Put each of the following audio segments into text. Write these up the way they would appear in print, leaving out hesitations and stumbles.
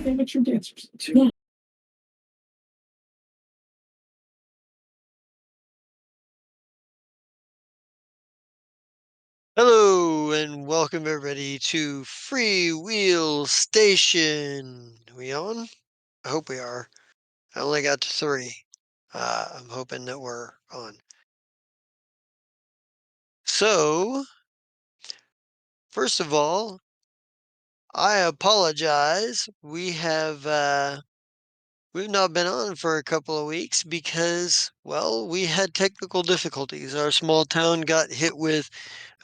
Amateur dancers too. Hello and welcome everybody to Freewheel Station. Are we on? I hope we are. I only got to 3. I'm hoping that we're on. So, first of all, I apologize. We've not been on for a couple of weeks because, well, we had technical difficulties. Our small town got hit with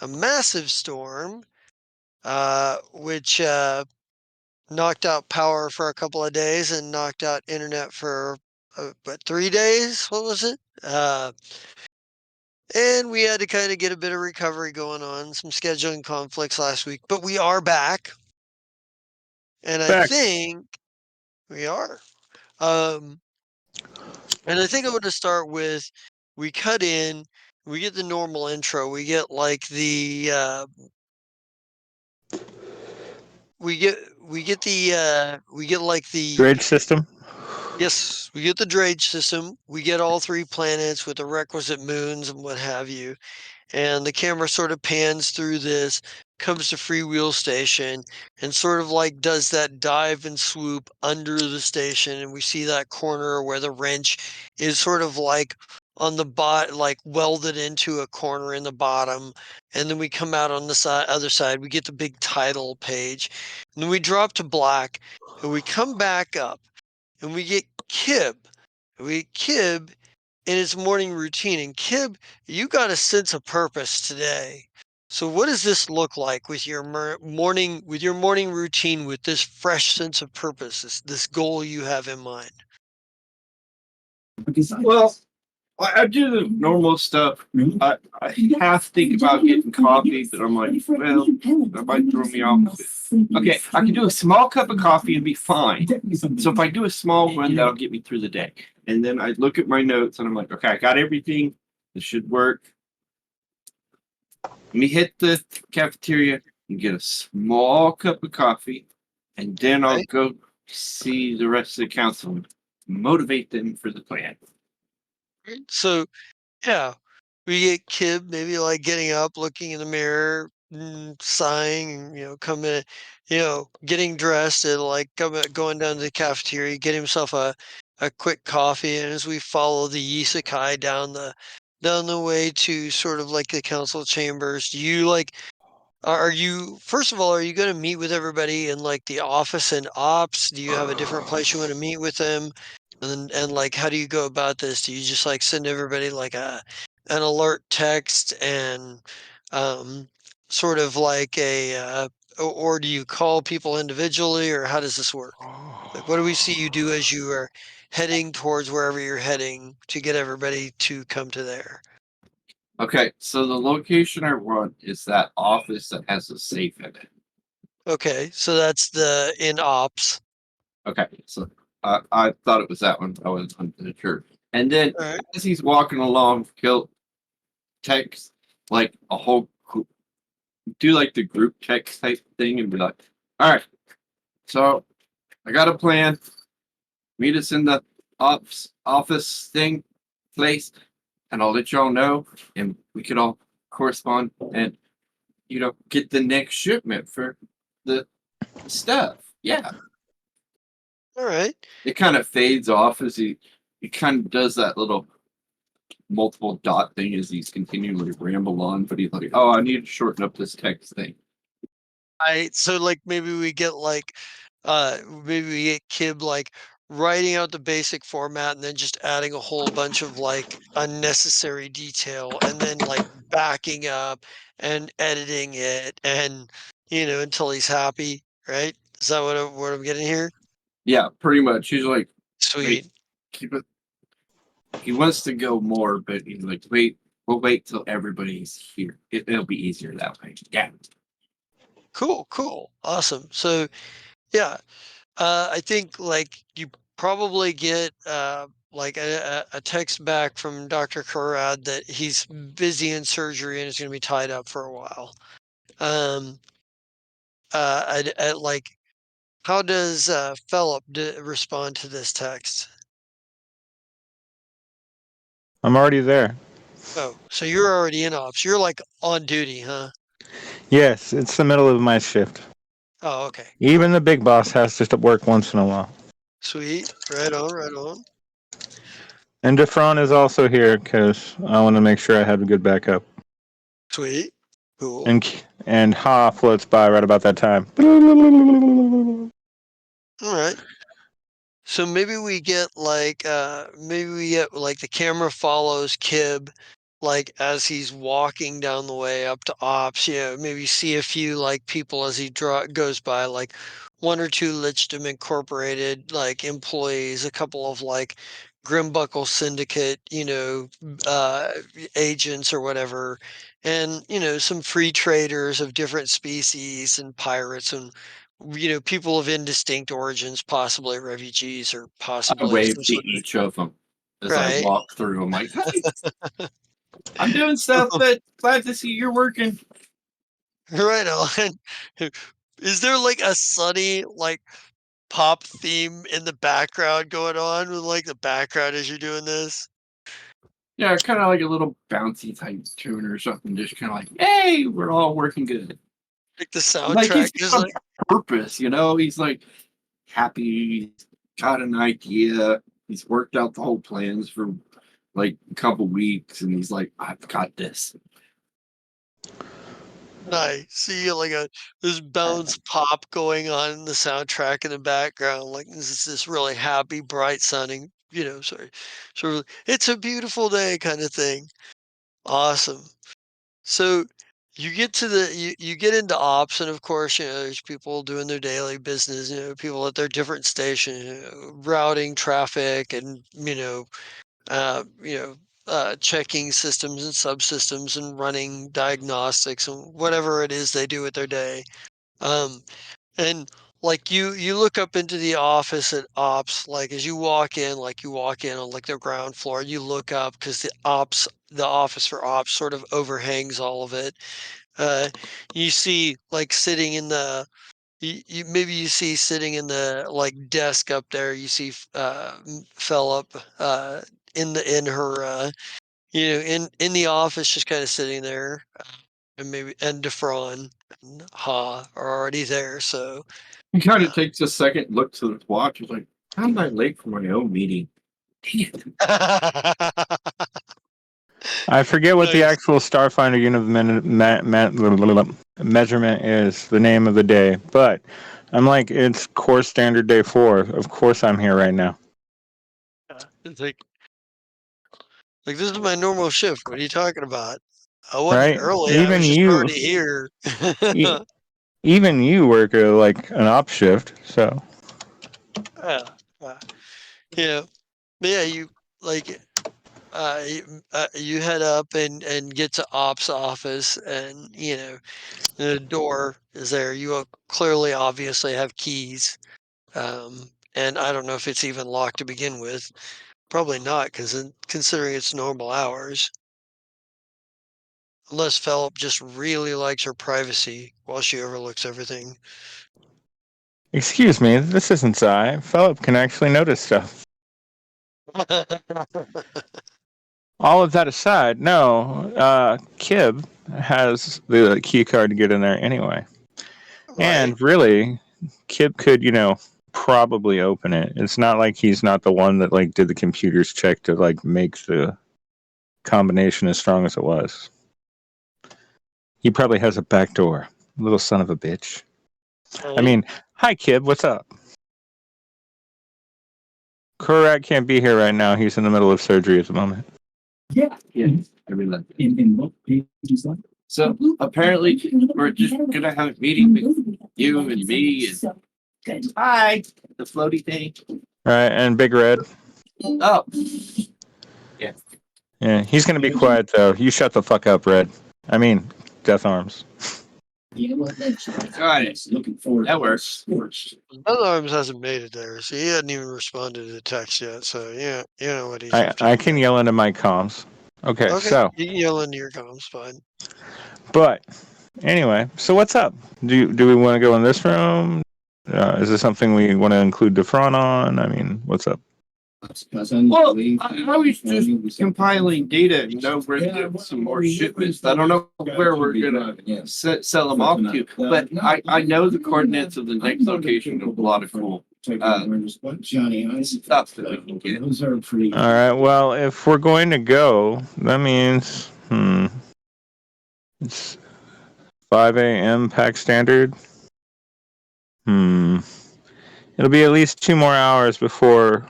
a massive storm, which knocked out power for a couple of days and knocked out internet for 3 days. What was it? And we had to kind of get a bit of recovery going on, some scheduling conflicts last week, but we are back. And I think we are. And I think I'm going to start with, we cut in, we get the normal intro, we get like the, we get like the Grid system. Yes, we get the drage system. We get all 3 planets with the requisite moons and what have you. And the camera sort of pans through this, comes to Freewheel Station, and sort of like does that dive and swoop under the station. And we see that corner where the wrench is sort of like on the like welded into a corner in the bottom. And then we come out on the other side, we get the big title page. And then we drop to black, and we come back up. And we get Kib. Kib in his morning routine. And Kib, you got a sense of purpose today. So what does this look like with your morning routine, with this fresh sense of purpose, this goal you have in mind? Well, I do the normal stuff. I half think about getting coffee, but I'm like, well, that might throw me off. Okay, I can do a small cup of coffee and be fine. So if I do a small one, that'll get me through the day. And then I look at my notes and I'm like, okay, I got everything. This should work. Let me hit the cafeteria and get a small cup of coffee. And then I'll go see the rest of the council and motivate them for the plan. So, yeah, we get Kib maybe like getting up, looking in the mirror, sighing, coming, getting dressed and like going down to the cafeteria, get himself a quick coffee. And as we follow the isekai down the way to sort of like the council chambers, do you like are you first of all, are you gonna meet with everybody in, like, the office and ops? Do you have a different place you wanna meet with them? And, like, how do you go about this? Do you just, like, send everybody, like, an alert text and, um, sort of like or do you call people individually, or how does this work? Like, what do we see you do as you are heading towards wherever you're heading to get everybody to come to there? Okay, so the location I want is that office that has a safe in it. Okay, so that's the in ops. Okay, so I thought it was that one. I was unsure. And then Alright. as he's walking along, he'll text like a whole do like the group text type thing and be like, "All right, so I got a plan. Meet us in the ops office thing place, and I'll let y'all know, and we could all correspond and get the next shipment for the stuff." Yeah, Alright. it kind of fades off as he kind of does that little multiple dot thing as he's continually ramble on, but he's like, "Oh, I need to shorten up this text thing." So like maybe we get Kib like writing out the basic format and then just adding a whole bunch of like unnecessary detail and then like backing up and editing it and until he's happy, right? Is that what I'm getting here? Yeah, pretty much. He's like, "Wait, Sweet. keep it." He wants to go more, but he's like, "Wait, we'll wait till everybody's here. It'll be easier that way." Yeah. Cool, cool. Awesome. So yeah, I think like you probably get like a text back from Dr. Karad that he's busy in surgery and is going to be tied up for a while. Um, like, how does Philip respond to this text? I'm already there. Oh, so you're already in ops. You're like on duty, huh? Yes, it's the middle of my shift. Oh, okay, Even cool, the big boss has to stop work once in a while. sweet, right on, right on, And Defron is also here because I want to make sure I have a good backup. sweet, cool. And Ha floats by right about that time. All right. So maybe we get like the camera follows Kib like as he's walking down the way up to ops, maybe see a few like people as he goes by, like one or two Lichdom Incorporated like employees, a couple of like Grimbuckle Syndicate, agents or whatever, and some free traders of different species and pirates and people of indistinct origins, possibly refugees or I possibly wave some to sort of each of them as I right. walk through. I'm like, "Hey, I'm doing stuff, but glad to see you're working." Right on. Is there like a sunny like pop theme in the background going on with like the background as you're doing this? Yeah, kind of like a little bouncy type tune or something. Just kind of like, "Hey, we're all working good." Like the Like soundtrack he's just got like a purpose, He's like happy. He's got an idea. He's worked out the whole plans for like a couple weeks, and he's like, "I've got this." nice. See like this bounce pop going on in the soundtrack in the background. Like this is this really happy, bright sounding, sorry. Sort of it's a beautiful day kind of thing. Awesome. So you get to you get into ops, and of course, there's people doing their daily business, people at their different stations, routing traffic and, checking systems and subsystems and running diagnostics and whatever it is they do with their day. Um, and like you look up into the office at ops, like as you walk in, like you walk in on like the ground floor, you look up because the office for ops sort of overhangs all of it. You see like sitting in the maybe you see sitting in the like desk up there, you see Philip in her in the office just kind of sitting there. and maybe and Defron and Ha are already there. So He kind of takes a second, looks at his watch. He's like, "How am I late for my own meeting?" Dang it. I forget what the Nice. actual Starfinder unit of measurement is, the name of the day, but I'm like, it's course standard day 4. Of course I'm here right now. It's like this is my normal shift. What are you talking about? I wasn't Right? early. I Even was just you, already here. e- even you work like an op shift, so. Yeah, yeah, but yeah. You like you head up and get to ops office, and the door is there. You clearly, obviously, have keys, and I don't know if it's even locked to begin with. Probably not, because considering it's normal hours. Unless Philip just really likes her privacy while she overlooks everything. Excuse me, this isn't Zy. Philip can actually notice stuff. All of that aside, no, Kib has the key card to get in there anyway. Right. And really, Kib could, probably open it. It's not like he's not the one that like did the computer's check to like make the combination as strong as it was. He probably has a back door. Little son of a bitch. I mean, hi Kib, what's up? Korak can't be here right now. He's in the middle of surgery at the moment. Yeah. I mean, in what page is that? So apparently we're just gonna have a meeting with you and me and hi, the floaty thing. All right, and Big Red. Oh, Yeah, he's gonna be quiet though. You shut the fuck up, Red. I mean, Death Arms. got it. That works. Other Arms hasn't made it there, so he hadn't even responded to the text yet. So yeah, you know what he's up to. I can yell into my comms. Okay, so you can yell into your comms, fine. but anyway, so what's up? Do we want to go in this room? Is this something we want to include Defron on? I mean, what's up? Well, I was just compiling data and know where to get some more shipments. I don't know where we're gonna sell them off to, but I know the coordinates of the next location of a lot of cool stuff that we can get. All right. Well, if we're going to go, that means it's 5 a.m. pack standard. It'll be at least 2 more hours before.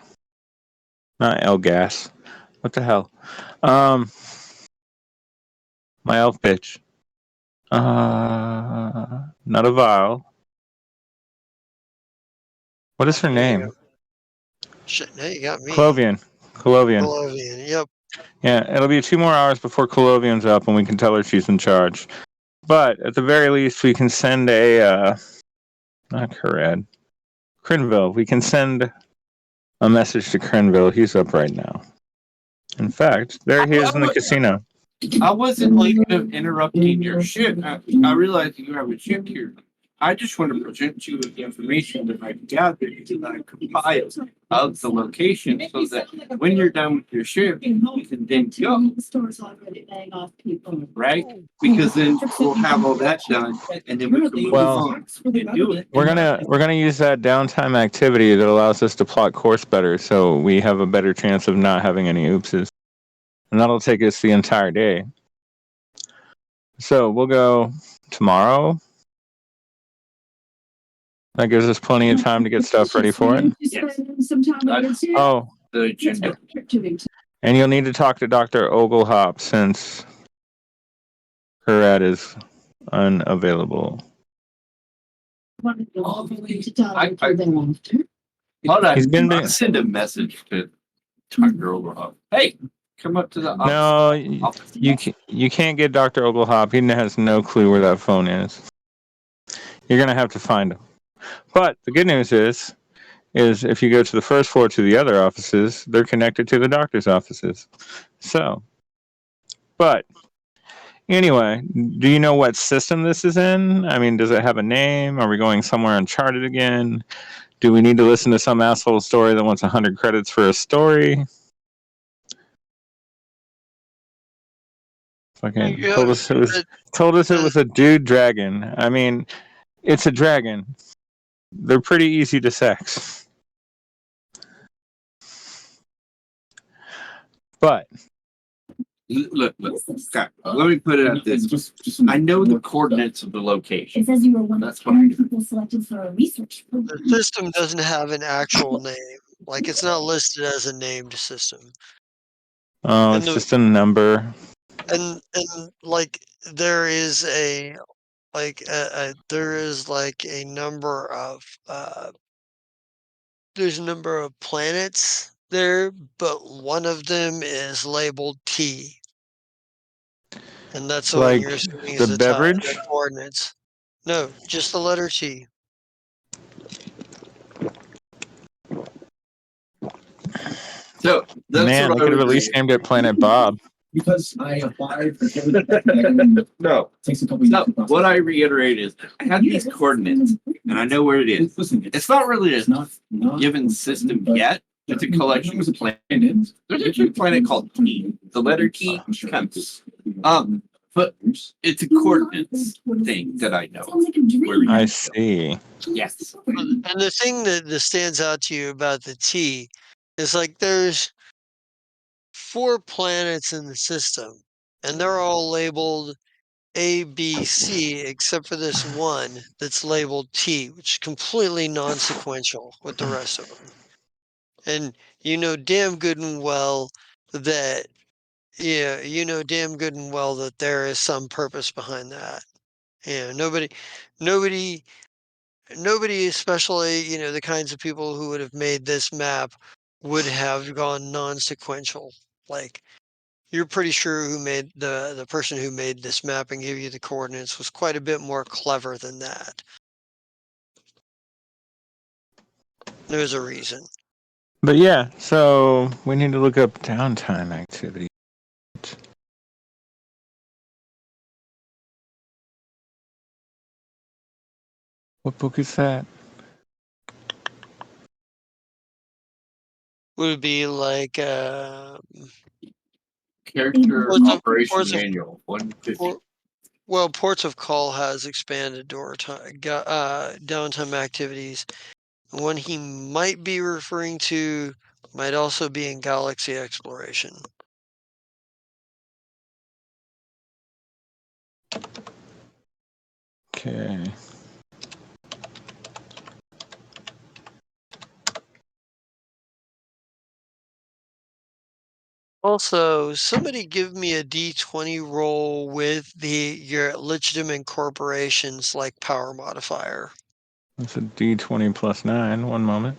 Not Elgas. What the hell? My elf bitch. Not a vial. What is her name? Shit, now you got me. Clovian. Yep. Yeah, it'll be 2 more hours before Colovian's up and we can tell her she's in charge. But at the very least, we can send a, not Karad, Crinville. We can send a message to Crinville. He's up right now. In fact, there he is in the casino. I wasn't thinking of interrupting your ship. I realized you have a ship here. I just want to present you with the information that I gathered and I compiled of the location so that when you're done with your ship, you can then go. Right? Because then we'll have all that done and then we can move on and do it. We're gonna use that downtime activity that allows us to plot course better, so we have a better chance of not having any oopses, and that'll take us the entire day. So we'll go tomorrow. That gives us plenty of time to get stuff ready for it. Yes. Oh, The agenda. and you'll need to talk to Dr. Oglehop since Karad is unavailable. Hold on. He's been I'll send a message to Dr. Overhoff. Hey, come up to the office. No, you can't get Dr. Oglehop. He has no clue where that phone is. You're gonna have to find him. But the good news is if you go to the first floor to the other offices, they're connected to the doctor's offices. So, but anyway, do you know what system this is in? I mean, does it have a name? Are we going somewhere uncharted again? Do we need to listen to some asshole story that wants 100 credits for a story? Fucking Yeah, told us it uh, was a dude dragon. I mean, it's a dragon. They're pretty easy to sex. But Look. Okay, let me put it at this. I know the coordinates of the location. It says you were one of That's what I 10 do. people selected for a research the program. system doesn't have an actual name. Like it's not listed as a named system. oh, And it's just a number. like there is there is like a number of there's a number of planets there, but one of them is labeled T. And that's the one Like you're assuming the is the beverage. coordinates. No, just the letter T. So that's Man, what they I could have was at least reading. named it Planet Bob. Because I applied for No. takes a couple No, years to process. what I reiterate is I have these coordinates and I know where it is. Listen, It's not really a it's not given system yet. It's a collection of planets. There's actually a planet called T. The letter T counts. But it's a coordinates thing that I know. Sounds like a dream. I see. Yes. And the thing that stands out to you about the T is like there's 4 planets in the system, and they're all labeled A, B, C, except for this one that's labeled T, which is completely non-sequential with the rest of them. And you know damn good and well that there is some purpose behind that. Nobody nobody, especially, the kinds of people who would have made this map would have gone non-sequential. Like you're pretty sure who made the person who made this map and gave you the coordinates was quite a bit more clever than that. There's a reason. But yeah, so we need to look up downtime activity. What book is that? Would it be like Character Ports of operation Ports of manual 150. Por- well, Ports of Call has expanded downtime activities. The one he might be referring to might also be in galaxy exploration. Okay. Also, somebody give me a D20 roll with your legitimate corporations like power modifier. That's a D20 plus 9. One moment.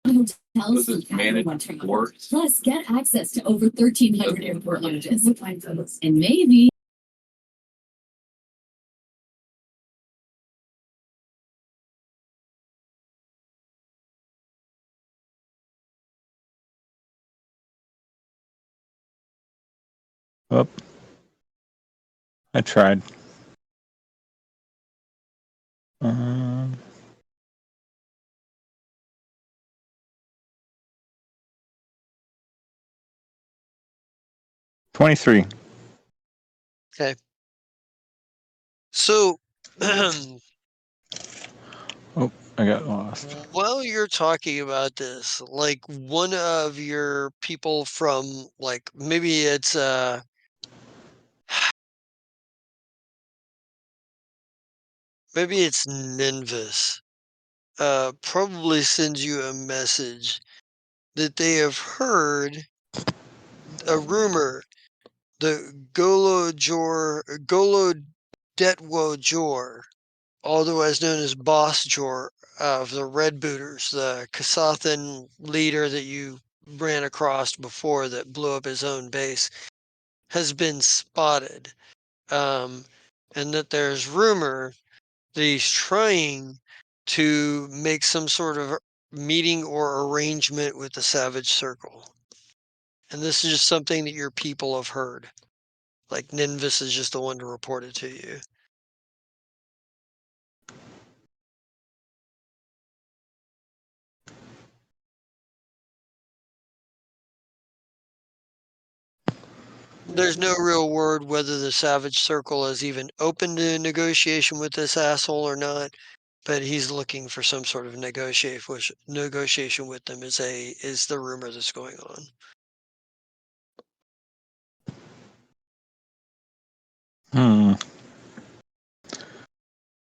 Hotels This is and managed cattle ports. Plus, get access to over 1,300 airport lounges. And maybe Oh, I tried. 23. Okay. So, Oh, I got lost. while you're talking about this, like one of your people from like maybe it's maybe it's Ninvis, probably sends you a message that they have heard a rumor the Golo Detwo Jor, otherwise known as Boss Jor of the Red Booters, the Kasathan leader that you ran across before that blew up his own base, has been spotted. And that there's rumor that he's trying to make some sort of meeting or arrangement with the Savage Circle. And this is just something that your people have heard. Like Ninvis is just the one to report it to you. There's no real word whether the Savage Circle is even open to negotiation with this asshole or not, but he's looking for some sort of negotiation with them is the rumor that's going on.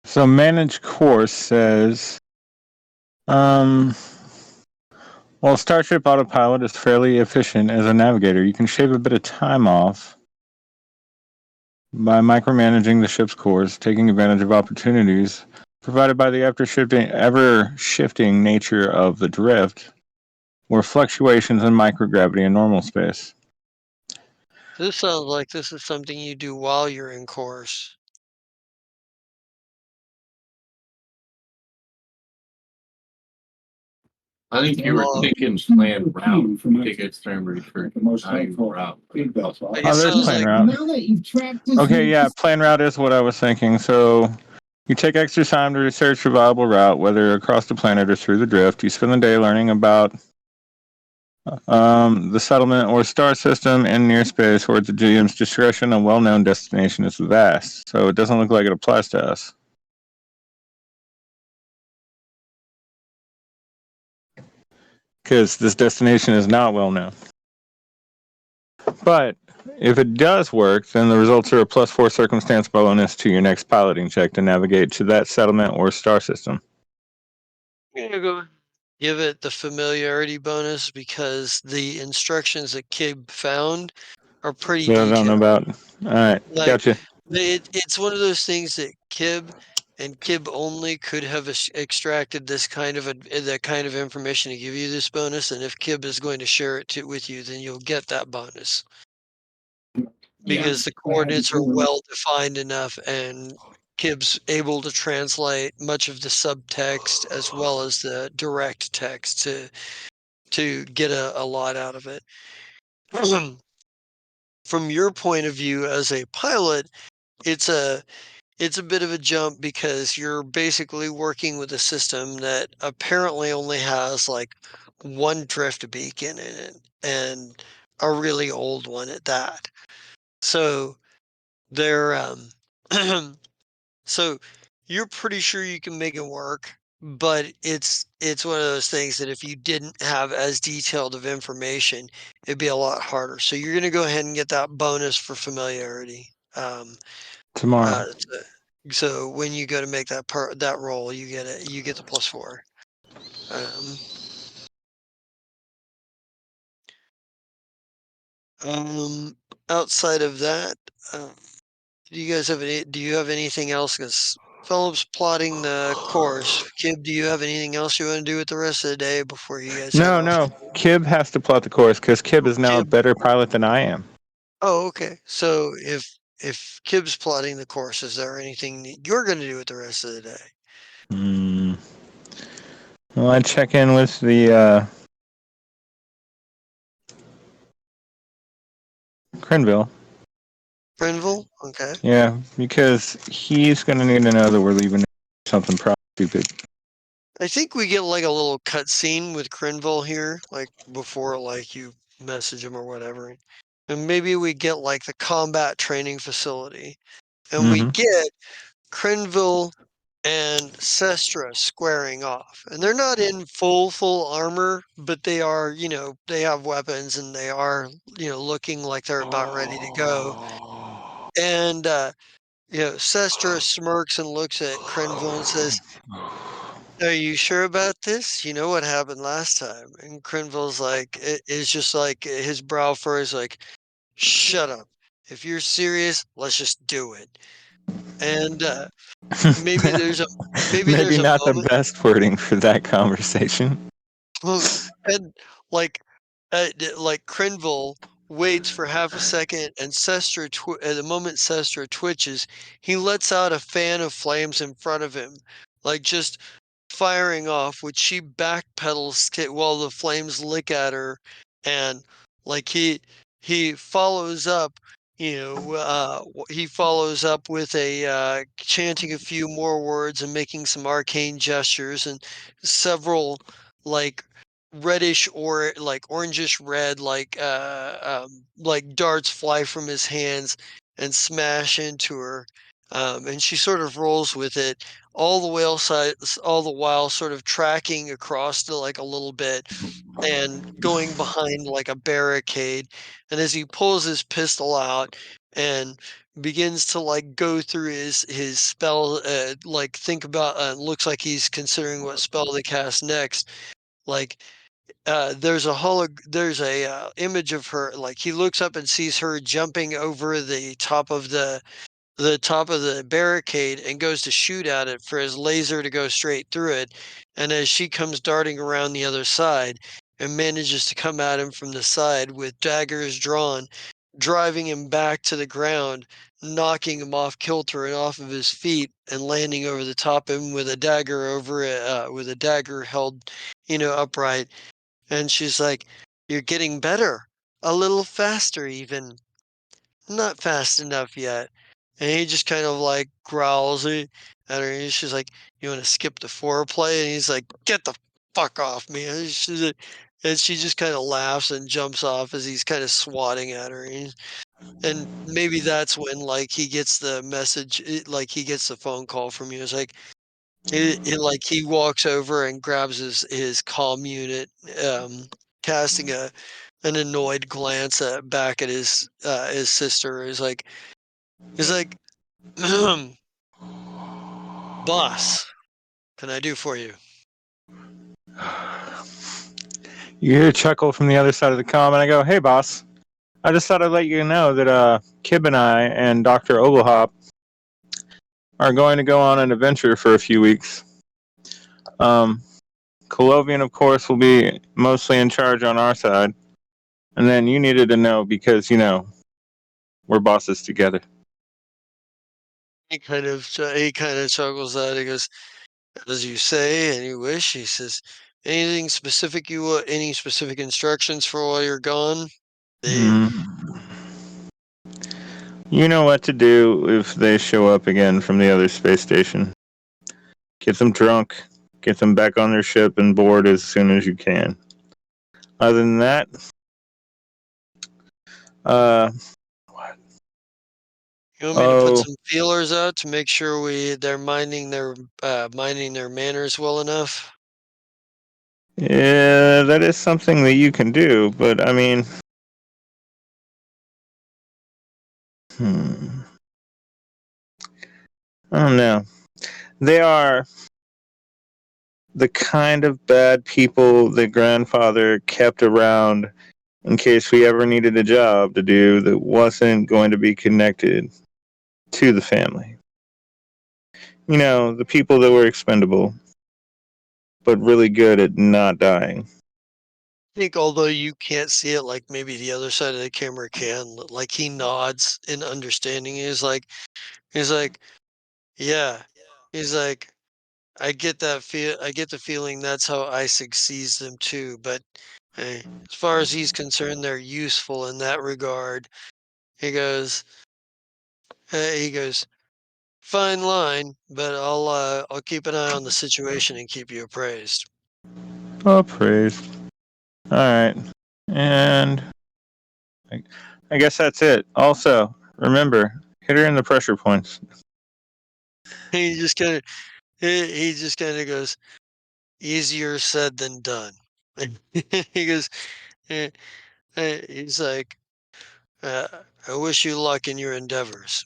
So manage course says, while Starship Autopilot is fairly efficient as a navigator, you can shave a bit of time off by micromanaging the ship's course, taking advantage of opportunities provided by the ever shifting nature of the drift, or fluctuations in microgravity in normal space. This sounds like this is something you do while you're in course. I think you were thinking planned route tickets for route. Like, Oh, it there's sounds plan like route. Now that you've tracked this. Okay, yeah, plan route is what I was thinking. So you take extra time to research a viable route, whether across the planet or through the drift. You spend the day learning about the settlement or star system in near space, or at the GM's discretion. A well-known destination is vast, so it doesn't look like it applies to us. Because this destination is not well known. But if it does work, then the results are a +4 circumstance bonus to your next piloting check to navigate to that settlement or star system. I'm gonna go give it the familiarity bonus because the instructions that Kib found are pretty That I don't know detailed. about. All right, Like, gotcha. it's one of those things that Kib and Kib only could have extracted that kind of information to give you this bonus, and if Kib is going to share it with you, then you'll get that bonus because the coordinates are well defined enough, and Kib's able to translate much of the subtext as well as the direct text to get a lot out of it. From your point of view as a pilot, it's a bit of a jump because you're basically working with a system that apparently only has like one drift beacon in it and a really old one at that. So they're so you're pretty sure you can make it work, but it's one of those things that if you didn't have as detailed of information, it'd be a lot harder. So you're gonna go ahead and get that bonus for familiarity. Tomorrow. So when you go to make that roll, you get the +4. Um, outside of that, do you have anything else? Because Philip's plotting the course. Kib, do you have anything else you want to do with the rest of the day before you guys head No, off? no. Kib has to plot the course because Kib is now a Kib. better pilot than I am. Oh, okay. So if Kib's plotting the course, is there anything that you're going to do with the rest of the day? Well, I check in with the Crenville. Prinville? Okay. Yeah, because he's gonna need to know that we're leaving something probably stupid. I think we get like a little cutscene with Crinville here, like before like you message him or whatever. And maybe we get like the combat training facility. And we Mm-hmm. get Crinville and Sestra squaring off. And they're not in full armor, but they are, they have weapons and they are, looking like they're about ready to go. And Sestra smirks and looks at Crinville and says, "Are you sure about this? You know what happened last time?" And Crinville's like, it's just like his brow furrows like, "Shut up. If you're serious, let's just do it." And maybe there's a Maybe not the moment. best wording for that conversation. Well, and like like Crinville waits for half a second, and at the moment Sestra twitches, he lets out a fan of flames in front of him, like just firing off, which she backpedals while the flames lick at her, and like he follows up. He follows up with chanting a few more words and making some arcane gestures and several like reddish or like orangish red, like darts fly from his hands and smash into her. And she sort of rolls with it all the while sort of tracking across to like a little bit and going behind like a barricade. And as he pulls his pistol out and begins to like go through his spell, like think about, looks like he's considering what spell to cast next. Like there's a image of her. Like he looks up and sees her jumping over the top of the barricade and goes to shoot at it for his laser to go straight through it. And as she comes darting around the other side and manages to come at him from the side with daggers drawn, driving him back to the ground, knocking him off kilter and off of his feet and landing over the top of him with a dagger over it, with a dagger held, upright. And she's like, "You're getting better. A little faster even. Not fast enough yet." And he just kind of like growls at her. And she's like, "You want to skip the foreplay?" And he's like, "Get the fuck off me." And she just kind of laughs and jumps off as he's kind of swatting at her. And maybe that's when like he gets the message, like he gets the phone call from you. It's like like he walks over and grabs his comm unit, casting an annoyed glance back at his sister. He's like, "Boss, can I do for you?" You hear a chuckle from the other side of the comm, and I go, "Hey, boss. I just thought I'd let you know that Kib and I and Dr. Oglehop are going to go on an adventure for a few weeks. Colovian, of course, will be mostly in charge on our side. And then you needed to know because, we're bosses together." He kind of chuckles at it. He goes, "As you say, any wish?" He says, "Anything specific you want? Any specific instructions for while you're gone?" They Mm. You know what to do if they show up again from the other space station. Get them drunk, get them back on their ship and board as soon as you can. Other than that, uh, You want me to put oh, some feelers out to make sure they're minding their manners well enough? yeah, that is something that you can do, but I mean, hmm, I don't know. They are the kind of bad people that grandfather kept around in case we ever needed a job to do that wasn't going to be connected to the family. The people that were expendable, but really good at not dying. I think although you can't see it, like maybe the other side of the camera can, like he nods in understanding. He's like, "Yeah." He's like, I get the feeling that's how Isaac sees them too. But hey, as far as he's concerned, they're useful in that regard. He goes, he goes, "Fine line, but I'll keep an eye on the situation and keep you appraised." Oh, praise. All right. And I, I guess that's it. Also, remember, hit her in the pressure points. He just kind of he just kind of goes, "Easier said than done." He goes, eh, he's like, uh, "I wish you luck in your endeavors."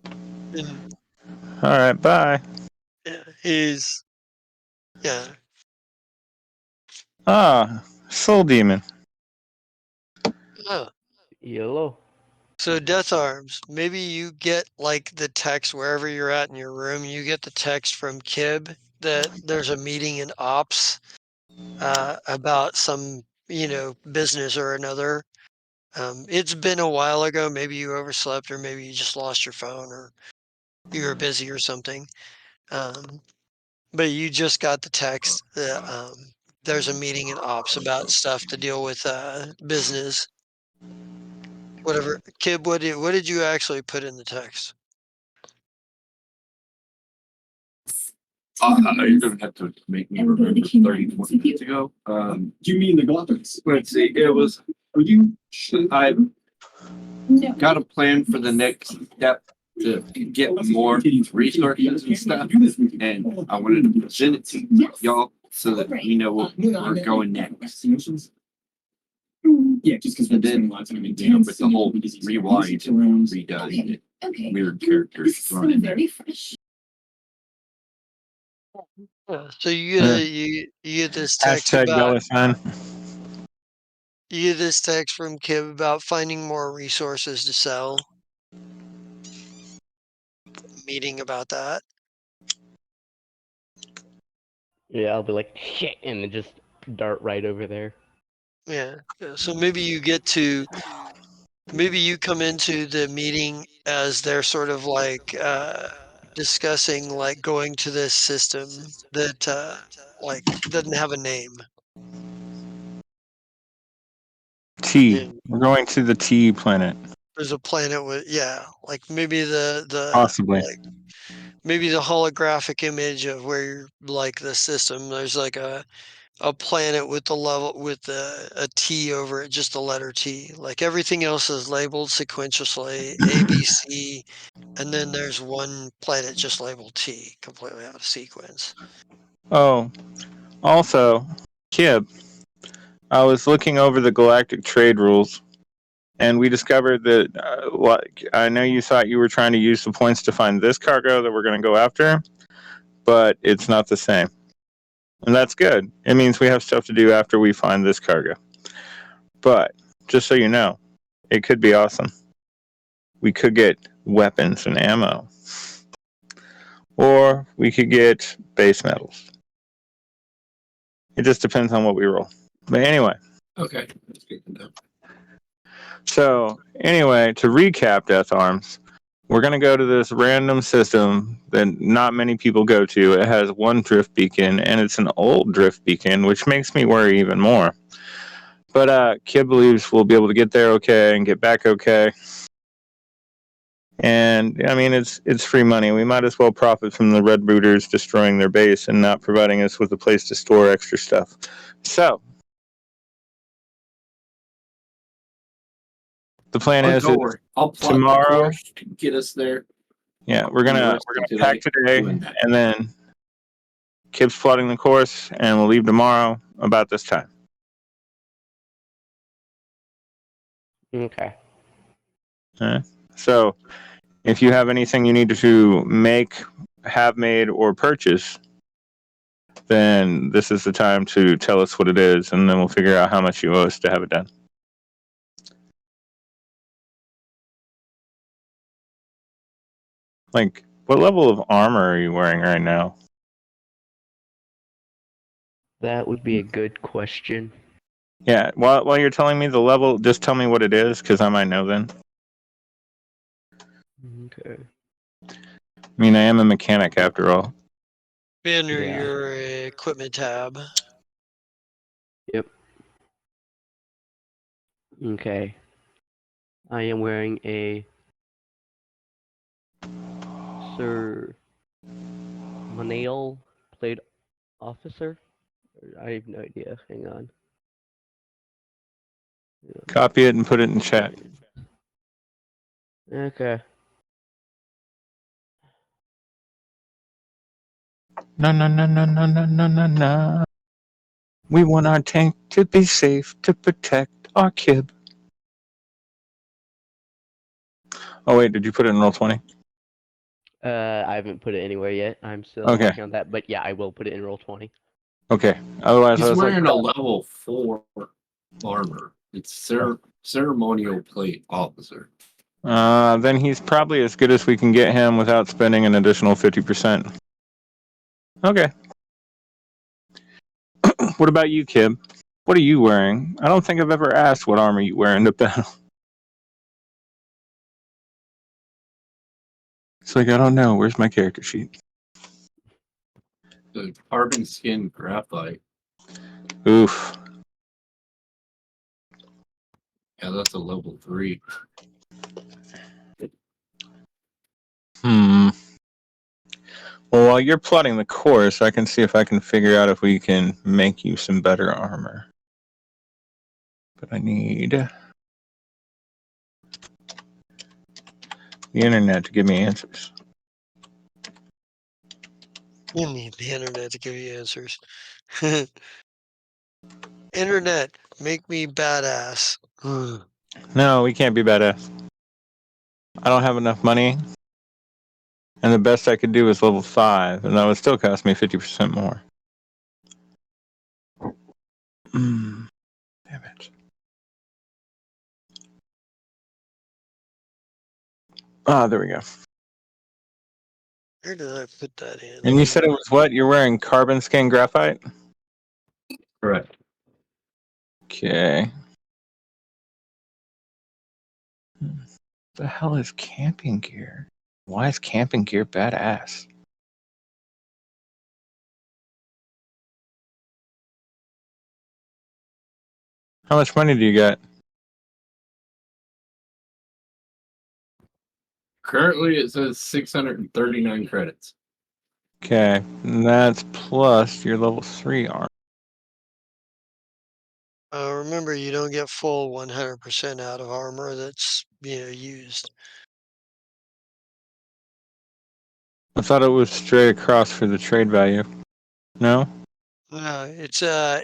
And All right, bye. yeah, yeah. Ah, Soul Demon. Oh. Yellow. So Death Arms, maybe you get like the text wherever you're at in your room. You get the text from Kib that there's a meeting in Ops about some business or another. It's been a while ago. Maybe you overslept, or maybe you just lost your phone, or you were busy or something. Um, but you just got the text that there's a meeting in Ops about stuff to deal with business. Whatever. Kib, what did you actually put in the text? You're gonna have to make me remember 30-20 minutes ago. Do you mean the Galapagos? Let's see. It was. Are you? I No. got a plan for the next step to get more resources and stuff, and I wanted to present it to y'all so that we know what we're going next. Yeah, just because And then, lots of with the whole rewind, redone, Okay. Okay. weird characters This thrown is in there. very fresh. Yeah, so you get this text Hashtag about dollar sign. you get this text from Kib about finding more resources to sell. Meeting about that. Yeah, I'll be like, shit, and then just dart right over there. Yeah. So maybe you come into the meeting as they're sort of like discussing like going to this system that like doesn't have a name. T. And We're going to the T planet. there's a planet with like maybe the Possibly. like maybe the holographic image of where you're like the system. There's like a planet with the level with a T over it, just the letter T. Like everything else is labeled sequentially A, B, C, and then there's one planet just labeled T, completely out of sequence. Oh, also, Kib, I was looking over the galactic trade rules, and we discovered that, I know you thought you were trying to use the points to find this cargo that we're going to go after, but it's not the same. And that's good. It means we have stuff to do after we find this cargo. But, just so you know, it could be awesome. We could get weapons and ammo. Or we could get base metals. It just depends on what we roll. But anyway. Okay. That's good to know. So, anyway, to recap Death Arms, we're going to go to this random system that not many people go to. It has one drift beacon, and it's an old drift beacon, which makes me worry even more. But Kib believes we'll be able to get there okay and get back okay. And, I mean, it's free money. We might as well profit from the Red Rooters destroying their base and not providing us with a place to store extra stuff. So, the plan is Don't worry. I'll plot tomorrow- the course to get us there. yeah, we're gonna pack today, and then Kib's plotting the course, and we'll leave tomorrow about this time. Okay. So, if you have anything you need to make, have made, or purchase, then this is the time to tell us what it is, and then we'll figure out how much you owe us to have it done. Like, what level of armor are you wearing right now? That would be a good question. Yeah, while you're telling me the level, just tell me what it is, because I might know then. Okay. I mean, I am a mechanic after all. Be under Yeah. your equipment tab. Yep. Okay. I am wearing a Sir Manale Plate Officer. I have no idea. Hang on. Copy it and put it in chat. Okay. No, no, no, no, no, no, no, no, no. We want our tank to be safe to protect our Kib. Oh wait, did you put it in Roll20? I haven't put it anywhere yet. I'm still Okay. working on that, but yeah, I will put it in Roll20. Okay. Otherwise, I He's was wearing like, a level 4 armor. It's ceremonial plate officer. then he's probably as good as we can get him without spending an additional 50%. Okay. What about you, Kib? What are you wearing? I don't think I've ever asked what armor you wear into battle. It's like, I don't know. Where's my character sheet? The carbon skin graphite. Oof. Yeah, that's a level 3. Well, while you're plotting the course, I can see if I can figure out if we can make you some better armor. But I need the internet to give me answers. You need the internet to give you answers. Internet, make me badass. No, we can't be badass. I don't have enough money. And the best I could do is level 5, and that would still cost me 50% more. Damn it. Ah, there we go. Where did I put that in? And you said it was what? You're wearing carbon skin graphite? Correct. Okay. The hell is camping gear? Why is camping gear badass? How much money do you got? Currently, it says 639 credits. Okay, and that's plus your level 3 armor. Remember, you don't get full 100% out of armor that's used. I thought it was straight across for the trade value. No? It's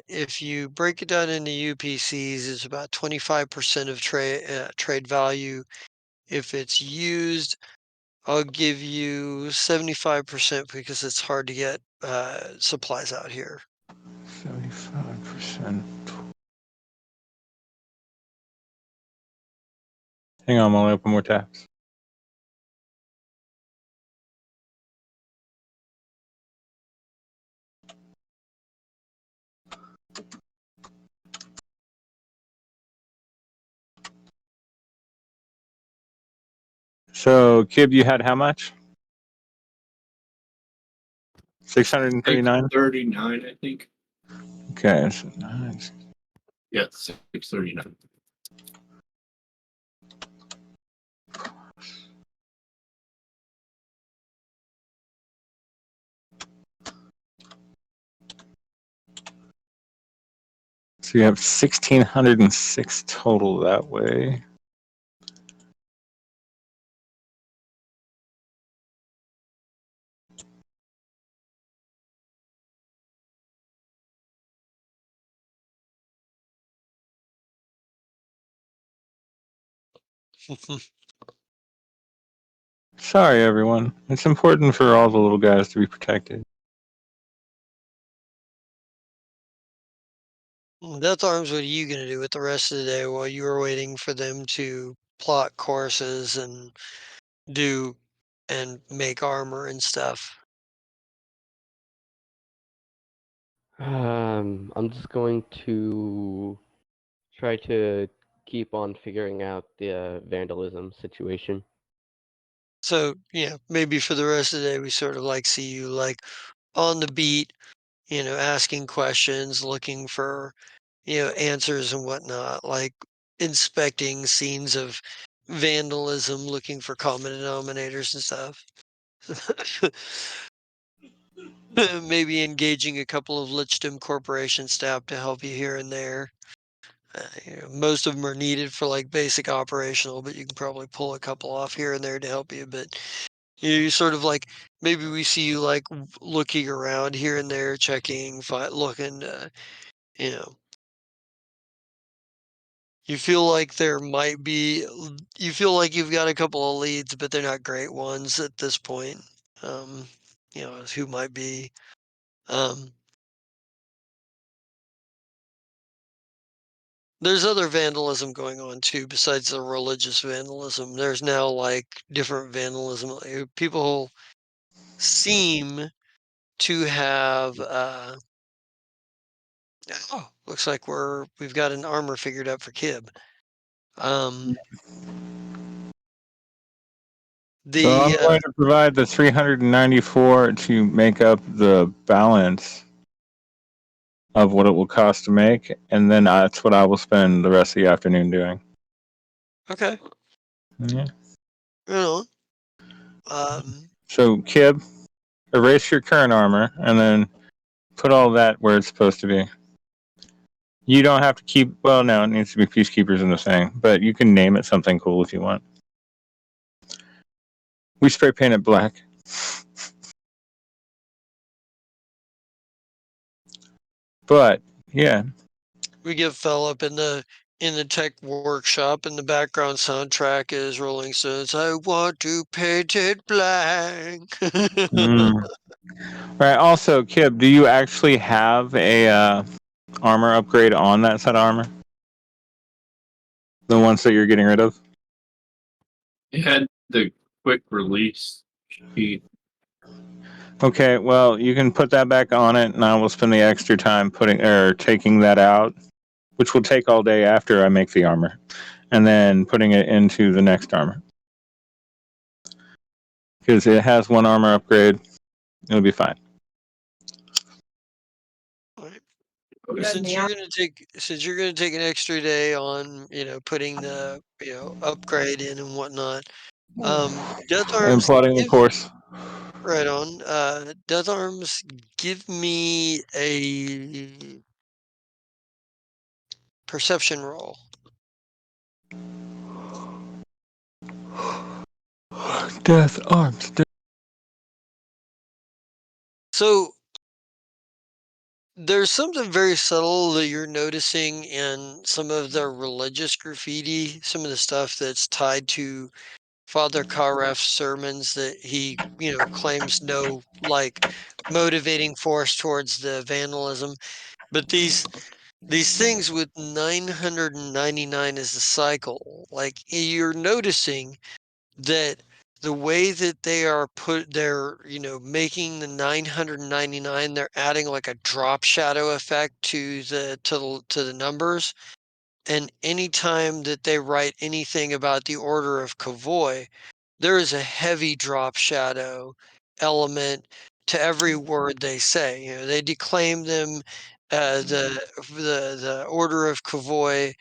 if you break it down into UPCs, it's about 25% of trade value. If it's used, I'll give you 75% because it's hard to get supplies out here. 75%. Hang on, I'll open more tabs. So, Kib, you had how much? 639? 639, I think. Okay, so nice. Yeah, 639. So you have 1,606 total that way. Sorry, everyone. It's important for all the little guys to be protected. That's arms. What are you gonna do with the rest of the day while you were waiting for them to plot courses and do and make armor and stuff? I'm just going to try to keep on figuring out the vandalism situation. So maybe for the rest of the day we sort of like see you like on the beat, asking questions, looking for answers and whatnot, like inspecting scenes of vandalism, looking for common denominators and stuff. Maybe engaging a couple of Lichdom Corporation staff to help you here and there. Most of them are needed for like basic operational, but you can probably pull a couple off here and there to help you. But you sort of like maybe we see you like looking around here and there, checking, looking. You know, you feel like there might be. You feel like you've got a couple of leads, but they're not great ones at this point. Um, who might be. Um, There's other vandalism going on too, besides the religious vandalism. There's now like different vandalism. People seem to have. Oh, looks like we've got an armor figured out for Kib. So I'm The going to provide the 394 to make up the balance of what it will cost to make, and then that's what I will spend the rest of the afternoon doing. Okay. Yeah. You know, um, So, Kib, erase your current armor, and then put all that where it's supposed to be. You don't have to keep. Well, no, it needs to be Peacekeepers in the thing, but you can name it something cool if you want. We spray paint it black. But yeah, We get Philip in the tech workshop, and the background soundtrack is Rolling Stones. I want to paint it black. Right. Also, Kib, do you actually have a armor upgrade on that set of armor? The ones that you're getting rid of? It had the quick release sheet. Okay, well, you can put that back on it, and I will spend the extra time taking that out, which will take all day after I make the armor, and then putting it into the next armor. Because it has one armor upgrade, it'll be fine. Since you're gonna take an extra day on putting the upgrade in and whatnot, Death I'm Arms, plotting the course. right on. Death Arms, give me a perception roll. Death Arms. So there's something very subtle that you're noticing in some of the religious graffiti, some of the stuff that's tied to Father Karef's sermons that he, claims no motivating force towards the vandalism. But these things with 999 as the cycle, like you're noticing that the way that they're making the 999, they're adding like a drop shadow effect to the numbers. And anytime that they write anything about the Order of Kavoy, there is a heavy drop shadow element to every word they say. They declaim them, the Order of Kavoy,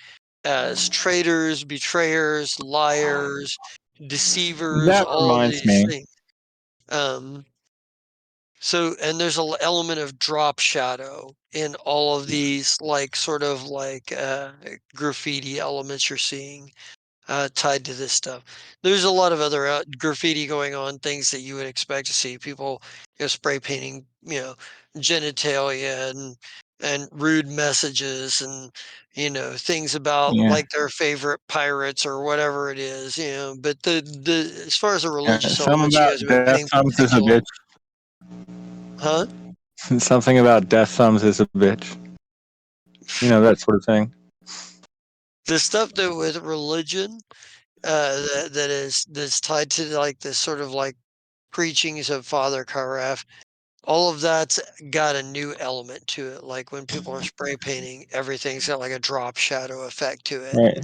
as traitors, betrayers, liars, deceivers, That all of reminds these me. things. And there's an element of drop shadow in all of these, graffiti elements you're seeing tied to this stuff. There's a lot of other graffiti going on, things that you would expect to see. People, spray painting, genitalia and rude messages and things about Yeah. like their favorite pirates or whatever it is. But the as far as the religious Something elements, you about guys have been Death paying Thumbs is a particular, bitch. huh? Something about Death Thumbs is a bitch. That sort of thing. The stuff that with religion, that's tied to like this sort of like preachings of Father Karaf, all of that's got a new element to it. Like when people are spray painting, everything's got like a drop shadow effect to it. Right.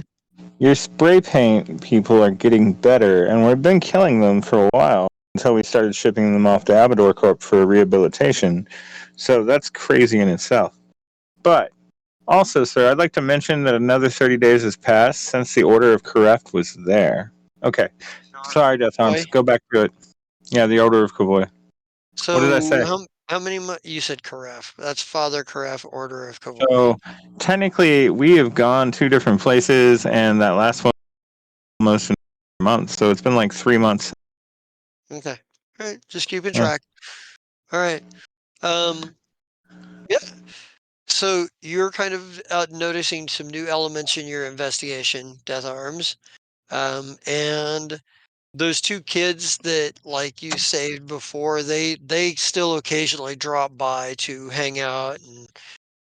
Your spray paint people are getting better, and we've been killing them for a while until we started shipping them off to Abador Corp for rehabilitation. So that's crazy in itself. But also, sir, I'd like to mention that another 30 days has passed since the Order of Kareft was there. Okay. Sorry, Death Arms. Kavoy. Go back to it. Yeah, the Order of Kavoy. What did I say? So how many you said Karaf? That's Father Karaf, Order of Kavoy. So technically, we have gone 2 different places, and that last one almost a month. So it's been like 3 months. Okay. All right. Just keeping Yeah. track. All right. Yeah. So you're kind of noticing some new elements in your investigation, Death Arms. And those 2 kids that like you saved before, they still occasionally drop by to hang out and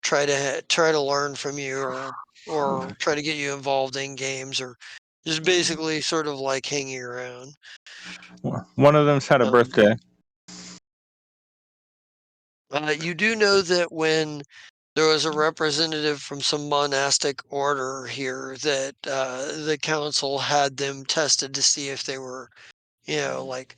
try to learn from you, or try to get you involved in games, or just basically sort of like hanging around. One of them's had a Um, birthday. you do know that when there was a representative from some monastic order here, that the council had them tested to see if they were, like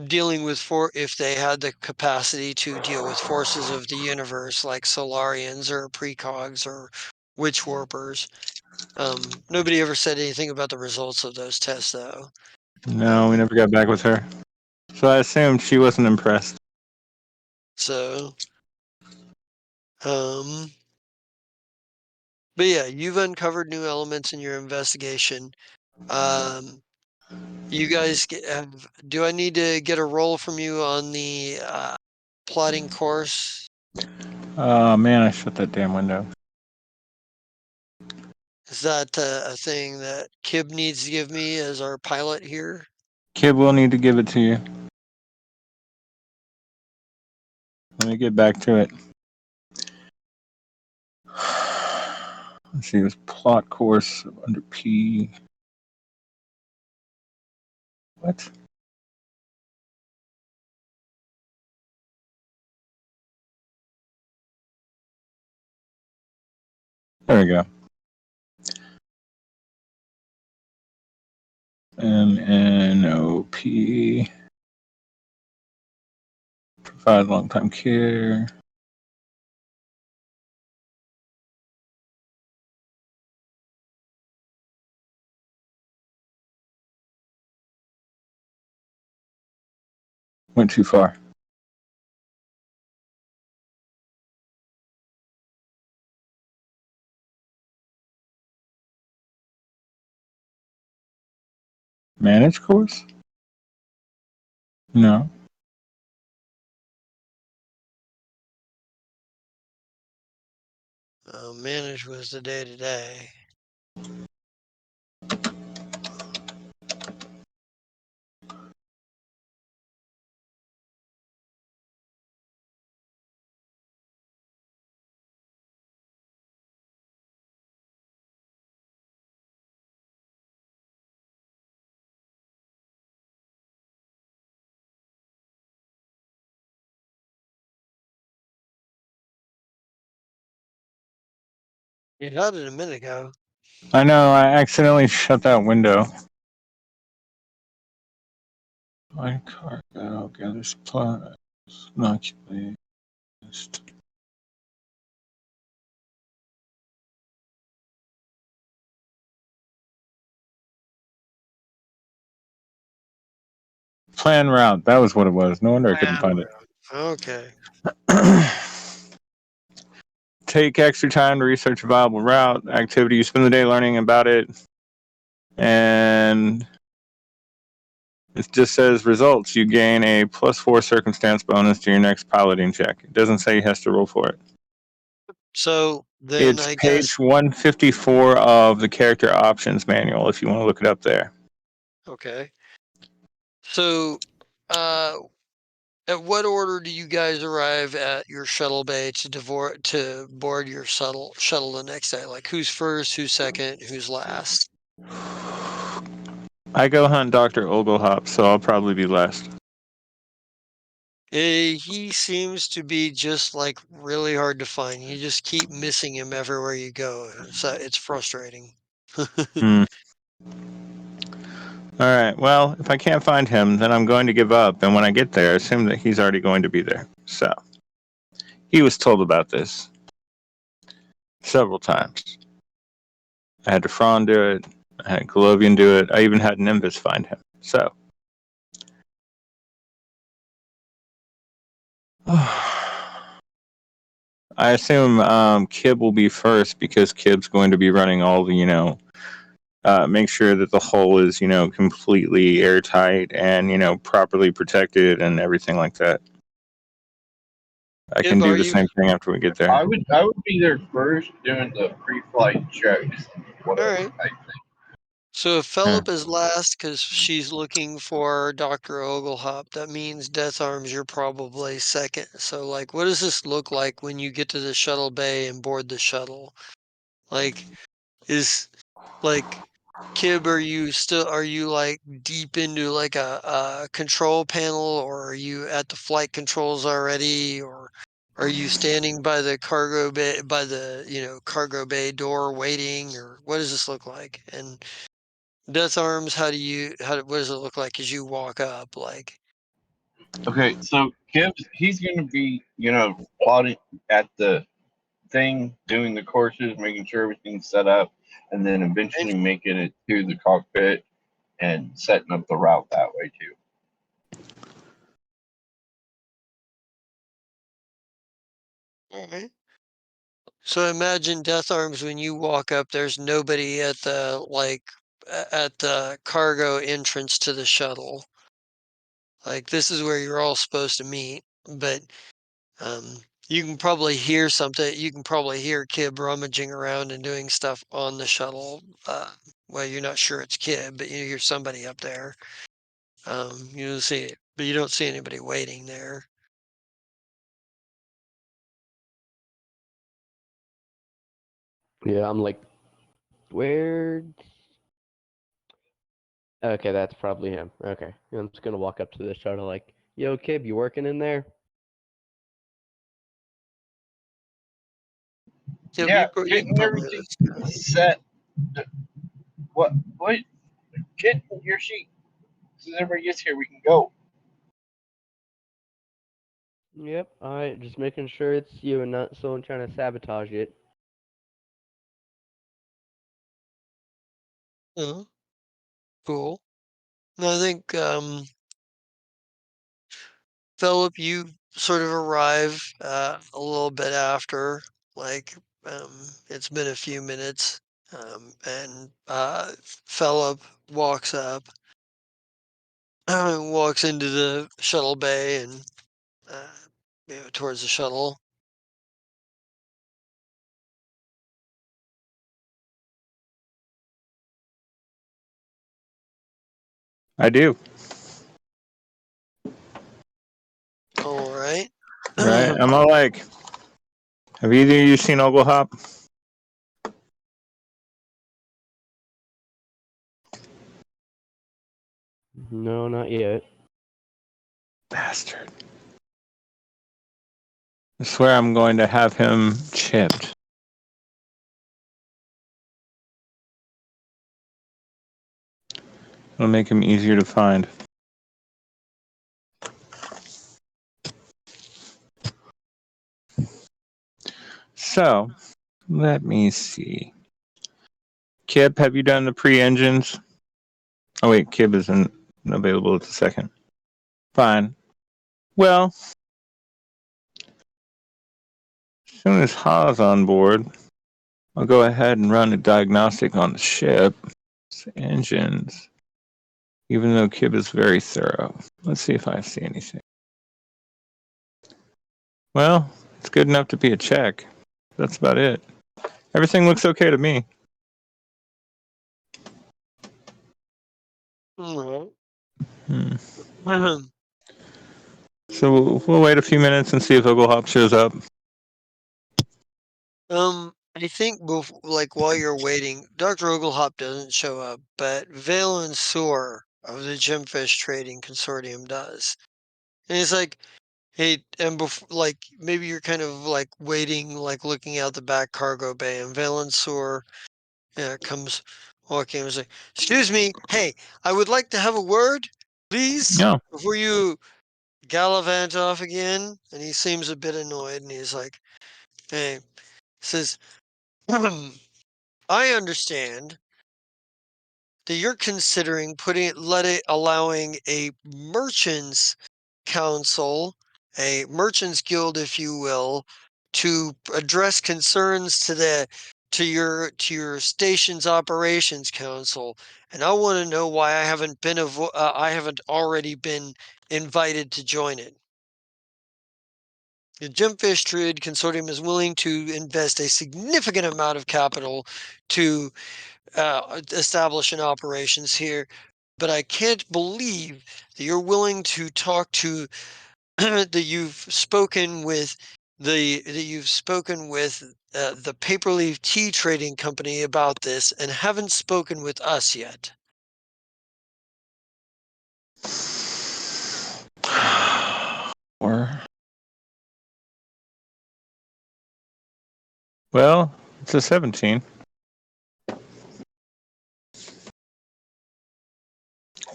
dealing with if they had the capacity to deal with forces of the universe, like Solarians or precogs or witch warpers. Nobody ever said anything about the results of those tests, though. No, we never got back with her. So I assumed she wasn't impressed. So, but yeah, you've uncovered new elements in your investigation. You guys do I need to get a roll from you on the plotting course? Oh man, I shut that damn window. Is that a thing that Kib needs to give me as our pilot here? Kid will need to give it to you. Let me get back to it. Let's see, it was plot course under P. What? There we go. MNOP. Provide long-time care. Went too far. Manage course? No. Manage was the day-to-day. You had it a minute ago. I know, I accidentally shut that window. My cargo, gather supplies, inoculate. Plan route, that was what it was. No wonder I couldn't find it. Okay. Take extra time to research a viable route, activity. You spend the day learning about it. And it just says results. You gain a +4 circumstance bonus to your next piloting check. It doesn't say he has to roll for it. So then It's I page guess 154 of the character options manual if you want to look it up there. okay. So at what order do you guys arrive at your shuttle bay to board your shuttle the next day? Like who's first, who's second, who's last? I go hunt Dr. Oglehop, so I'll probably be last. He seems to be just like really hard to find. You just keep missing him everywhere you go. So it's frustrating. All right, well, if I can't find him, then I'm going to give up. And when I get there, assume that he's already going to be there. So, he was told about this several times. I had Defron do it. I had Colovian do it. I even had Nimbus find him. So, I assume Kib will be first because Kib's going to be running all the, make sure that the hull is, completely airtight and, properly protected and everything like that. I can Kib, do are the you same thing after we get there. I would be there first doing the pre-flight checks, whatever. all right? I think. So if Philip is last because she's looking for Dr. Oglehop, that means Death Arms, you're probably second. So like, what does this look like when you get to the shuttle bay and board the shuttle? Like, is like Kib, are you like deep into like a control panel, or are you at the flight controls already, or are you standing by the cargo bay cargo bay door waiting, or what does this look like? And Death Arms, what does it look like as you walk up? Like, Okay, so he's going to be, plotting at the thing, doing the courses, making sure everything's set up, and then eventually making it to the cockpit and setting up the route that way too. All right. So imagine Death Arms when you walk up, there's nobody at the at the cargo entrance to the shuttle. Like this is where you're all supposed to meet, but you can probably hear something. You can probably hear Kib rummaging around and doing stuff on the shuttle. Well, you're not sure it's Kib, but you hear somebody up there. You don't see it, but you don't see anybody waiting there. Yeah, I'm like, where? Okay, that's probably him. Okay, I'm just gonna walk up to the shuttle like, yo, Kib, you working in there? Yeah, Yeah, you getting probably everything is. set. What? Get your sheet. As soon as everybody gets here, we can go. Yep. All right, just making sure it's you and not someone trying to sabotage it. Oh, cool. And I think Philip, you sort of arrive a little bit after, like it's been a few minutes, and Philip walks up, walks into the shuttle bay and uh, towards the shuttle. I do. All right. Right? I'm all like, have either of you seen Oglehop? No, not yet. Bastard. I swear I'm going to have him chipped. It'll make him easier to find. So, let me see. Kib, have you done the pre-engines? Oh wait, Kib isn't available at the second. Fine. Well, as soon as Ha's on board, I'll go ahead and run a diagnostic on the ship. Engines. Even though Kib is very thorough. Let's see if I see anything. Well, it's good enough to be a check. That's about it. Everything looks okay to me. All Hmm. right. So we'll wait a few minutes and see if Oglehop shows up. I think like while you're waiting, Dr. Oglehop doesn't show up, but Valen Soar of the Gemfish Trading Consortium does. And it's like, hey, and like maybe you're kind of like waiting, like looking out the back cargo bay, and Valen Soar comes walking and is like, "Excuse me, hey, I would like to have a word, please, No. before you gallivant off again." And he seems a bit annoyed, and he's like, "Hey," says. I understand that you're considering allowing a merchants council, a merchants guild, if you will, to address concerns to your station's operations council. And I want to know why I haven't already been invited to join it. The Gemfish Trade Consortium is willing to invest a significant amount of capital to establishing operations here, but I can't believe that you're willing to talk to that you've spoken with the Paperleaf Tea Trading Company about this and haven't spoken with us yet. Or well, it's a 17.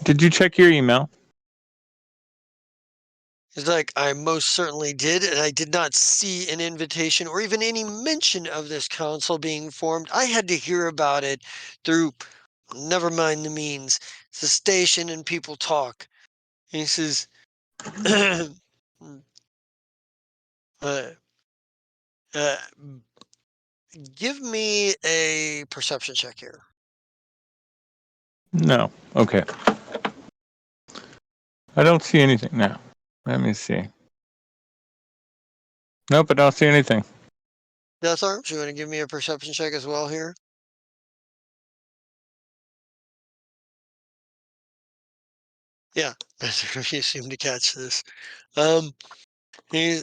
Did you check your email? It's like, I most certainly did, and I did not see an invitation or even any mention of this council being formed. I had to hear about it through, never mind the means, the station and people talk. And he says, uh, Uh, give me a perception check here. No. Okay. I don't see anything now. Let me see. Nope, I don't see anything. Death Arms, you want to give me a perception check as well here? Yeah, you seem to catch this. He,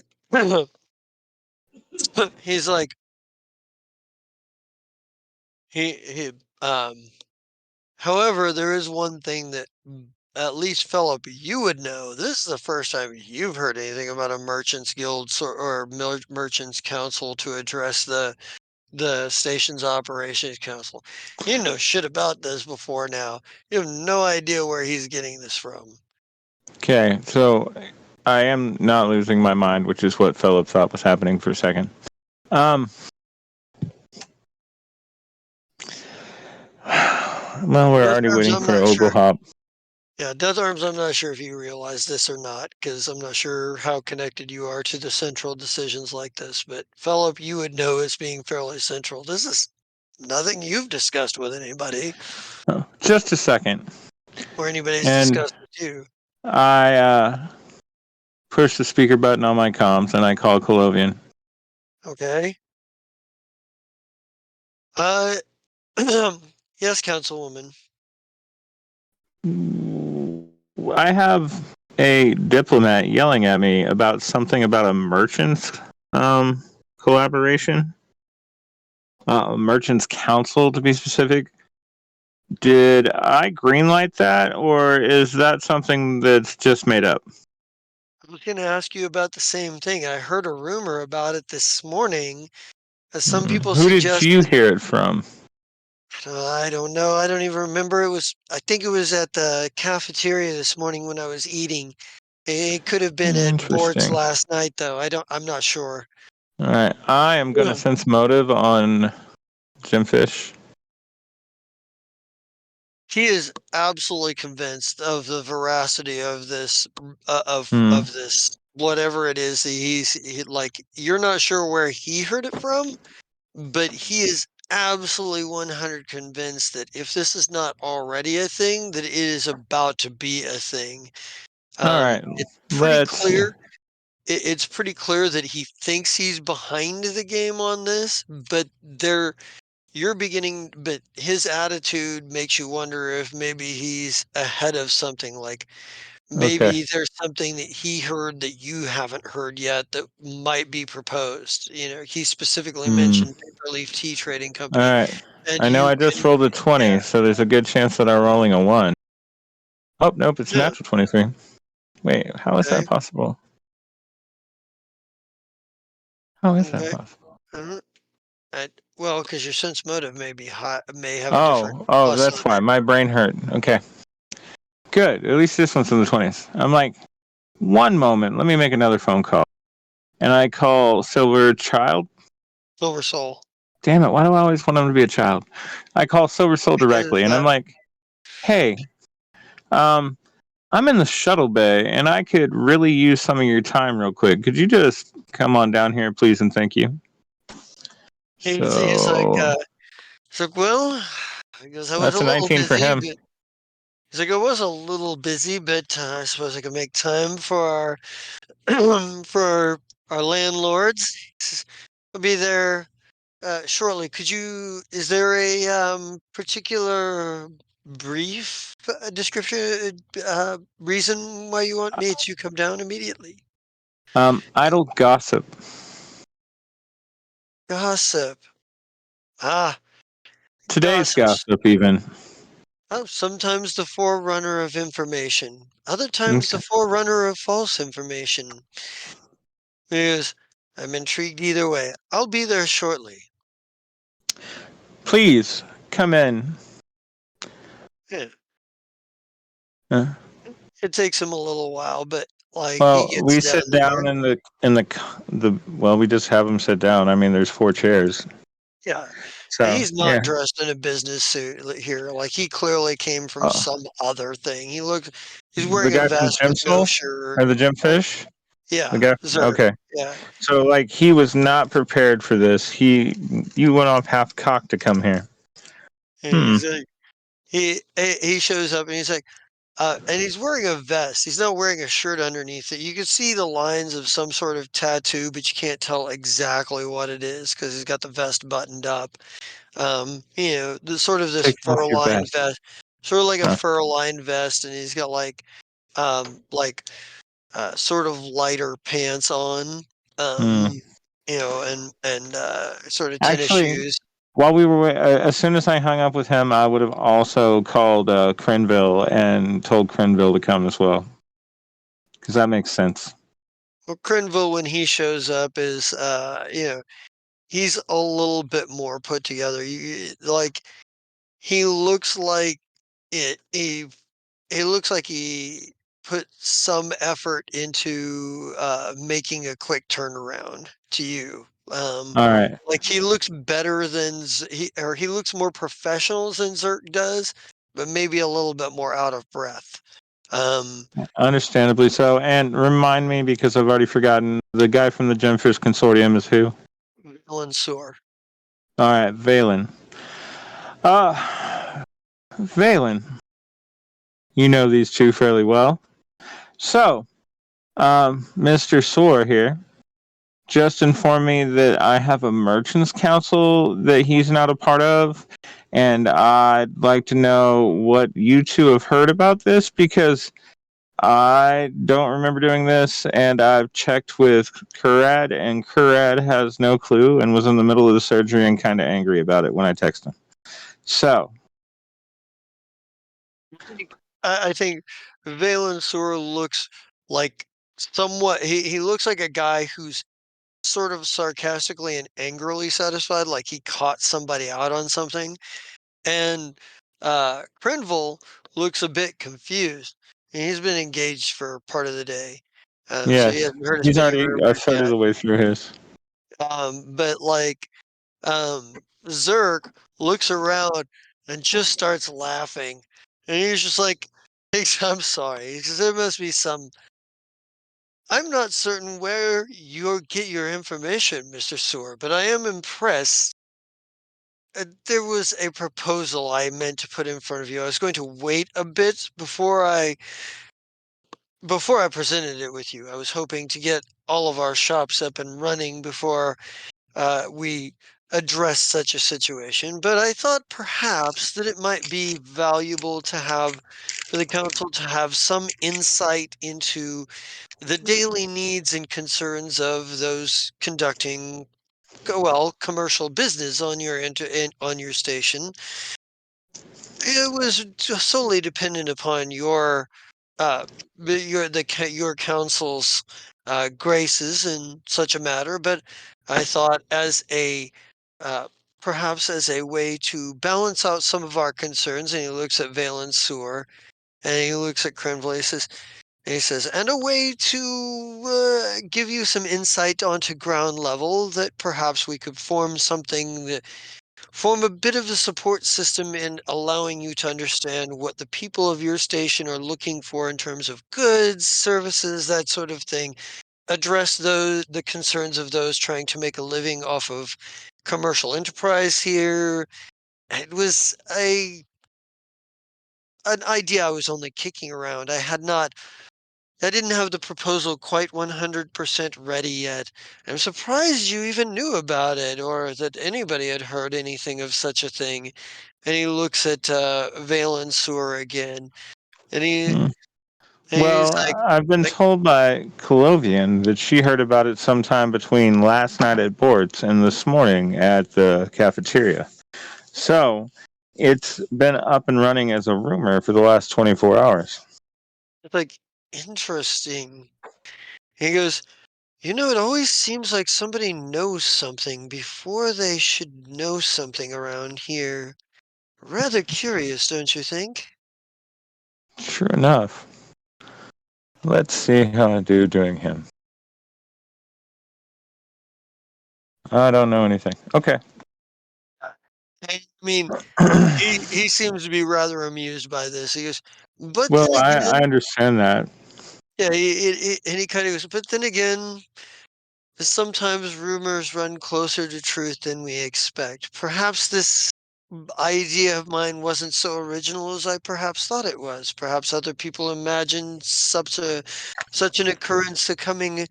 he's like, he, however, there is one thing that at least Philip, you would know. This is the first time you've heard anything about a merchants guild or merchants council to address the station's operations council. You know shit about this before now. You have no idea where he's getting this from. Okay, so I am not losing my mind, which is what Philip thought was happening for a second. Well, we're Death already Arms, waiting I'm for not sure. Oglehop. Yeah, Death Arms, I'm not sure if you realize this or not, because I'm not sure how connected you are to the central decisions like this. But Philip, you would know as being fairly central. This is nothing you've discussed with anybody, Oh, just a second. or anybody's And discussed with you. I push the speaker button on my comms and I call Colovian. Okay. Yes, Councilwoman. I have a diplomat yelling at me about something about a merchants collaboration. Merchants Council, to be specific. Did I greenlight that, or is that something that's just made up? I was going to ask you about the same thing. I heard a rumor about it this morning. Some people Who did you suggested. hear it from? I don't know. I don't even remember. I think it was at the cafeteria this morning when I was eating. It could have been at Bort's Interesting. last night, though. I'm not sure. All right, I am going to Yeah. sense motive on Jim Fish. He is absolutely convinced of the veracity of this, of this, whatever it is that like, you're not sure where he heard it from, but he is absolutely 100 convinced that if this is not already a thing, that it is about to be a thing. All right, It's pretty let's. clear. It's pretty clear that he thinks he's behind the game on this, but but his attitude makes you wonder if maybe he's ahead of something. Like Okay. maybe there's something that he heard that you haven't heard yet that might be proposed. He specifically mentioned Paperleaf Tea Trading All Company, right. and I know you I just can, rolled a 20, yeah, so there's a good chance that I'm rolling a 1. Oh, nope, it's a yeah, natural 23. Wait, how is okay, that possible? How is that okay. possible? Uh, well, because your sense motive may be high, may have a different Oh, plus that's on why. it. My brain hurt. Okay. Good. At least this one's in the 20s. I'm like, one moment, let me make another phone call. And I call Silver Child. Silver Soul. Damn it, why do I always want him to be a child? I call Silver Soul directly, and I'm like, hey, I'm in the shuttle bay, and I could really use some of your time real quick. Could you just come on down here, please, and thank you? He's like, So well, I guess I was that's a a little 19 for busy, him. but he's like, I was a little busy, but I suppose I could make time for our for our landlords. I'll be there shortly. Is there a particular brief description, reason why you want me to come down immediately? Idle gossip. Gossip. Ah, Today's gossip. gossip, even. Oh, sometimes the forerunner of information, other times the Okay. forerunner of false information. Yes, I'm intrigued either way. I'll be there shortly. Please come in. Yeah, Uh, it takes him a little while, but like he well, gets we down sit there. down in the well, we just have him sit down. I mean, there's 4 chairs. Yeah, So he's yeah. not dressed in a business suit here. Like he clearly came from Uh, some other thing. He's the wearing a guy from vest Gym with no Soul shirt. or the Gym Oh, Fish. Yeah, The guy. Zerg. Okay. Yeah. So like he was not prepared for this. You went off half cocked to come here. And Hmm. he's like, he shows up and he's like, and he's wearing a vest. He's not wearing a shirt underneath it. You can see the lines of some sort of tattoo, but you can't tell exactly what it is because he's got the vest buttoned up. The sort of this Take off your fur-lined vest. vest, sort of like a Huh. fur-lined vest, and he's got sort of lighter pants on, Hmm. and sort of tennis Actually, shoes. while we were, as soon as I hung up with him, I would have also called Crenville and told Crenville to come as well, because that makes sense. Well, Crinville, when he shows up, is he's a little bit more put together. Like he looks like it. He looks like he put some effort into making a quick turnaround to you. All right. Like he looks better than he looks more professional than Zerk does, but maybe a little bit more out of breath. Um, Understandably so. And remind me, because I've already forgotten, the guy from the Gemfish Consortium is who? Alan Soar. All right, Valen. Valen, you know these two fairly well. So, Mr. Soar here just informed me that I have a merchants council that he's not a part of, and I'd like to know what you two have heard about this, because I don't remember doing this, and I've checked with Kurad, and Kurad has no clue and was in the middle of the surgery and kind of angry about it when I text him. So, I think Valen Soar looks like somewhat. He looks like a guy who's sort of sarcastically and angrily satisfied, like he caught somebody out on something. And Crenville looks a bit confused. And he's been engaged for part of the day, so he yes, hasn't heard a he's thing of already a rumors third of yet. the way through his. But like Zerk looks around and just starts laughing, and he's just like, "I'm sorry. He says, there must be some. I'm not certain where you get your information, Mr. Soar, but I am impressed. There was a proposal I meant to put in front of you. I was going to wait a bit before I presented it with you. I was hoping to get all of our shops up and running before we address such a situation, but I thought perhaps that it might be valuable to have for the council to have some insight into the daily needs and concerns of those conducting commercial business on on your station. It was just solely dependent upon uh your council's graces in such a matter, but I thought as a uh, perhaps as a way to balance out some of our concerns, and he looks at Valen Sewer and he looks at Crenville, he says, and a way to give you some insight onto ground level that perhaps we could form a bit of a support system in allowing you to understand what the people of your station are looking for in terms of goods, services, that sort of thing. Address the concerns of those trying to make a living off of commercial enterprise here. It was an idea I was only kicking around. I didn't have the proposal quite 100% ready yet. I'm surprised you even knew about it or that anybody had heard anything of such a thing. And he looks at Valen Sewer again, and Hmm. he's Well, like, I've been like told by Colovian that she heard about it sometime between last night at Bort's and this morning at the cafeteria. So, it's been up and running as a rumor for the last 24 hours. it's like interesting. He goes, it always seems like somebody knows something before they should know something around here. Rather curious, don't you think? Sure enough. Let's see how I do doing him. I don't know anything. Okay. I mean, he seems to be rather amused by this. He goes, but Well, then I again, understand that. Yeah, and he kind of goes, but then again, sometimes rumors run closer to truth than we expect. Perhaps this idea of mine wasn't so original as I perhaps thought it was. Perhaps other people imagined such an occurrence coming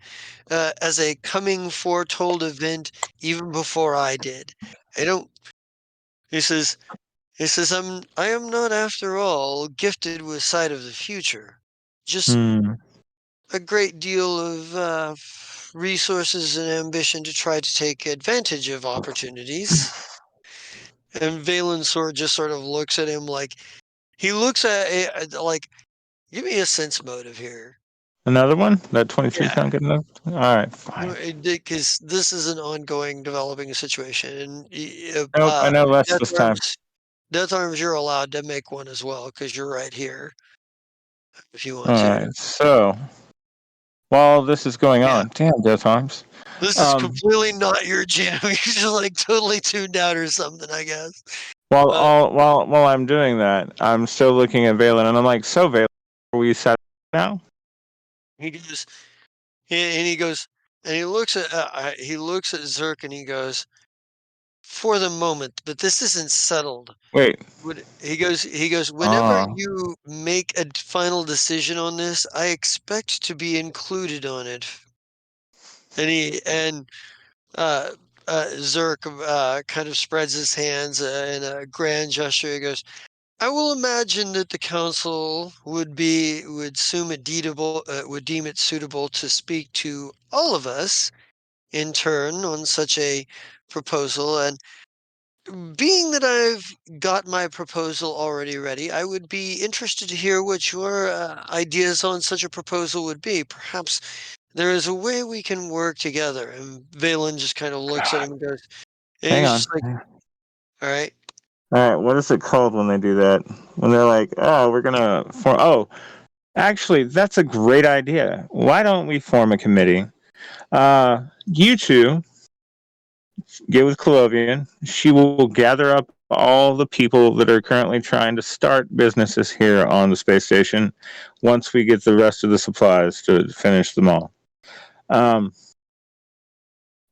as a coming foretold event even before I did. I don't. He says. He says, I am not, after all, gifted with sight of the future. Just Hmm. a great deal of resources and ambition to try to take advantage of opportunities. And Valen just sort of looks at him like he looks at like, give me a sense motive here. Another one? That 23 Yeah, sound good enough? All right, fine. because this is an ongoing developing situation, and Nope, I know less Death this time. Arms, Death Arms, you're allowed to make one as well because you're right here if you want All to. right, so while this is going Yeah. on, damn, Death Arms. This is completely not your jam. You're just like totally tuned out or something, I guess. But While I'm doing that, I'm still looking at Valen, and I'm like, so Valen, are we set now? he goes, and he goes, and he looks at Zerk and he goes, for the moment, but this isn't settled. Wait. He goes, whenever Oh. you make a final decision on this, I expect to be included on it. And uh, Zerk kind of spreads his hands in a grand gesture. He goes, I will imagine that the council would deem it suitable to speak to all of us in turn on such a proposal. And being that I've got my proposal already ready, I would be interested to hear what your ideas on such a proposal would be. Perhaps there is a way we can work together. And Valen just kind of looks at him and goes, and Hang he's on. just like, all right. All right, what is it called when they do that? When they're like, oh, we're gonna form. Oh, actually, that's a great idea. Why don't we form a committee? You two get with Colovian. She will gather up all the people that are currently trying to start businesses here on the space station once we get the rest of the supplies to finish them all.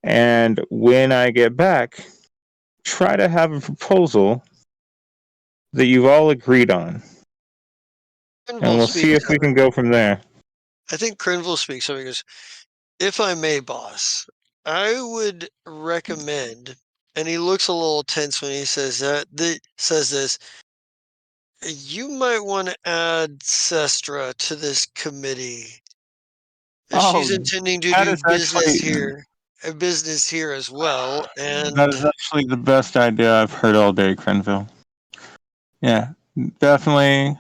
And when I get back, try to have a proposal that you've all agreed on. And Crinville we'll see speaks. if we can go from there. I think Crinville speaks. So he goes, if I may, boss, I would recommend, and he looks a little tense when he says that, says this, you might want to add Sestra to this committee. As Oh, she's intending to that do is actually business here as well. that And is actually the best idea I've heard all day, Crenville. Yeah, definitely.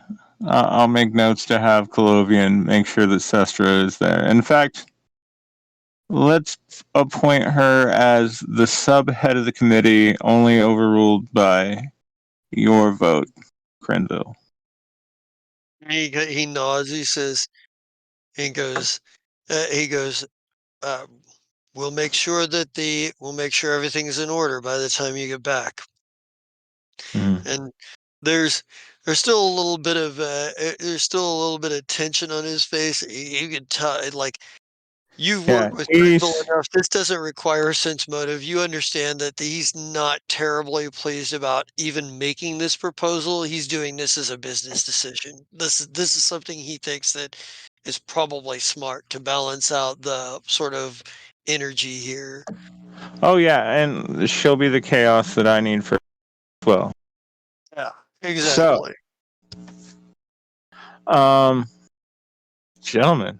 I'll make notes to have Colovian make sure that Sestra is there. In fact, let's appoint her as the sub head of the committee, only overruled by your vote, Crenville. he nods. He says, he goes, he goes, uh, we'll make sure everything's in order by the time you get back. Mm. And there's still a little bit of tension on his face. You can tell, like, you've Yeah, worked with Grenville he's enough. This doesn't require a sense motive. You understand that he's not terribly pleased about even making this proposal. He's doing this as a business decision. This is something he thinks that is probably smart to balance out the sort of energy here. oh yeah, and she'll be the chaos that I need for as well. Yeah, So, exactly. um, gentlemen,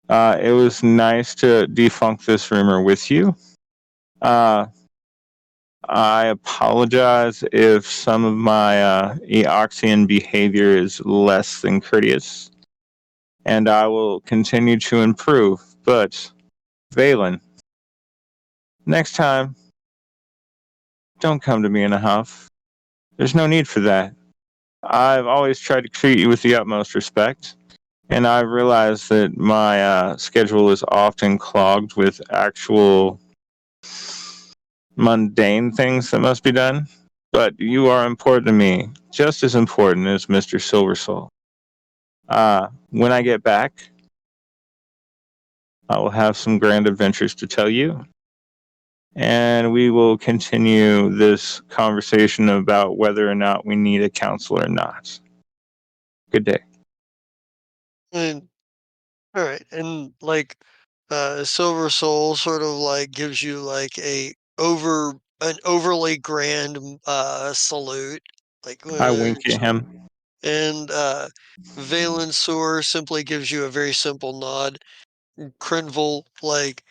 it was nice to defunk this rumor with you. I apologize if some of my Eoxian behavior is less than courteous, and I will continue to improve. But, Valen, next time, don't come to me in a huff. There's no need for that. I've always tried to treat you with the utmost respect, and I realize that my schedule is often clogged with actual mundane things that must be done. But you are important to me, just as important as Mr. Silversoul. When I get back, I will have some grand adventures to tell you, and we will continue this conversation about whether or not we need a counselor or not. Good day. And all right, and like Silver Soul sort of like gives you like an overly grand salute, like I wink at him. and Valensor simply gives you a very simple nod. Crinville, like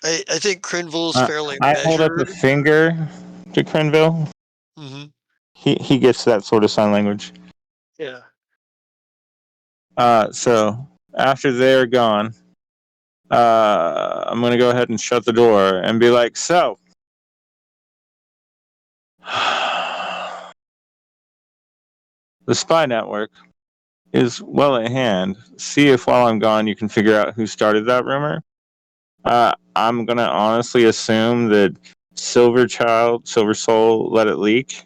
I think Crinville's fairly I hold up a measured. finger to Crenville. Hmm. He gets that sort of sign language. Yeah. So after they're gone, I'm gonna go ahead and shut the door and be like, so. The spy network is well at hand. See if while I'm gone you can figure out who started that rumor. I'm gonna honestly assume that Silver Soul let it leak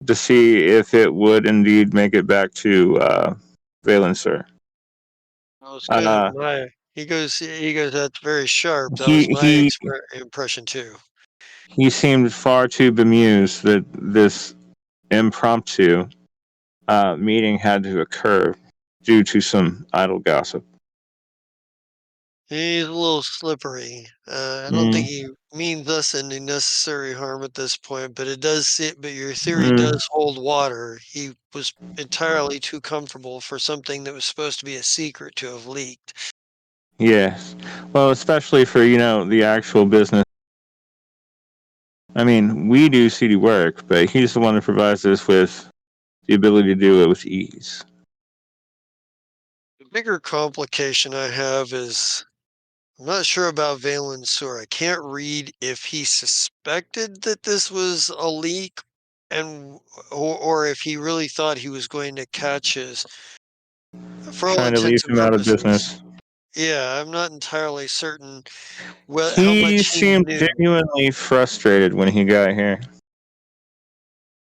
to see if it would indeed make it back to Valencer. That was kind of Uh, my. He goes. That's very sharp. That he was my he impression too. he seemed far too bemused that this impromptu meeting had to occur due to some idle gossip. He's a little slippery. I don't think he means us any necessary harm at this point, but it does seem, but your theory does hold water. He was entirely too comfortable for something that was supposed to be a secret to have leaked. Yes. Well, especially for, the actual business. I mean, we do city work, but he's the one that provides us with the ability to do it with ease. The bigger complication I have is I'm not sure about Valen Sur. I can't read if he suspected that this was a leak and or if he really thought he was going to catch his for all Trying to leave intents and him out of purposes. business. Yeah, I'm not entirely certain how He much he seemed knew. genuinely frustrated when he got here.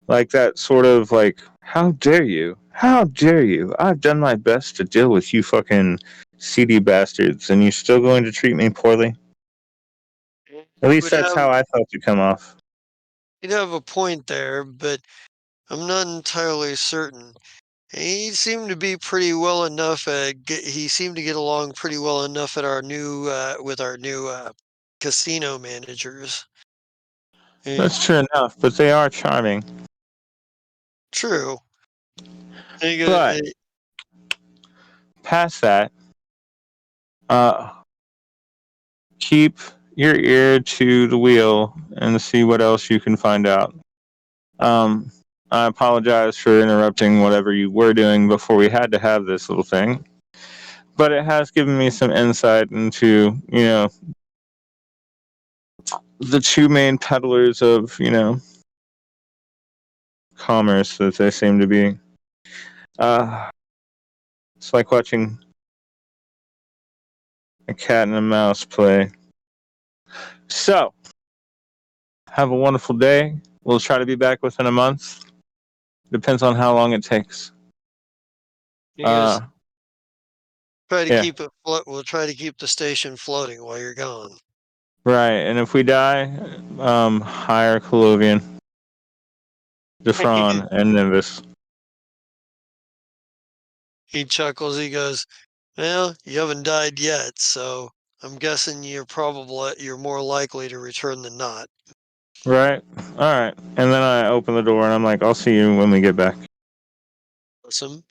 Like that sort of like, how dare you? How dare you? I've done my best to deal with you fucking seedy bastards, and you're still going to treat me poorly? At He least would that's have how I felt to come off. he'd have a point there, but I'm not entirely certain. He seemed to be pretty well enough he seemed to get along pretty well enough at our new with our new casino managers. That's true enough, but they are charming. True. But past that, uh, keep your ear to the wheel and see what else you can find out. I apologize for interrupting whatever you were doing before we had to have this little thing, but it has given me some insight into, the two main peddlers of, commerce that they seem to be. It's like watching a cat and a mouse play. So, have a wonderful day. We'll try to be back within a month. Depends on how long it takes. You guys try to Yeah, keep it we'll try to keep the station floating while you're gone. right. And if we die, hire Colovian, Defron, and Nimbus. He chuckles, he goes, "Well, you haven't died yet, so I'm guessing you're more likely to return than not." Right? Alright. And then I open the door and I'm like, I'll see you when we get back. Awesome.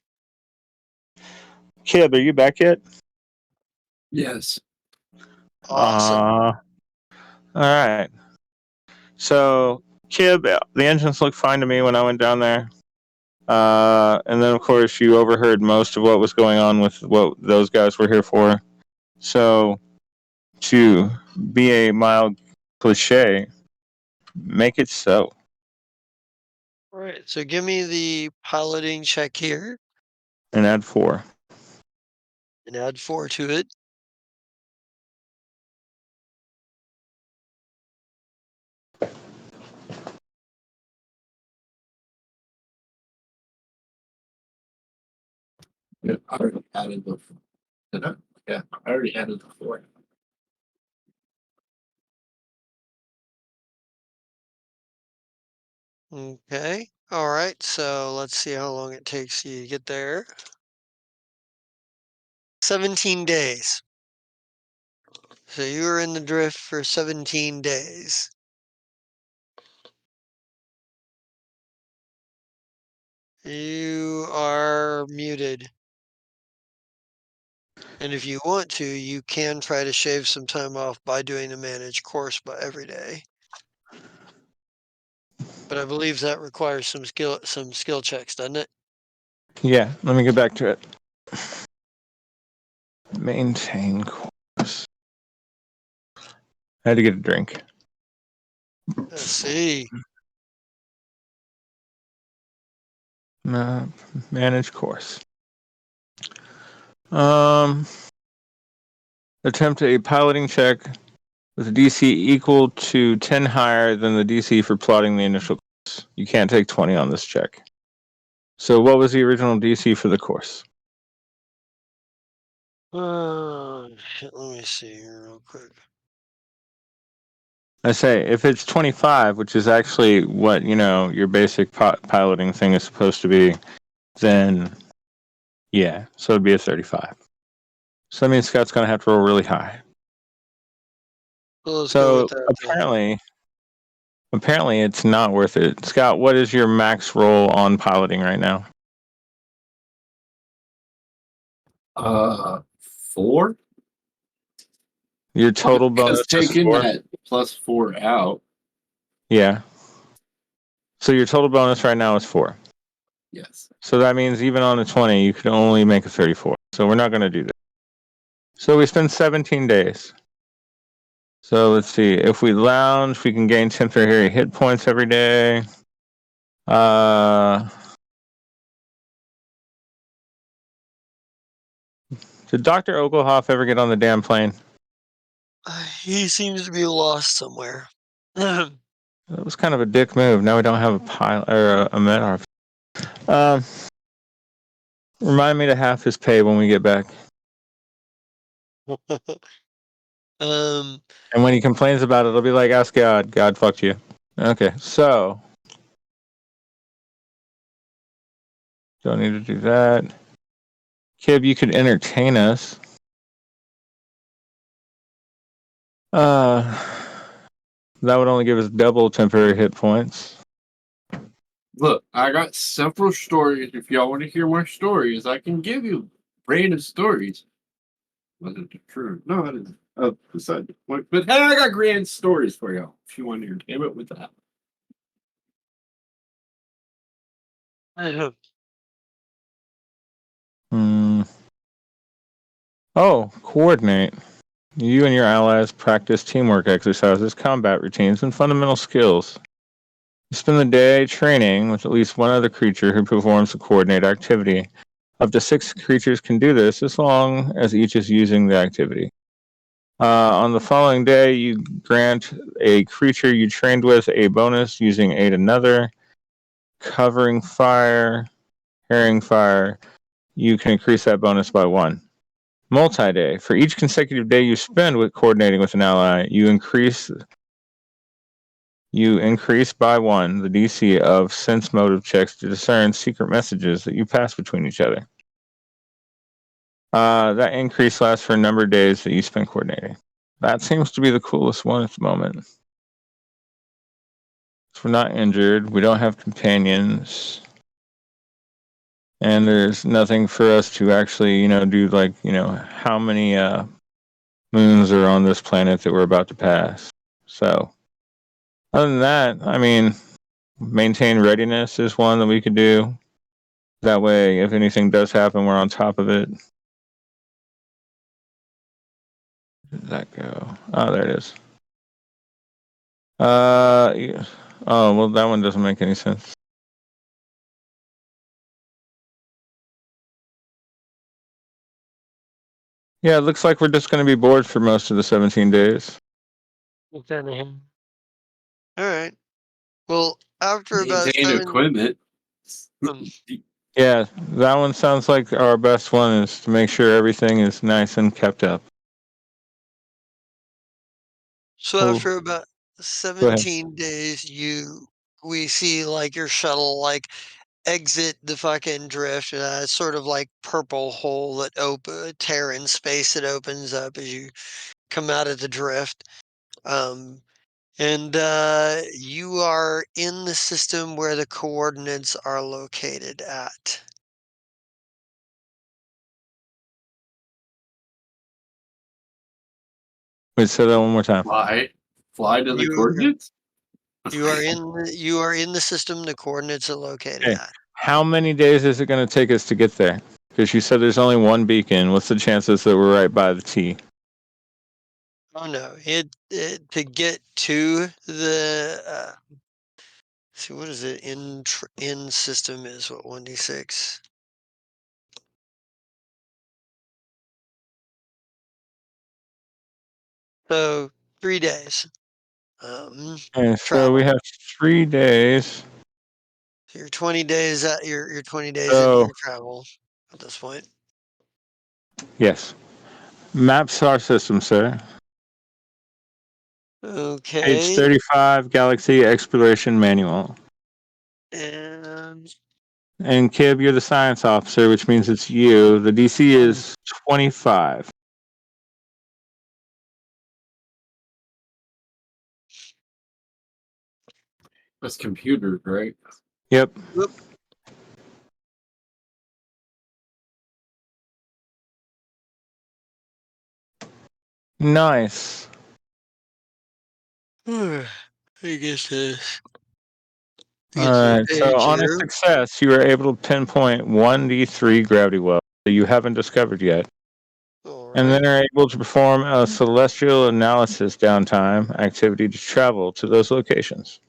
Kib, are you back yet? Yes. Awesome. Alright. So, Kib, the engines looked fine to me when I went down there. And then, of course, you overheard most of what was going on with what those guys were here for. So, to be a mild cliche, make it so. All right, so give me the piloting check here And add 4. and add 4 to it. Yeah, I already added the. Did I? Yeah, I already added the 4. Okay. All right. So let's see how long it takes you to get there. 17 days. So you were in the drift for 17 days. You are muted. And if you want to, you can try to shave some time off by doing the managed course by every day. But I believe that requires some skill checks, doesn't it? Yeah, let me get back to it. Maintain course. I had to get a drink. Let's see. Manage course. Attempt a piloting check with a DC equal to 10 higher than the DC for plotting the initial course. You can't take 20 on this check. So what was the original DC for the course? Shit, let me see here real quick. I say, if it's 25, which is actually what, your basic piloting thing is supposed to be, then yeah, so it'd be a 35. So that means Scott's going to have to roll really high. Well, let's go with So that then. apparently it's not worth it. Scott, what is your max roll on piloting right now? 4. Your total Because bonus is taking 4? that +4 out. Yeah. So your total bonus right now is 4. Yes. So that means even on a 20, you could only make a 34. So we're not going to do that. So we spend 17 days. So let's see. If we lounge, we can gain temporary hit points every day. Did Dr. Oglhoff ever get on the damn plane? He seems to be lost somewhere. That was kind of a dick move. Now we don't have a pilot or a med arf. Remind me to half his pay when we get back. Um, And when he complains about it, it'll be like, ask God. God fucked you. Okay, so don't need to do that. Kib, you could entertain us. That would only give us double temporary hit points. Look, I got several stories. If y'all want to hear more stories, I can give you random stories. Was it true? No, I didn't. Beside the point. But hey, I got grand stories for y'all. If you want to entertainment with that. Oh, coordinate. You and your allies practice teamwork exercises, combat routines, and fundamental skills. You spend the day training with at least one other creature who performs the coordinate activity. Up to 6 creatures can do this as long as each is using the activity. On the following day, you grant a creature you trained with a bonus using aid another, covering fire, carrying fire. You can increase that bonus by 1. Multi-day. For each consecutive day you spend with coordinating with an ally, you increase by 1 the DC of sense motive checks to discern secret messages that you pass between each other. That increase lasts for a number of days that you spend coordinating. That seems to be the coolest one at the moment. So we're not injured. We don't have companions. And there's nothing for us to actually, do like, how many moons are on this planet that we're about to pass. So, other than that, I mean, maintain readiness is one that we could do. That way, if anything does happen, we're on top of it. Where did that go? Oh, there it is. Yeah. Oh, well, that one doesn't make any sense. Yeah, it looks like we're just going to be bored for most of the 17 days. All right. Well, after about Maintain 7, equipment. um, Yeah, that one sounds like our best one is to make sure everything is nice and kept up. So Cool. after about Go ahead. 17 days, we see like your shuttle like exit the fucking drift. It's sort of like purple hole that tear in space that opens up as you come out of the drift. And you are in the system where the coordinates are located at. Wait, say that one more time. Fly to the You- coordinates. You are in the system the coordinates are located Okay. at. How many days is it going to take us to get there? Because you said there's only one beacon. What's the chances that we're right by the T? Oh no! It to get to the see what is it in system is what 1d6. So 3 days. And so Travel. we have 3 days. So you're 20 days at you're 20 days into So your travel at this point. yes, map star system, sir. Page Okay. 35, Galaxy Exploration Manual. And And Kib, you're the science officer, which means it's you. The DC is 25. That's computers, right? Yep. whoop, Nice. I guess All get to the right. So page on a here. success, you are able to pinpoint 1d3 gravity well that you haven't discovered yet. All And right. then are able to perform a celestial analysis downtime activity to travel to those locations.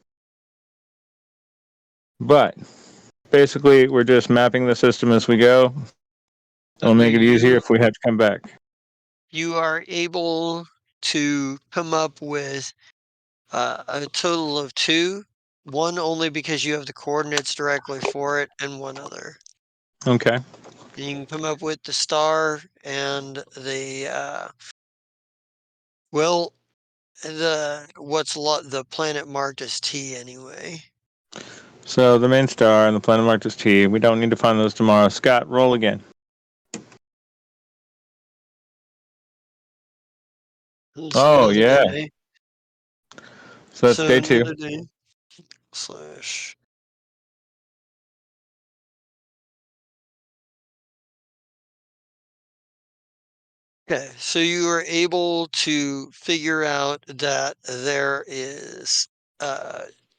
But basically, we're just mapping the system as we go. It'll make it easier if we have to come back. You are able to come up with a total of 2. One only because you have the coordinates directly for it, and one other. Okay. You can come up with the star and the well, the planet marked as T anyway. So the main star and the planet marked as T. We don't need to find those tomorrow. Scott, roll again. Oh, yeah. Day. So that's day 2. Another day slash. Okay, so you are able to figure out that there is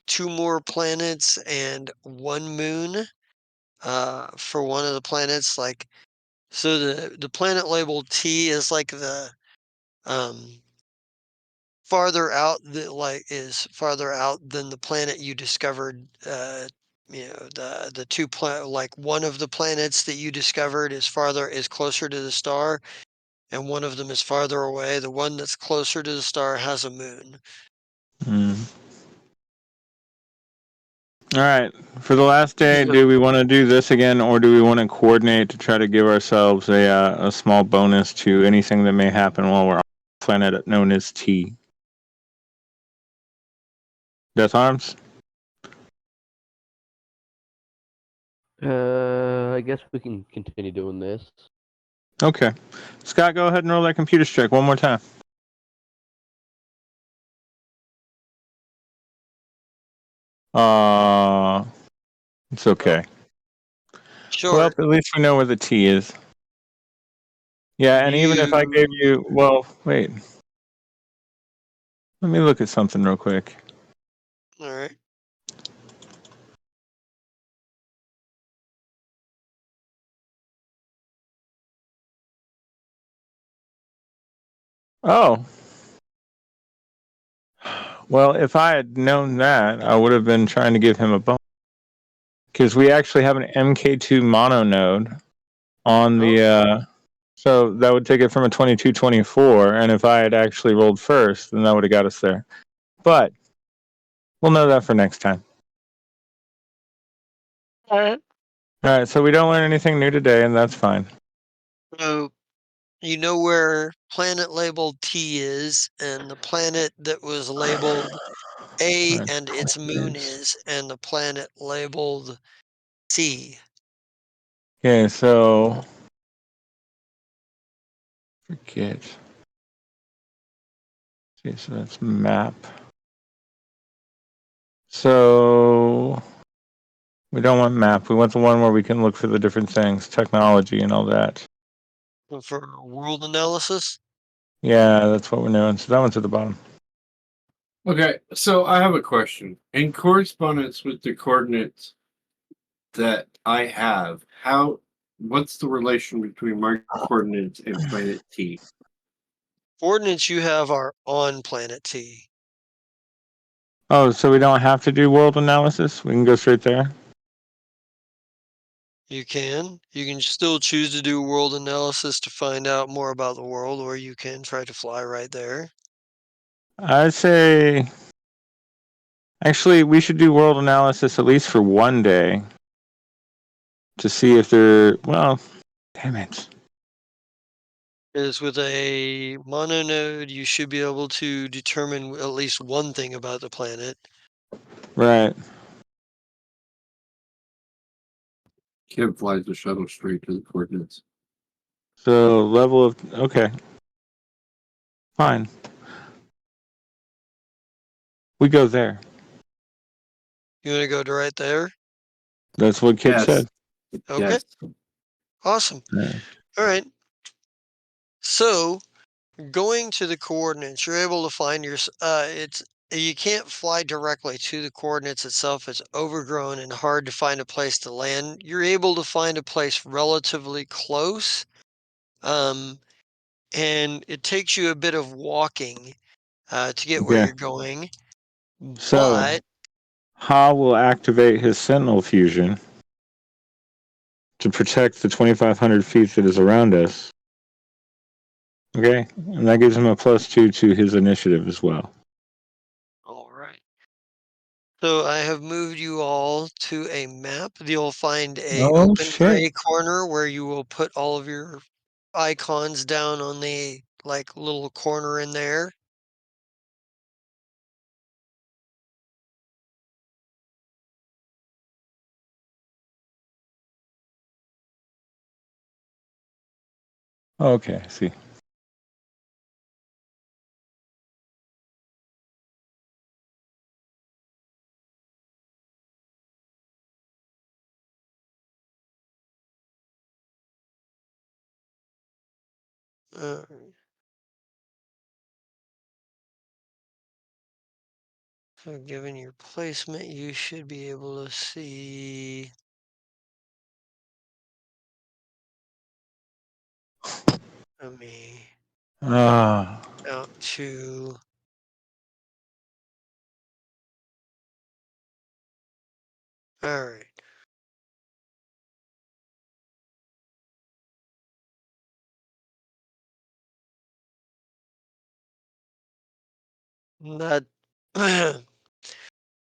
2 more planets and 1 moon for one of the planets. Like, so the planet labeled T is like the farther out is farther out than the planet you discovered. The 2 like one of the planets that you discovered is closer to the star, and one of them is farther away. The one that's closer to the star has a moon. All right. For the last day, do we want to do this again, or do we want to coordinate to try to give ourselves a small bonus to anything that may happen while we're on a planet known as T? Death Arms? I guess we can continue doing this. Okay. Scott, go ahead and roll that computer check one more time. It's okay. Sure. Well, at least we know where the T is. Yeah, and even if I gave you, well, wait. Let me look at something real quick. All right. Oh. Well, if I had known that, I would have been trying to give him a bonus. Because we actually have an MK2 mono node on the, so that would take it from a 22-24, and if I had actually rolled first, then that would have got us there. But we'll know that for next time. All right. All right, so we don't learn anything new today, and that's fine. So you know where planet labeled T is, and the planet that was labeled A Alright, and its moon planets. is, and the planet labeled C. Okay, so forget. Okay, so that's map. So we don't want map. We want the one where we can look for the different things, technology and all that. For world analysis. Yeah, that's what we're doing. So that one's at the bottom. Okay, so I have a question. In correspondence with the coordinates that I have, what's the relation between my coordinates and planet T? Coordinates you have are on planet T. Oh, so we don't have to do world analysis? We can go straight there? You can still choose to do world analysis to find out more about the world, or you can try to fly right there. I'd say actually we should do world analysis at least for one day to see if well, damn it. Is with a mononode, you should be able to determine at least one thing about the planet. Right. Kim flies the shuttle straight to the coordinates. So level of okay. Fine. We go there. You want to go to right there? That's what Kip Yes. said. Okay, Yes. awesome. Yeah. All right. So going to the coordinates, you're able to find it's you can't fly directly to the coordinates itself. It's overgrown and hard to find a place to land. You're able to find a place relatively close. And it takes you a bit of walking to get where Okay. you're going. So But Ha will activate his Sentinel fusion to protect the 2,500 feet that is around us. Okay, and that gives him a +2 to his initiative as well. all right. So I have moved you all to a map. You'll find a Oh open shit! gray corner where you will put all of your icons down on the like little corner in there. Okay, I see. Uh, so given your placement, you should be able to see. Let me Ah, out to. All right. That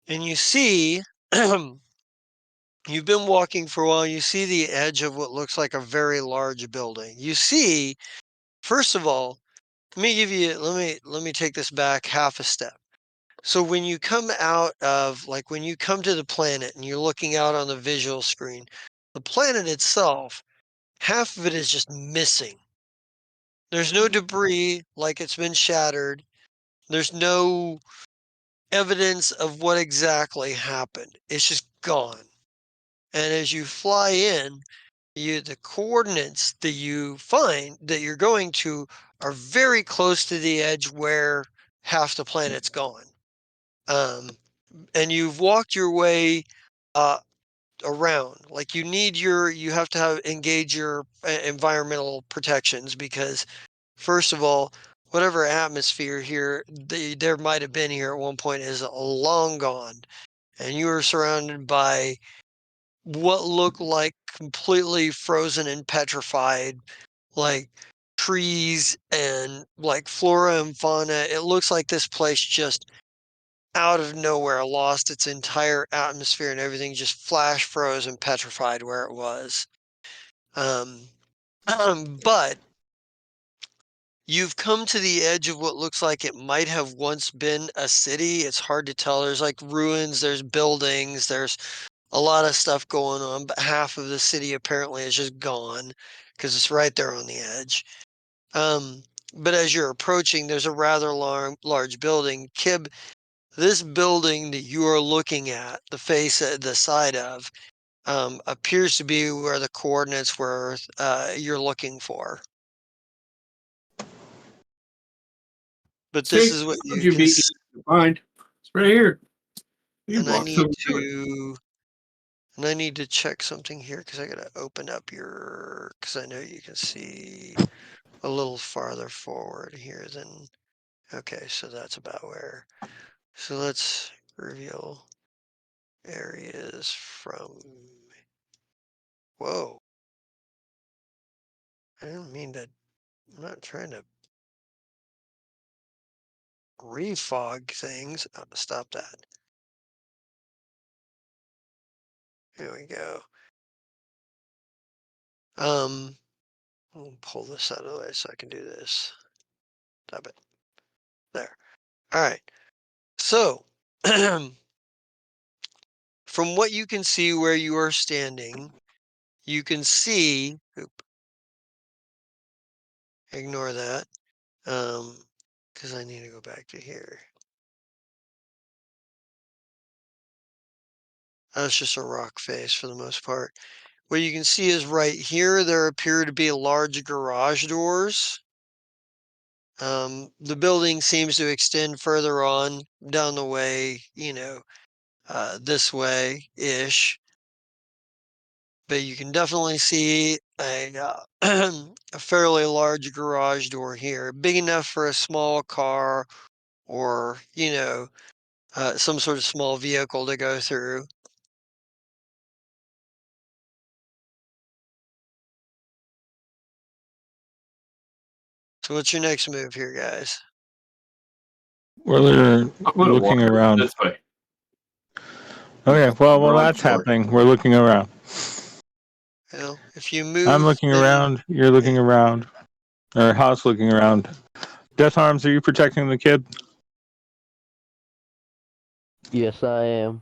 and you see you've been walking for a while, you see the edge of what looks like a very large building. You see, first of all, let me take this back half a step. So when you come out of like when you come to the planet and you're looking out on the visual screen, the planet itself, half of it is just missing. There's no debris like it's been shattered. There's no evidence of what exactly happened. It's just gone. And as you fly in, the coordinates that you find that you're going to are very close to the edge where half the planet's gone. Um, and you've walked your way uh, around. Like you have to engage your environmental protections because first of all, whatever atmosphere here there might have been here at one point is long gone, and you are surrounded by what look like completely frozen and petrified, like trees and like flora and fauna. It looks like this place just out of nowhere lost its entire atmosphere and everything just flash froze and petrified where it was. But you've come to the edge of what looks like it might have once been a city. It's hard to tell. There's like ruins, there's buildings, there's a lot of stuff going on, but half of the city apparently is just gone because it's right there on the edge. But as you're approaching, there's a rather large building. Kib, this building that you are looking at, the face at the side of, appears to be where the coordinates were you're looking for. But this See, is what would you you can be see. easy to find? It's right here. You And I walk need over to it. to and I need to check something here because I gotta open up because I know you can see a little farther forward here than okay, so that's about where. So let's reveal areas from whoa. I didn't mean to I'm not trying to refog things. Stop that. Here we go. I'll pull this out of the way so I can do this. Stop it. There. All right. So, from what you can see where you are standing, you can see, ignore that, because I need to go back to here. That's just a rock face for the most part. What you can see is right here, there appear to be large garage doors. The building seems to extend further on down the way, this way-ish. But you can definitely see a fairly large garage door here, big enough for a small car or, some sort of small vehicle to go through. So what's your next move here, guys? We're I'm gonna walk looking over around. this way. Okay, well, while Garage that's door. happening, we're looking around. Well, if you I'm move, looking then around. You're looking around. Or House looking around. Death Arms, are you protecting the kid? Yes, I am.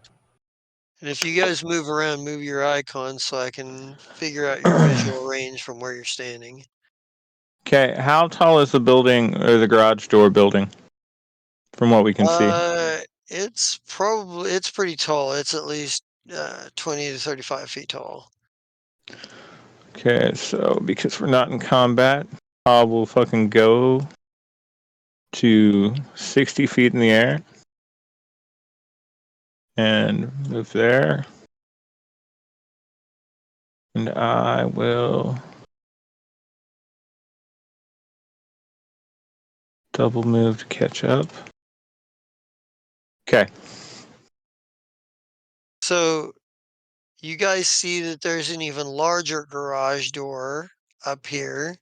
and if you guys move around, move your icons so I can figure out your visual range from where you're standing. Okay, how tall is the building or the garage door building? From what we can see. It's pretty tall. It's at least 20 to 35 feet tall. Okay, so because we're not in combat, I will fucking go to 60 feet in the air and move there. And I will double move to catch up. Okay. So you guys see that there's an even larger garage door up here.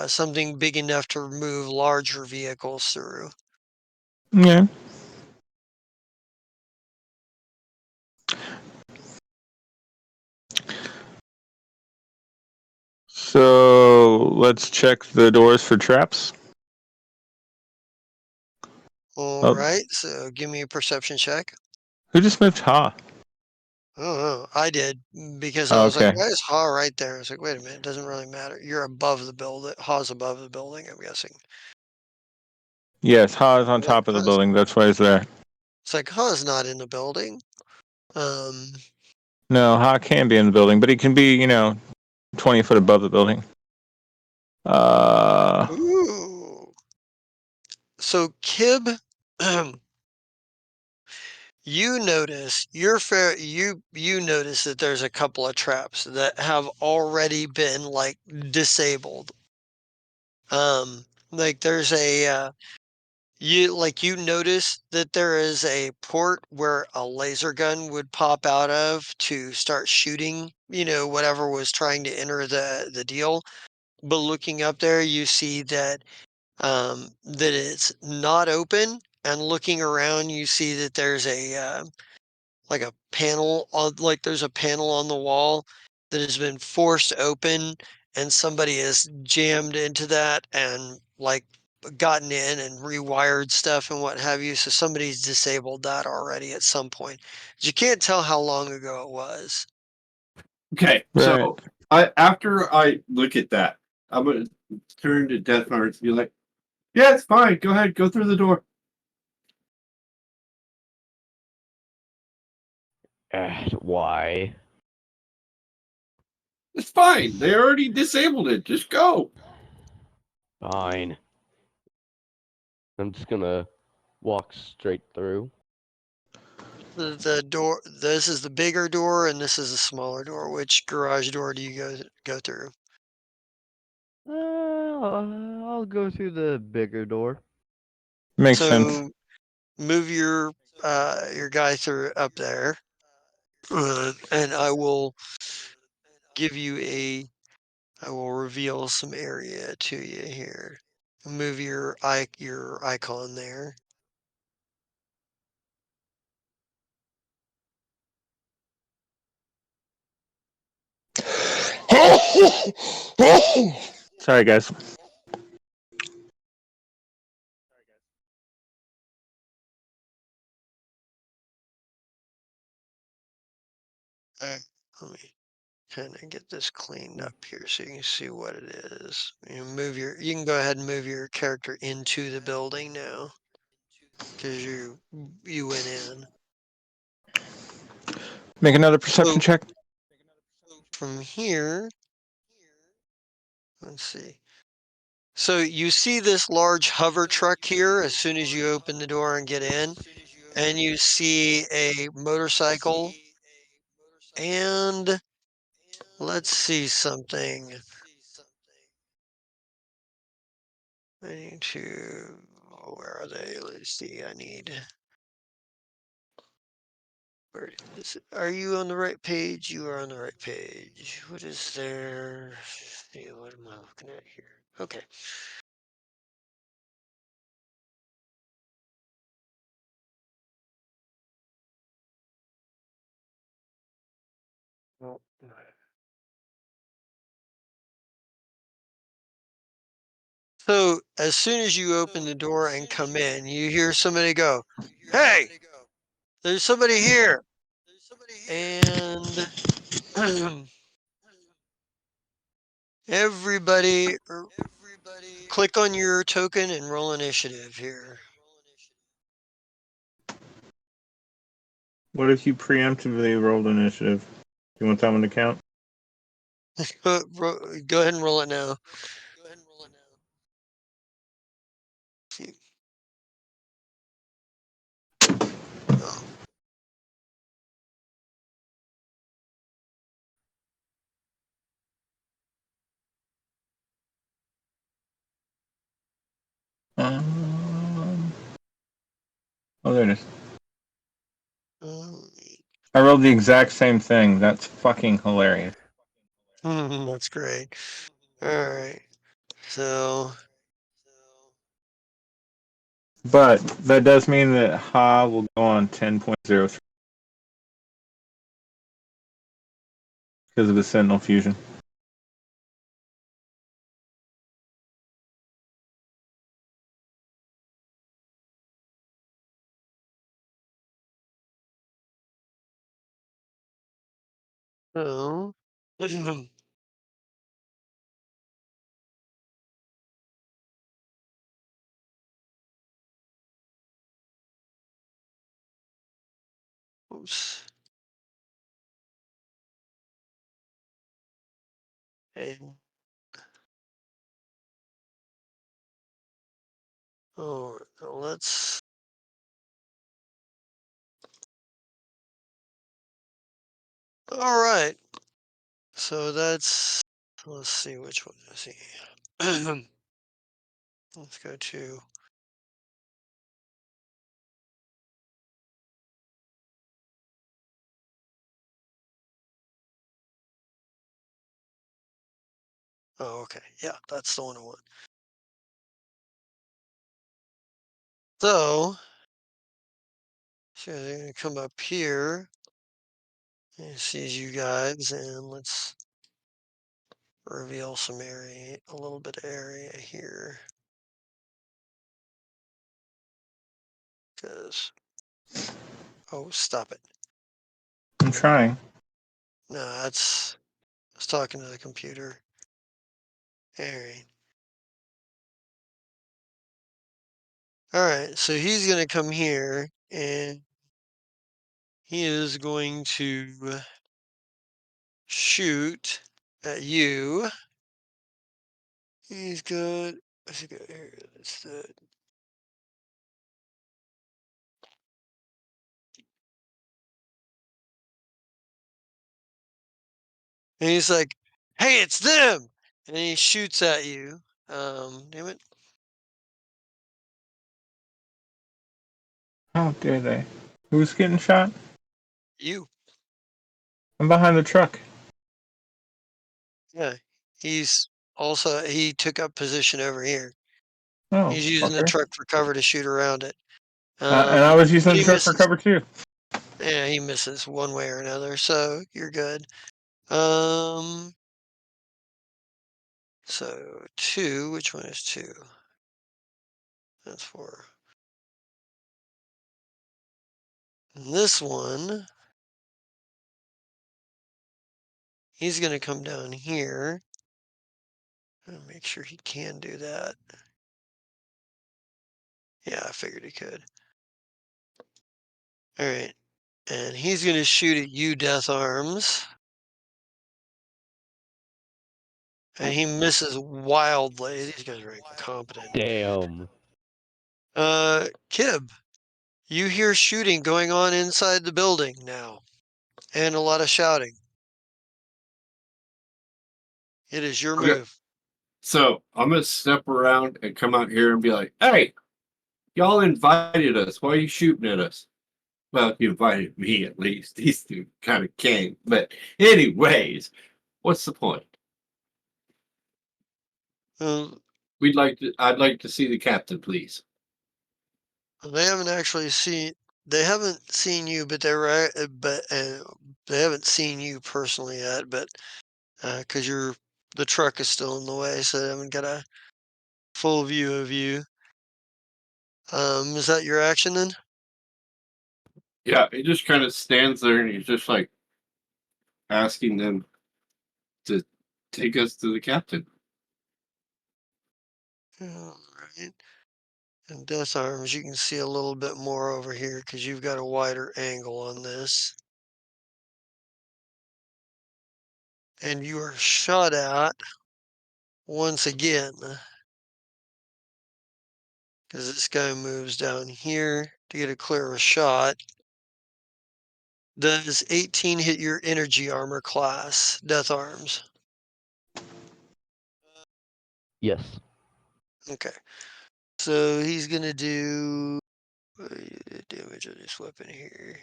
Something big enough to move larger vehicles through. Yeah. So let's check the doors for traps. All right, so give me a perception check. Who just moved Ha? Oh, I did because I was like, Okay. why is Ha right there? I was like, wait a minute, it doesn't really matter. You're above the building. Ha's above the building, I'm guessing. Yes, Ha is on Like, top of the building. That's why he's there. It's like Ha's not in the building. No, Ha can be in the building, but he can be, 20 foot above the building. Ooh. So Kib, you notice you notice that there's a couple of traps that have already been like disabled. Like there's a you notice that there is a port where a laser gun would pop out of to start shooting, whatever was trying to enter the deal. But looking up there, you see that that it's not open and looking around, you see that there's a like a panel on like there's a panel on the wall that has been forced open, and somebody has jammed into that and like gotten in and rewired stuff and what have you. So somebody's disabled that already at some point. But you can't tell how long ago it was. Okay, so after I look at that, I'm gonna turn to Death Hunter and be like, "Yeah, it's fine. Go ahead, go through the door." Why? It's fine. They already disabled it. Just go. Fine. I'm just gonna walk straight through. The door. This is the bigger door, and this is the smaller door. Which garage door do you go through? I'll go through the bigger door. Makes sense. So move your guy through up there, and I will give you I will reveal some area to you here. Move your icon there. Sorry, guys. Let me kind of get this cleaned up here so you can see what it is. You can go ahead and move your character into the building now because you went in. Make another perception So check. from here, let's see. So you see this large hover truck here as soon as you open the door and get in, and you see a motorcycle, and let's see something. I need to, where are they? Let's see, where is it? Are you on the right page? You are on the right page. What is there? See, what am I looking at here? Okay. Well, so as soon as you open the door and come in, you hear somebody go, "Hey, there's somebody here." And everybody click on your token and roll initiative here. What if you preemptively rolled initiative? You want that one to count? Go ahead and roll it now. Oh. Oh, there it is. Um, I rolled the exact same thing. That's fucking hilarious. that's great. All right. So, But that does mean that Ha will go on 10.03 because of the Sentinel fusion. so oops. And, oh, let's. All right. So that's. Let's see which one is he. Let's go to. Oh, okay. Yeah, that's the one I want. So So they're gonna come up here and sees you guys, and let's reveal some area, a little bit of area here. Cause, oh, stop it. I'm trying. No, I was talking to the computer. Alright. Alright, so he's gonna come here and he is going to shoot at you. He's got, I think here, that's the, and he's like, hey, it's them! And he shoots at you. Damn it. How dare they? Who's getting shot? You. I'm behind the truck. Yeah. He's also, he took up position over here. Oh, He's using the fucker. truck for cover to shoot around it. And I was using but the he truck for misses. cover too. Yeah, he misses one way or another, so you're good. So 2, which one is 2? That's 4. And this one, he's gonna come down here. I'll make sure he can do that. Yeah, I figured he could. Alright. And he's gonna shoot at you, Death Arms. And he misses wildly. These guys are incompetent. Damn. Kib, you hear shooting going on inside the building now. And a lot of shouting. It is your Okay. move. So I'm gonna step around and come out here and be like, "Hey, y'all invited us. Why are you shooting at us?" Well, you invited me at least. These two kind of came, but anyways, what's the point? Um, I'd like to see the captain, please. they haven't actually seen. They haven't seen you, but they haven't seen you personally yet. But because the truck is still in the way, so they haven't got a full view of you. Is that your action then? Yeah, he just kind of stands there and he's just like asking them to take us to the captain. All right. And Death Arms, you can see a little bit more over here because you've got a wider angle on this. And you are shot at once again. Because this guy moves down here to get a clearer shot. Does 18 hit your energy armor class, Death Arms? Yes. Okay. So he's going to do damage of this weapon here.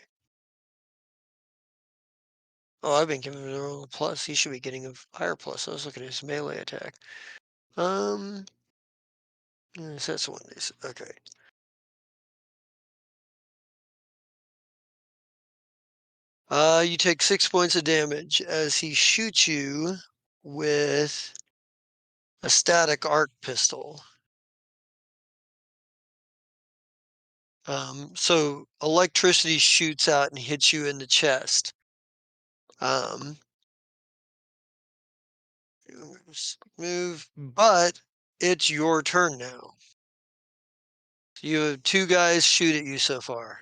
Oh, I've been giving him the wrong plus. He should be getting a higher plus. I was looking at his melee attack. Yes, that's one of these. Okay. You take 6 points of damage as he shoots you with a static arc pistol. So electricity shoots out and hits you in the chest. Move, but it's your turn now. You have 2 guys shoot at you so far.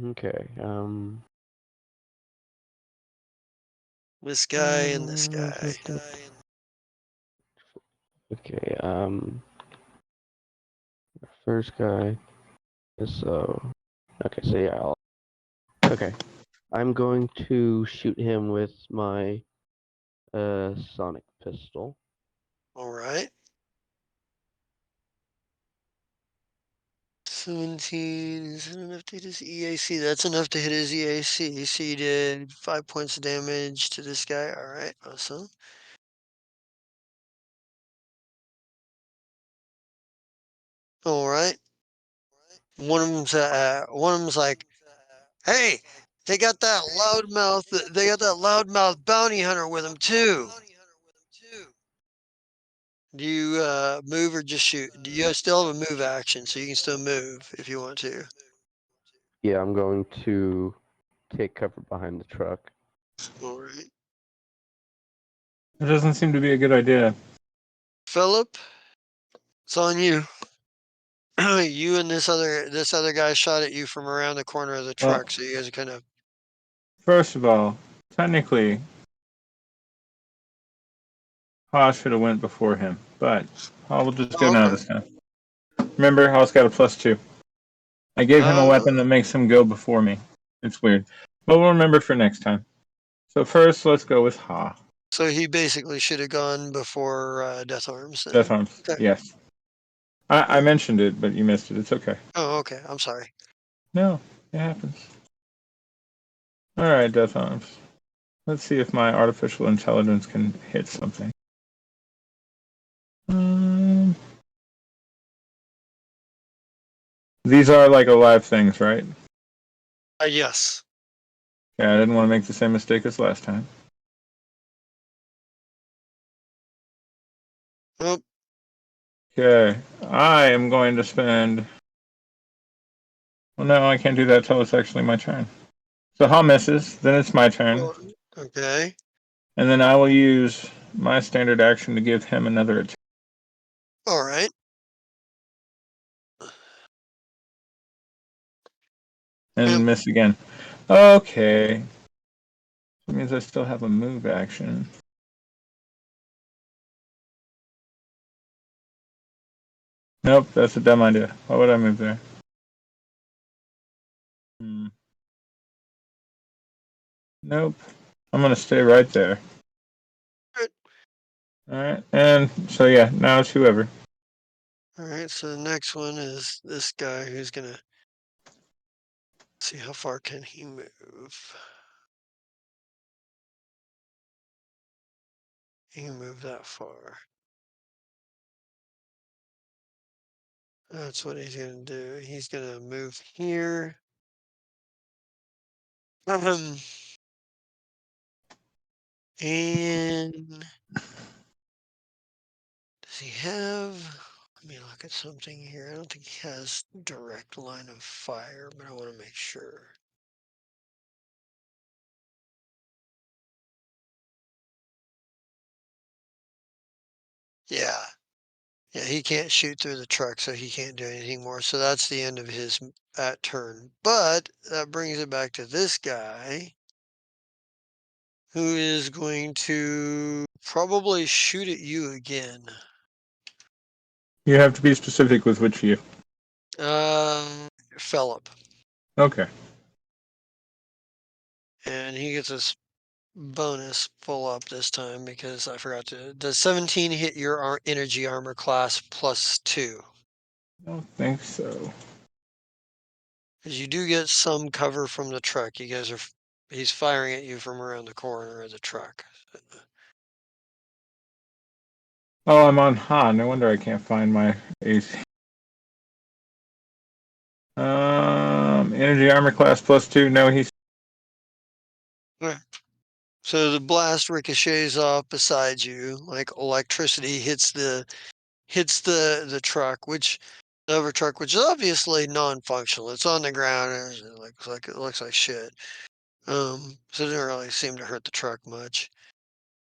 Okay. This guy and this guy. Okay. First guy is okay. So yeah. Okay. I'm going to shoot him with my sonic pistol. All right. 17, is that enough to hit his EAC? That's enough to hit his EAC. So you did 5 points of damage to this guy. All right, awesome. All right. One of them's like, "Hey, they got that loudmouth. They got that loudmouth bounty hunter with them too." Do you move or just shoot? Do you still have a move action, so you can still move if you want to? Yeah, I'm going to take cover behind the truck. All right, It doesn't seem to be a good idea. Philip, it's on you. You and this other guy shot at you from around the corner of the Well, truck, so you guys are kind of. first of all, technically, Ha should have went before him, but Ha will just go now Okay. this time. Remember, Ha's got a +2. I gave him a weapon that makes him go before me. It's weird, but we'll remember for next time. So first, let's go with Ha. So he basically should have gone before Death Arms. Death Then. Arms. Okay. Yes. I mentioned it, but you missed it. It's okay. Oh, okay. I'm sorry. No, it happens. All right, Death Arms. Let's see if my artificial intelligence can hit something. These are like alive things, right? Yes. Yeah, I didn't want to make the same mistake as last time. Oh, Okay, I am going to spend. Well, no, I can't do that till it's actually my turn. So Ha misses, then it's my turn, okay. and then I will use my standard action to give him another attack All right. and Yep. miss again. Okay, that means I still have a move action. Nope, that's a dumb idea. Why would I move there? Nope. I'm gonna stay right there. Good. Alright, and so yeah, now it's whoever. All right. So the next one is this guy who's gonna see how far can he move. He can move that far. That's what he's gonna do. He's gonna move here. And does he have? Let me look at something here. I don't think he has direct line of fire, but I want to make sure. Yeah. Yeah, he can't shoot through the truck, so he can't do anything more. So that's the end of his turn. But that brings it back to this guy, who is going to probably shoot at you again. You have to be specific with which you. Philip. Okay. And he gets a bonus full up this time because I forgot to. Does 17 hit your energy armor class +2? I don't think so. Because you do get some cover from the truck. You guys are. He's firing at you from around the corner of the truck. Oh, I'm on Ha. No wonder I can't find my AC. Energy armor class +2. No, he's. So the blast ricochets off beside you, like electricity hits the truck, which the over truck, which is obviously non-functional. It's on the ground and it looks like shit. So it didn't really seem to hurt the truck much.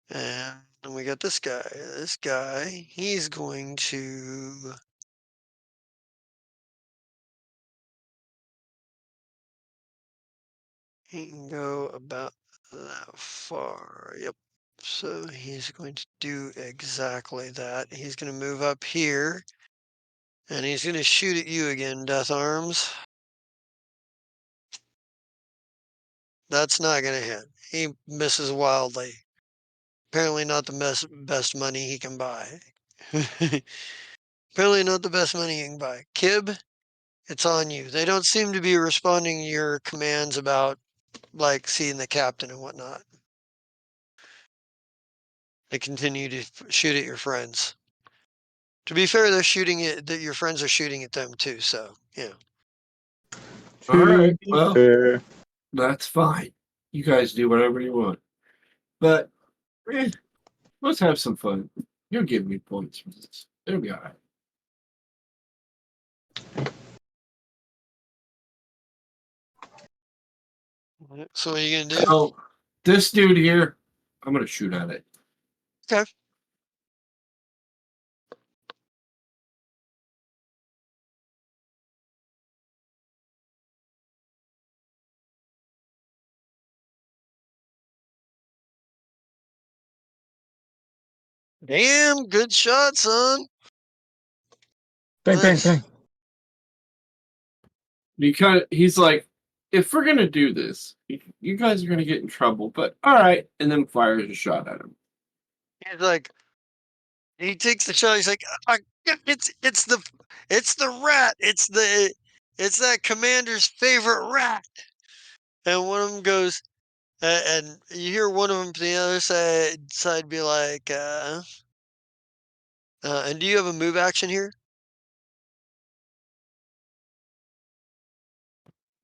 And then we got this guy. This guy, he's going to. He can go about that far. Yep. So he's going to do exactly that. He's going to move up here. And he's going to shoot at you again, Death Arms. That's not going to hit. He misses wildly. Apparently not the best money he can buy. Apparently not the best money you can buy. Kib, it's on you. They don't seem to be responding to your commands about, like, seeing the captain and whatnot. They continue to shoot at your friends. To be fair, they're shooting at that your friends are shooting at them too. So yeah. All right, To be well, fair. that's fine. You guys do whatever you want. But let's have some fun. You'll give me points for this. It'll be all right. So what are you gonna do? So this dude here, I'm gonna shoot at it. Okay. Damn, good shot, son. Bang, bang, Nice. bang. He's like, if we're gonna do this, you guys are gonna get in trouble. But all right, and then fires a shot at him. He's like, he takes the shot. He's like, it's the rat. It's that commander's favorite rat. And one of them goes, and you hear one of them from the other side be like, and do you have a move action here?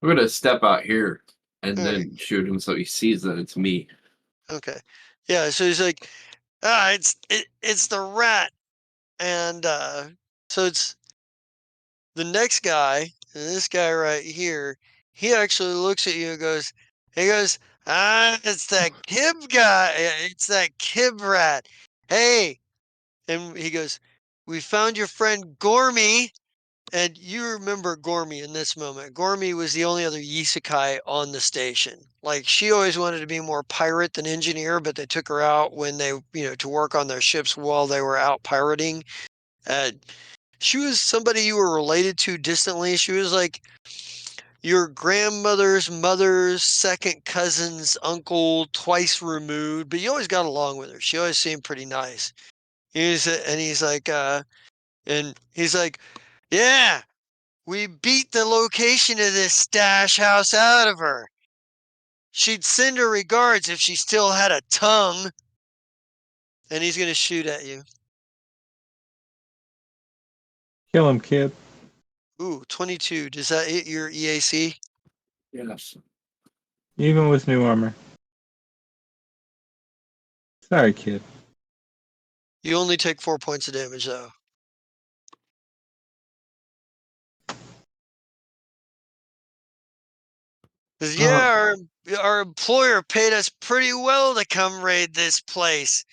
I'm gonna step out here and All right. then shoot him so he sees that it's me. Okay. Yeah. So he's like, it's the rat, and so it's the next guy, and this guy right here. He actually looks at you and goes, it's that Kib guy. It's that Kib rat. Hey, and he goes, we found your friend Gormy. And you remember Gormy in this moment. Gormy was the only other isekai on the station. Like, she always wanted to be more pirate than engineer, but they took her out when they, to work on their ships while they were out pirating. Uh, she was somebody you were related to distantly. She was like your grandmother's mother's second cousin's uncle, twice removed, but you always got along with her. She always seemed pretty nice. He's like, yeah, we beat the location of this stash house out of her. She'd send her regards if she still had a tongue. And he's going to shoot at you. Kill him, kid. Ooh, 22. Does that hit your EAC? Yes. Even with new armor. Sorry, kid. You only take 4 points of damage, though. Because, yeah, our employer paid us pretty well to come raid this place.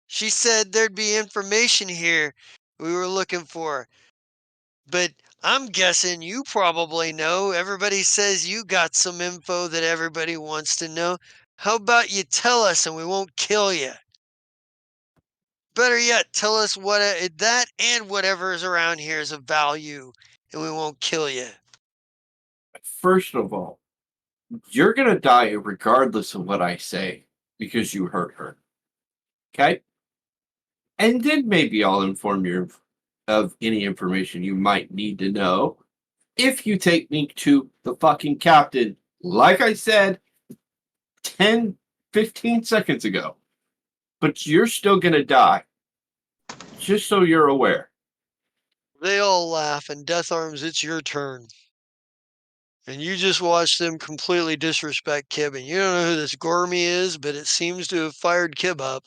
She said there'd be information here we were looking for. But I'm guessing you probably know. Everybody says you got some info that everybody wants to know. How about you tell us and we won't kill you? Better yet, tell us what that and whatever is around here is of value and we won't kill you. First of all, you're gonna die regardless of what I say because you hurt her. Okay? And then maybe I'll inform you of any information you might need to know if you take me to the fucking captain, like I said 10, 15 seconds ago. But you're still gonna die. Just so you're aware. They all laugh, and Death Arms, it's your turn. And you just watch them completely disrespect Kib. And you don't know who this Gormy is, but it seems to have fired Kib up.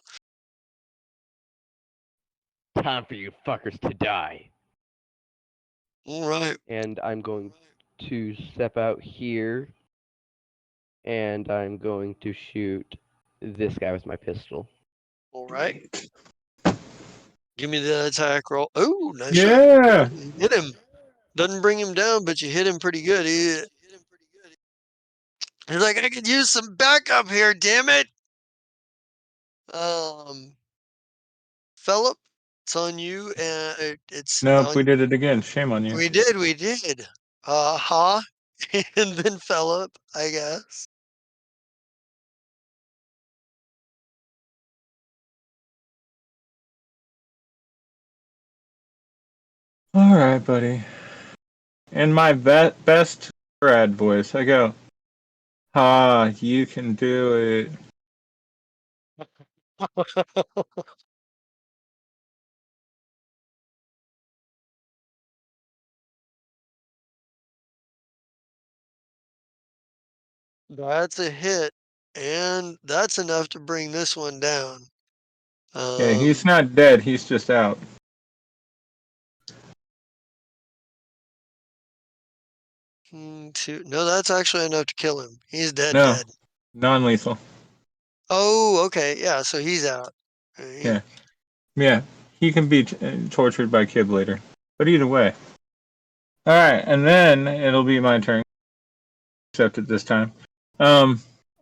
Time for you fuckers to die. All right. And I'm going to step out here, and I'm going to shoot this guy with my pistol. All right. Give me the attack roll. Oh, nice shot. Yeah. You hit him. Doesn't bring him down, but you hit him pretty good. He's like, I could use some backup here, damn it. Philip, it's on you, and it's Nope, on. we did it again. Shame on you. We did. And then Philip, I guess. All right, buddy. In my best Brad voice, I go, you can do it. That's a hit, and that's enough to bring this one down. Yeah, he's not dead. He's just out. No, that's actually enough to kill him. He's dead, No, dead. non-lethal. Oh, okay, yeah, so he's out. Yeah, yeah. He can be tortured by Kib later. But either way. All right, and then it'll be my turn. Except at this time.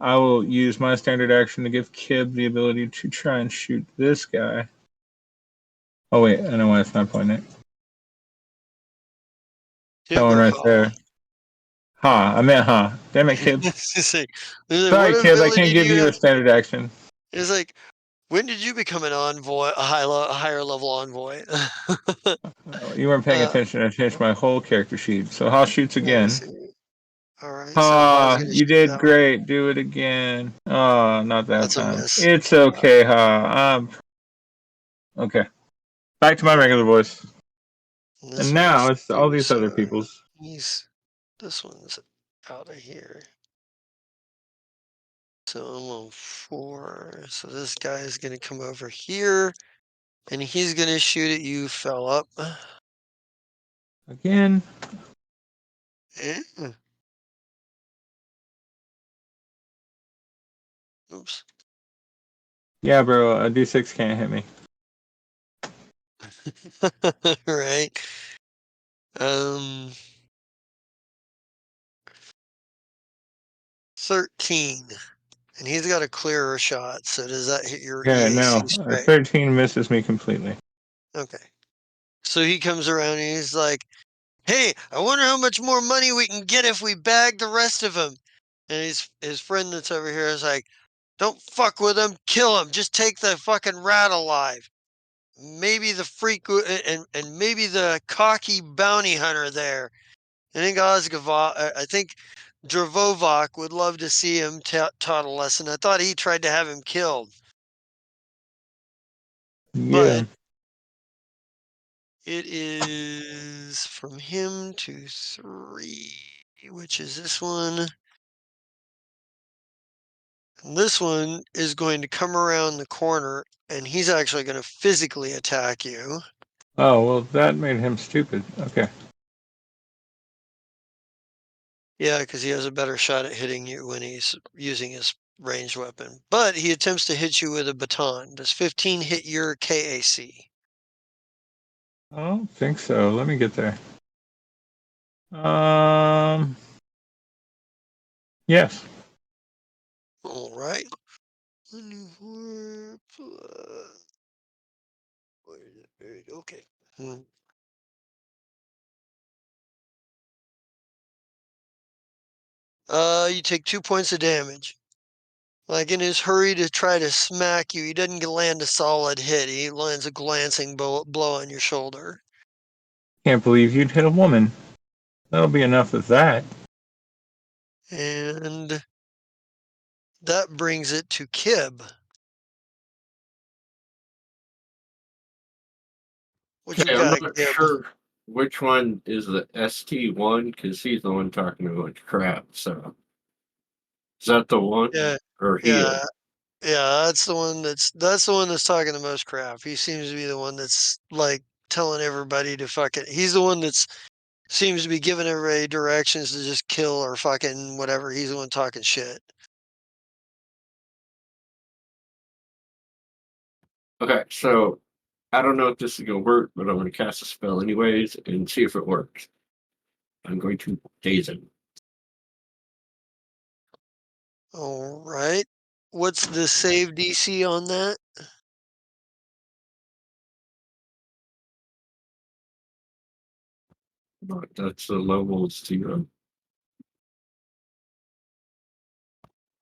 I will use my standard action to give Kib the ability to try and shoot this guy. Oh wait, I know why it's not pointing. That one or right Ha? there. Ha, I meant ha. Damn it, Kib. It's like, Sorry, what Kib, I can't ability do give you you a have? standard action. It's like, when did you become an envoy, a higher level envoy? You weren't paying uh, attention. I changed my whole character sheet. So Ha shoots let me again. see. All right, so Ha's Ha, gonna you shoot did that one. great. Do it again. Oh, not that That's a time. miss. It's okay, Ha. Okay. Back to my regular voice. And And this now one's it's all these other people's. this one's out of here. So I'm on 4. So this guy is gonna come over here, and he's gonna shoot at you, fella. Again. Eh. Oops. Yeah, bro, a D6 can't hit me. Right. Um, 13. And he's got a clearer shot, so does that hit your Yeah, EAC no. straight? 13 misses me completely. Okay. So he comes around and he's like, hey, I wonder how much more money we can get if we bag the rest of them. And his friend that's over here is like, don't fuck with him, kill him, just take the fucking rat alive. Maybe the freak and maybe the cocky bounty hunter there. I think I think Dravovok would love to see him taught a lesson. I thought he tried to have him killed, Yeah. but it is from him to 3, which is this one. And this one is going to come around the corner, and he's actually going to physically attack you. Oh, well, that made him stupid. Okay. Yeah, because he has a better shot at hitting you when he's using his ranged weapon. But he attempts to hit you with a baton. Does 15 hit your KAC? I don't think so. Let me get there. Um. Yes. All right. 24 plus. Where is it? Buried? Okay. You take 2 points of damage. Like in his hurry to try to smack you, he doesn't land a solid hit. He lands a glancing blow on your shoulder. Can't believe you'd hit a woman. That'll be enough of that. And that brings it to Kib. What you Okay, I'm got, not Kib? sure which one is the ST1 because he's the one talking a bunch of crap. So is that the one Yeah, or he? yeah, yeah. That's the one that's talking the most crap. He seems to be the one that's like telling everybody to fucking. He's the one that's seems to be giving everybody directions to just kill or fucking whatever. He's the one talking shit. Okay, so I don't know if this is gonna work, but I'm gonna cast a spell anyways and see if it works. I'm going to daze him. All right. What's the save DC on that? But that's the levels to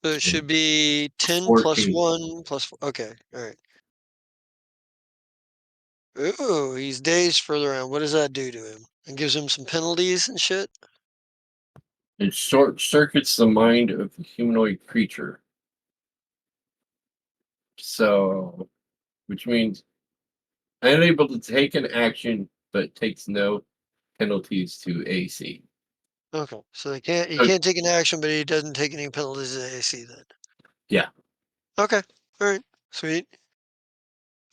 So it should be 10 plus 14. 1 plus. Okay. All right. Ooh, he's dazed further on. What does that do to him? It gives him some penalties and shit. It short circuits the mind of the humanoid creature. So, which means unable to take an action, but takes no penalties to AC. Okay, so he can't take an action, but he doesn't take any penalties to AC then. Yeah. Okay. All right. Sweet.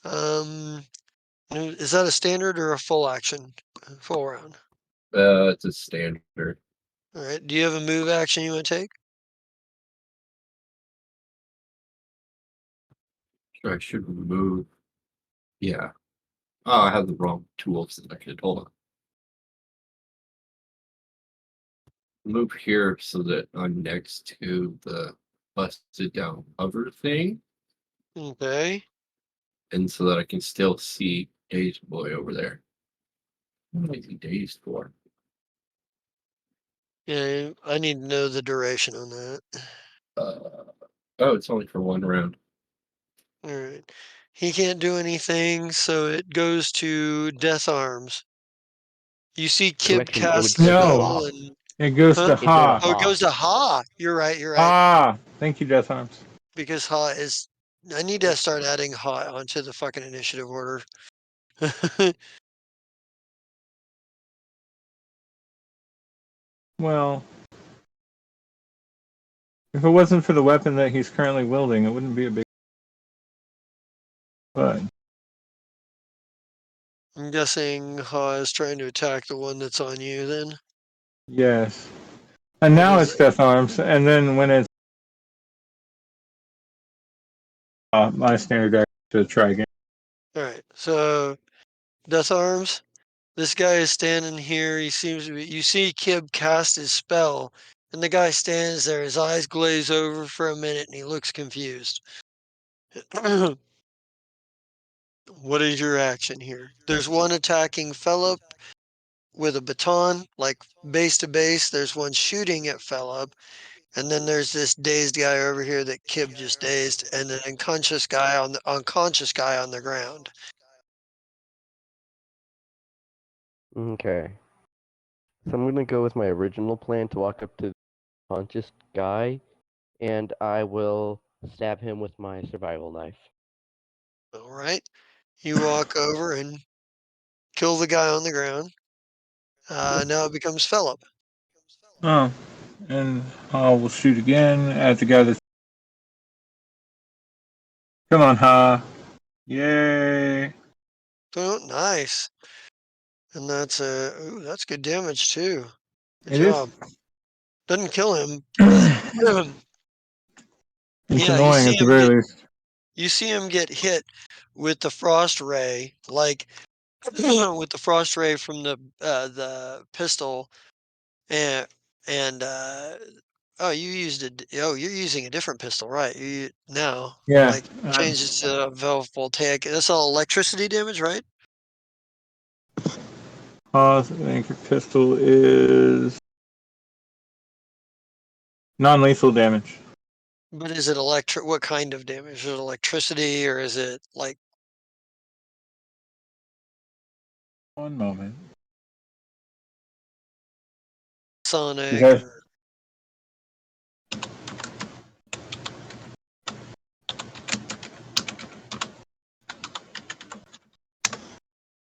Is that a standard or a full action? Full round. It's a standard. All right. Do you have a move action you want to take? I should move. Yeah. Oh, I have the wrong tools selected. Hold on. Move here so that I'm next to the busted down hover thing, Okay. and so that I can still see Dazed Boy over there. What is he dazed for? Yeah, I need to know the duration on that. Oh, it's only for 1 round. All right. He can't do anything, so it goes to Death Arms. You see Kib Correction, it would cast go to spell No. and It goes Huh? to It'd go to Ha. oh, it Ha. goes to Ha. You're right. You're right. Ah, thank you, Death Arms. Because Ha is. I need to start adding Ha onto the fucking initiative order. Well, if it wasn't for the weapon that he's currently wielding, it wouldn't be a big. But I'm guessing Ha is trying to attack the one that's on you. Then yes, and what now is it's it? Death Arms, and then when it's my standard action to try again. All right. So Death Arms. This guy is standing here. He seems to be. You see Kib cast his spell, and the guy stands there. His eyes glaze over for a minute, and he looks confused. What is your action here? There's one attacking Philip with a baton, like base to base. There's one shooting at Philip, and then there's this dazed guy over here that Kib just dazed, and an unconscious guy on the ground. Okay. So I'm gonna go with my original plan to walk up to the conscious guy, and I will stab him with my survival knife. All right, you walk over and kill the guy on the ground. Now it becomes Philip. Oh, and I will shoot again at the guy that's. Come on, Ha! Yay! Oh, nice. And that's good damage too. Good It is. job. Doesn't kill him, but It's yeah, annoying at the very least. you see him get hit with the frost ray, like with the frost ray from the pistol, and and oh, you're using a different pistol, right? You now Yeah. like change it to voltaic. That's all electricity damage, right? Ha's anchor pistol is non-lethal damage. But is it electric? What kind of damage? Is it electricity or is it like 1 moment. sonic Okay. or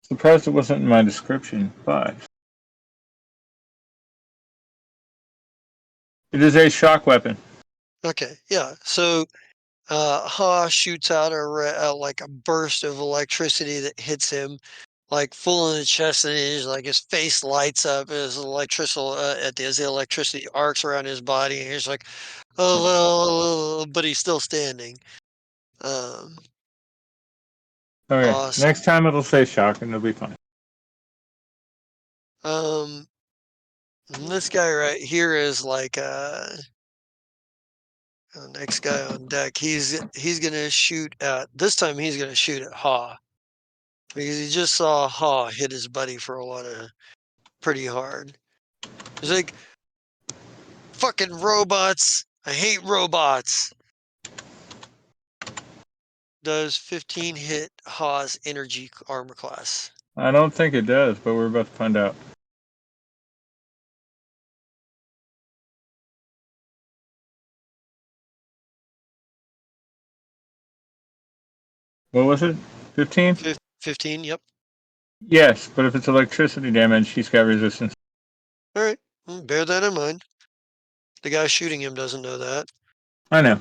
Surprised it wasn't in my description, but it is a shock weapon. okay, yeah. So Ha shoots out like a burst of electricity that hits him like full in the chest, and he's like his face lights up as as the electricity arcs around his body, and he's like, oh, but he's still standing. Um, Okay, awesome. next time it'll say shock and it'll be fine. And this guy right here is like next guy on deck. He's gonna shoot at this time. He's gonna shoot at Ha because he just saw Ha hit his buddy for a lot of pretty hard. He's like, fucking robots. I hate robots. Does 15 hit Ha's energy armor class? I don't think it does, but we're about to find out. What was it? 15? 15, yep. Yes, but if it's electricity damage, she's got resistance. All right. Bear that in mind. The guy shooting him doesn't know that. I know.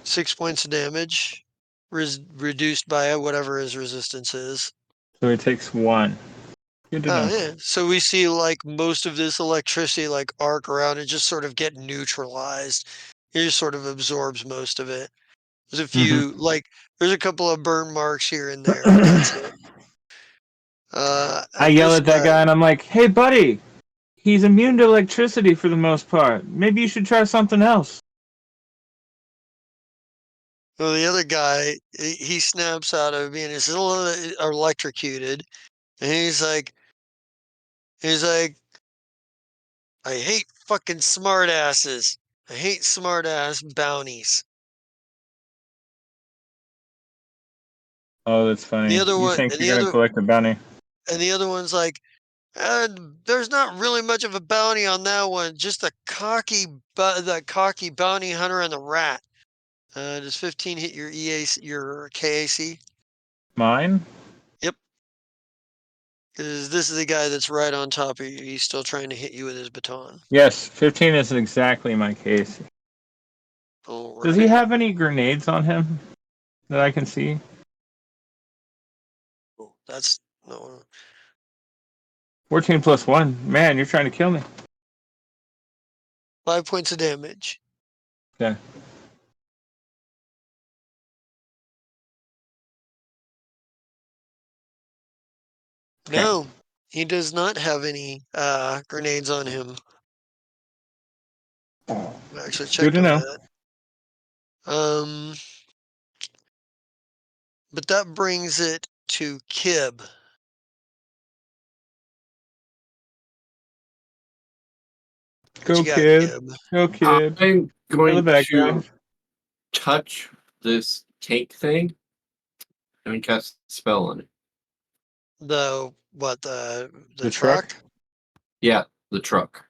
6 points of damage, reduced by whatever his resistance is. So he takes 1. Good to Oh, know. yeah. So we see like most of this electricity like arc around and just sort of get neutralized. It just sort of absorbs most of it. There's a few there's a couple of burn marks here and there, but that's it. I yell This at that guy and I'm like, "Hey, buddy, he's immune to electricity for the most part. Maybe you should try something else." Well, the other guy, he snaps out of being still electrocuted, and he's like, I hate fucking smartasses. I hate smartass bounties. Oh, that's funny. The other You one, think you're gonna collect a bounty? and the other one's like, there's not really much of a bounty on that one. Just the cocky bounty hunter and the rat. Does 15 hit your your KAC? Mine? Yep. Because this is the guy that's right on top of you. He's still trying to hit you with his baton. Yes, 15 is exactly my case. All Does he right. have any grenades on him that I can see? Oh, that's no. 14 plus 1. Man, you're trying to kill me. 5 points of damage. Okay. No, he does not have any grenades on him. I actually Good checked to on know. that. But that brings it to Kib. What Go you got, kid. Kib? Go kid. I'm Kill the going bad to guys. touch this cake thing and cast a spell on it. The truck? truck? Yeah, the truck.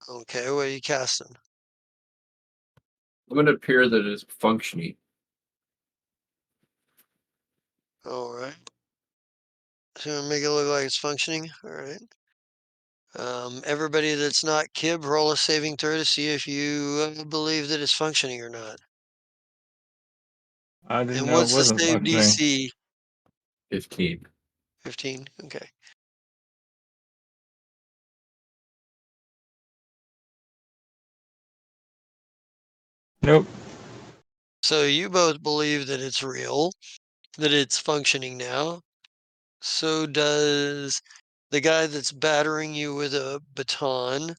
Okay, what are you casting? I'm going to appear that it's functioning. All right. So make it look like it's functioning. All right. Everybody that's not Kib, roll a saving throw to see if you believe that it's functioning or not. I didn't And know it what's the wasn't save functioning. DC? 15. 15. Okay. Nope. So you both believe that it's real, that it's functioning now. So does the guy that's battering you with a baton.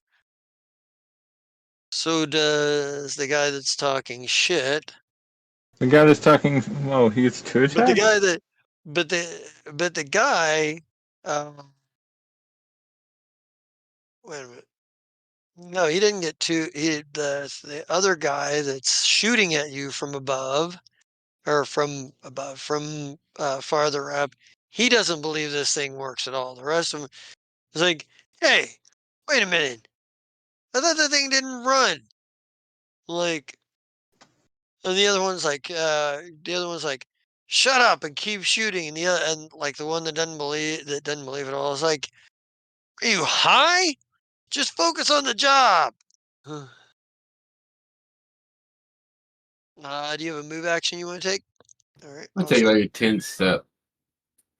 So does the guy that's talking shit. The guy that's talking. Oh, he gets 2 But the attacks? guy that, but the guy, wait a minute. No, he didn't get two. The other guy that's shooting at you from above, or from farther up, he doesn't believe this thing works at all. The rest of them is like, hey, wait a minute. I thought the thing didn't run. Like, and the other one's like, shut up and keep shooting. And like the one that doesn't believe it all is like, are you high? Just focus on the job. Do you have a move action you want to take? All right. I take like a 10 step.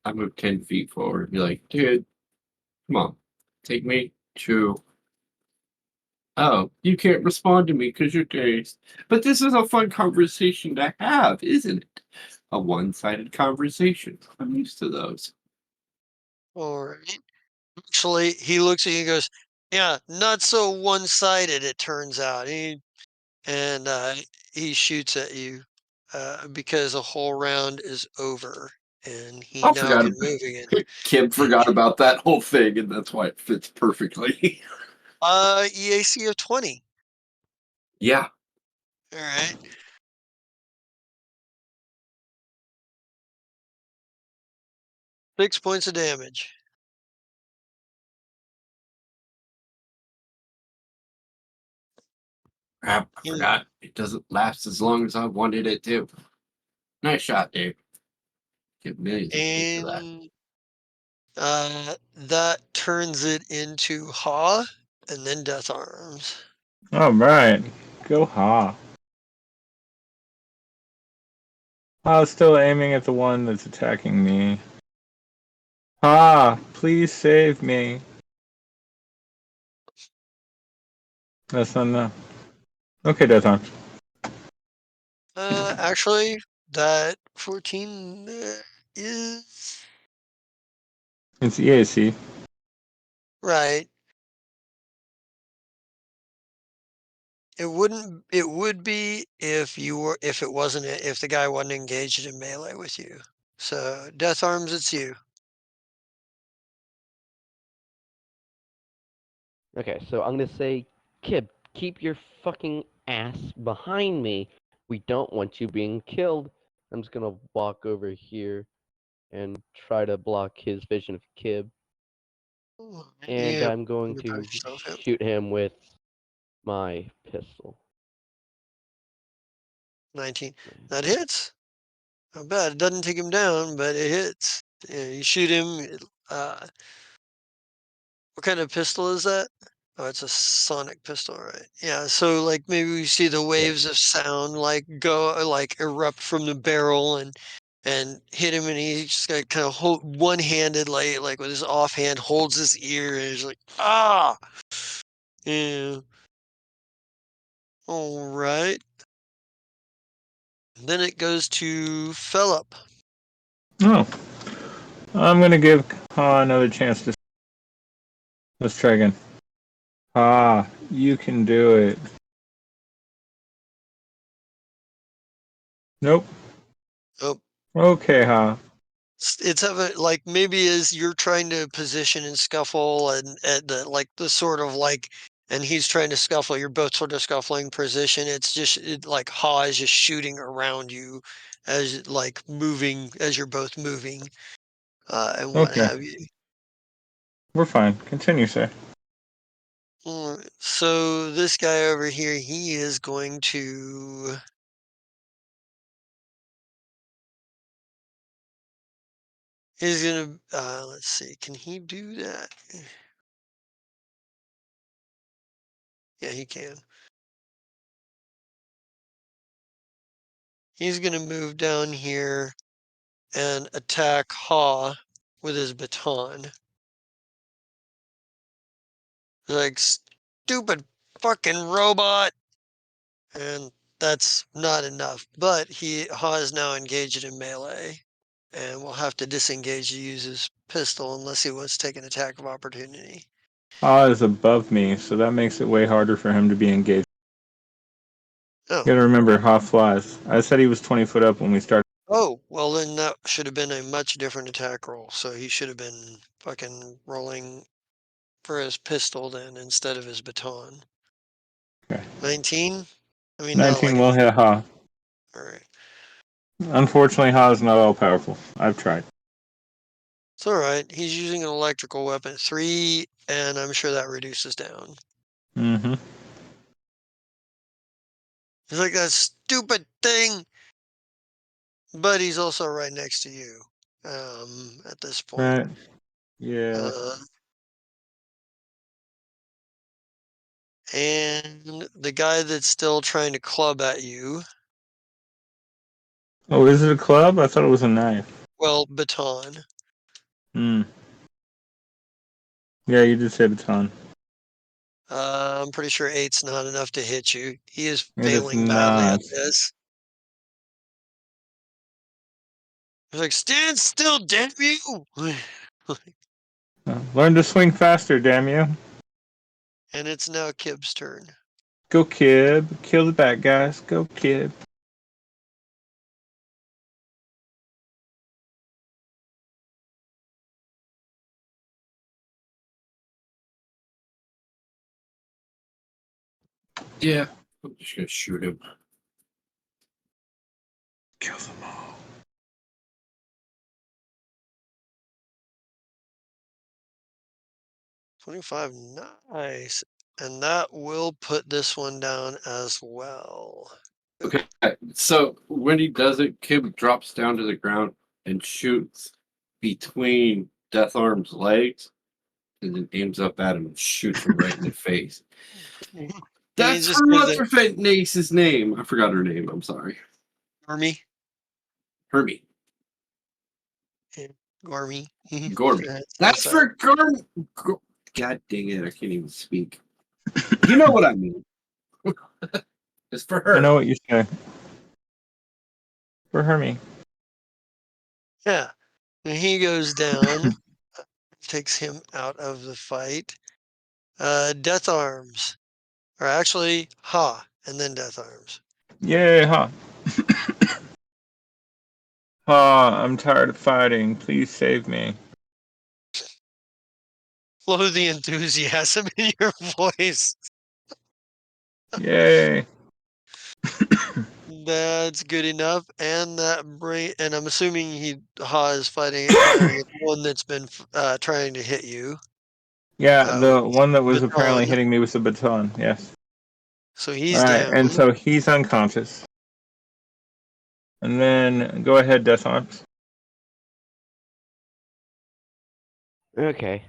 I move 10 feet forward. Be like, dude, come on. Take me to. Oh, you can't respond to me because you're dazed. But this is a fun conversation to have, isn't it? A one sided conversation. I'm used to those. All right. Actually, he looks at you and goes, yeah, not so one-sided, it turns out. And he shoots at you because a whole round is over and he I now forgot. can move again. Kim forgot about that whole thing, and that's why it fits perfectly. EAC of 20. Yeah. All right. Six points of damage. Crap, I forgot. It doesn't last as long as I wanted it to. Nice shot, Dave. Give millions of points for that. And that turns it into Ha. and then Death Arms. All right. Go Ha. Ha's still aiming at the one that's attacking me. Ha! Please save me. That's not enough. Okay, Death Arms. Actually, that 14 is It's EAC. right. It wouldn't. It would be if you were. If it wasn't. If the guy wasn't engaged in melee with you. So Death Arms, it's you. Okay, so I'm gonna say, Kib, keep your fucking ass behind me. We don't want you being killed. I'm just gonna walk over here and try to block his vision of Kib. And Yeah. I'm going you to protect yourself, yep. shoot him with my pistol. 19. That hits. Not bad. It doesn't take him down, but it hits. Yeah, you shoot him. What kind of pistol is that? Oh, it's a sonic pistol, right? Yeah, so like maybe we see the waves of sound like go like erupt from the barrel and hit him, and he just got kind of hold one-handed, like with his offhand holds his ear, and he's like, ah, yeah. All right. Then it goes to Philip. Oh. I'm gonna give Ha another chance to. Let's try again. Ha, you can do it. Nope. Oh, Okay, Ha. it's having like maybe as you're trying to position and scuffle and the like the sort of like and he's trying to scuffle, you're both sort of scuffling position. It's just like Ha is just shooting around you as like moving as you're both moving and what Okay. have you. We're fine. Continue, sir. Alright, so this guy over here, he is going to he's gonna let's see, can he do that? Yeah, he can. He's gonna move down here and attack Ha with his baton. Like, stupid fucking robot! And that's not enough. But Ha is now engaged in melee. And will have to disengage to use his pistol unless he wants to take an attack of opportunity. Ha is above me, so that makes it way harder for him to be engaged. Oh. You gotta remember, Ha flies. I said he was 20 foot up when we started. Oh, well then that should have been a much different attack roll. So he should have been fucking rolling for his pistol then instead of his baton. Okay. 19? I mean, not 19 like will hit Ha. Alright. Unfortunately, Ha is not all powerful. I've tried. It's alright. He's using an electrical weapon. 3, and I'm sure that reduces down. Mm-hmm. He's like, that stupid thing! But he's also right next to you. At this point. Right. Yeah. And the guy that's still trying to club at you, Oh, is it a club? I thought it was a knife. well, baton. Hmm. Yeah, you did say baton. I'm pretty sure 8's not enough to hit you. He is It is failing badly at not. this. He's like, stand still, damn you! Learn to swing faster, damn you. And it's now Kib's turn. Go, Kib. Kill the bad guys. Go, Kib. Yeah, I'm just gonna shoot him. Kill them all. 25, nice. And that will put this one down as well. Okay, so when he does it, Kib drops down to the ground and shoots between Death Arm's legs, and then aims up at him and shoots him right in the face. And he That's just her goes what's her face's name. I forgot her name. I'm sorry. Army. Hermie. Gormy. Gormy. That's That's that. for Gorm. God dang it! I can't even speak. You know what I mean. It's for her. I know what you say. For Hermie. Yeah. And he goes down, takes him out of the fight. Death Arms. Or actually, Ha, and then Death Arms. Yay, huh? I'm tired of fighting. Please save me. Flow the enthusiasm in your voice. Yay. That's good enough. And and I'm assuming Ha is firing at the one that's been trying to hit you. Yeah, the one that was apparently Baton. hitting me with the baton. Yes. So he's All right, down. and so he's unconscious. And then go ahead, Death Arms. Okay.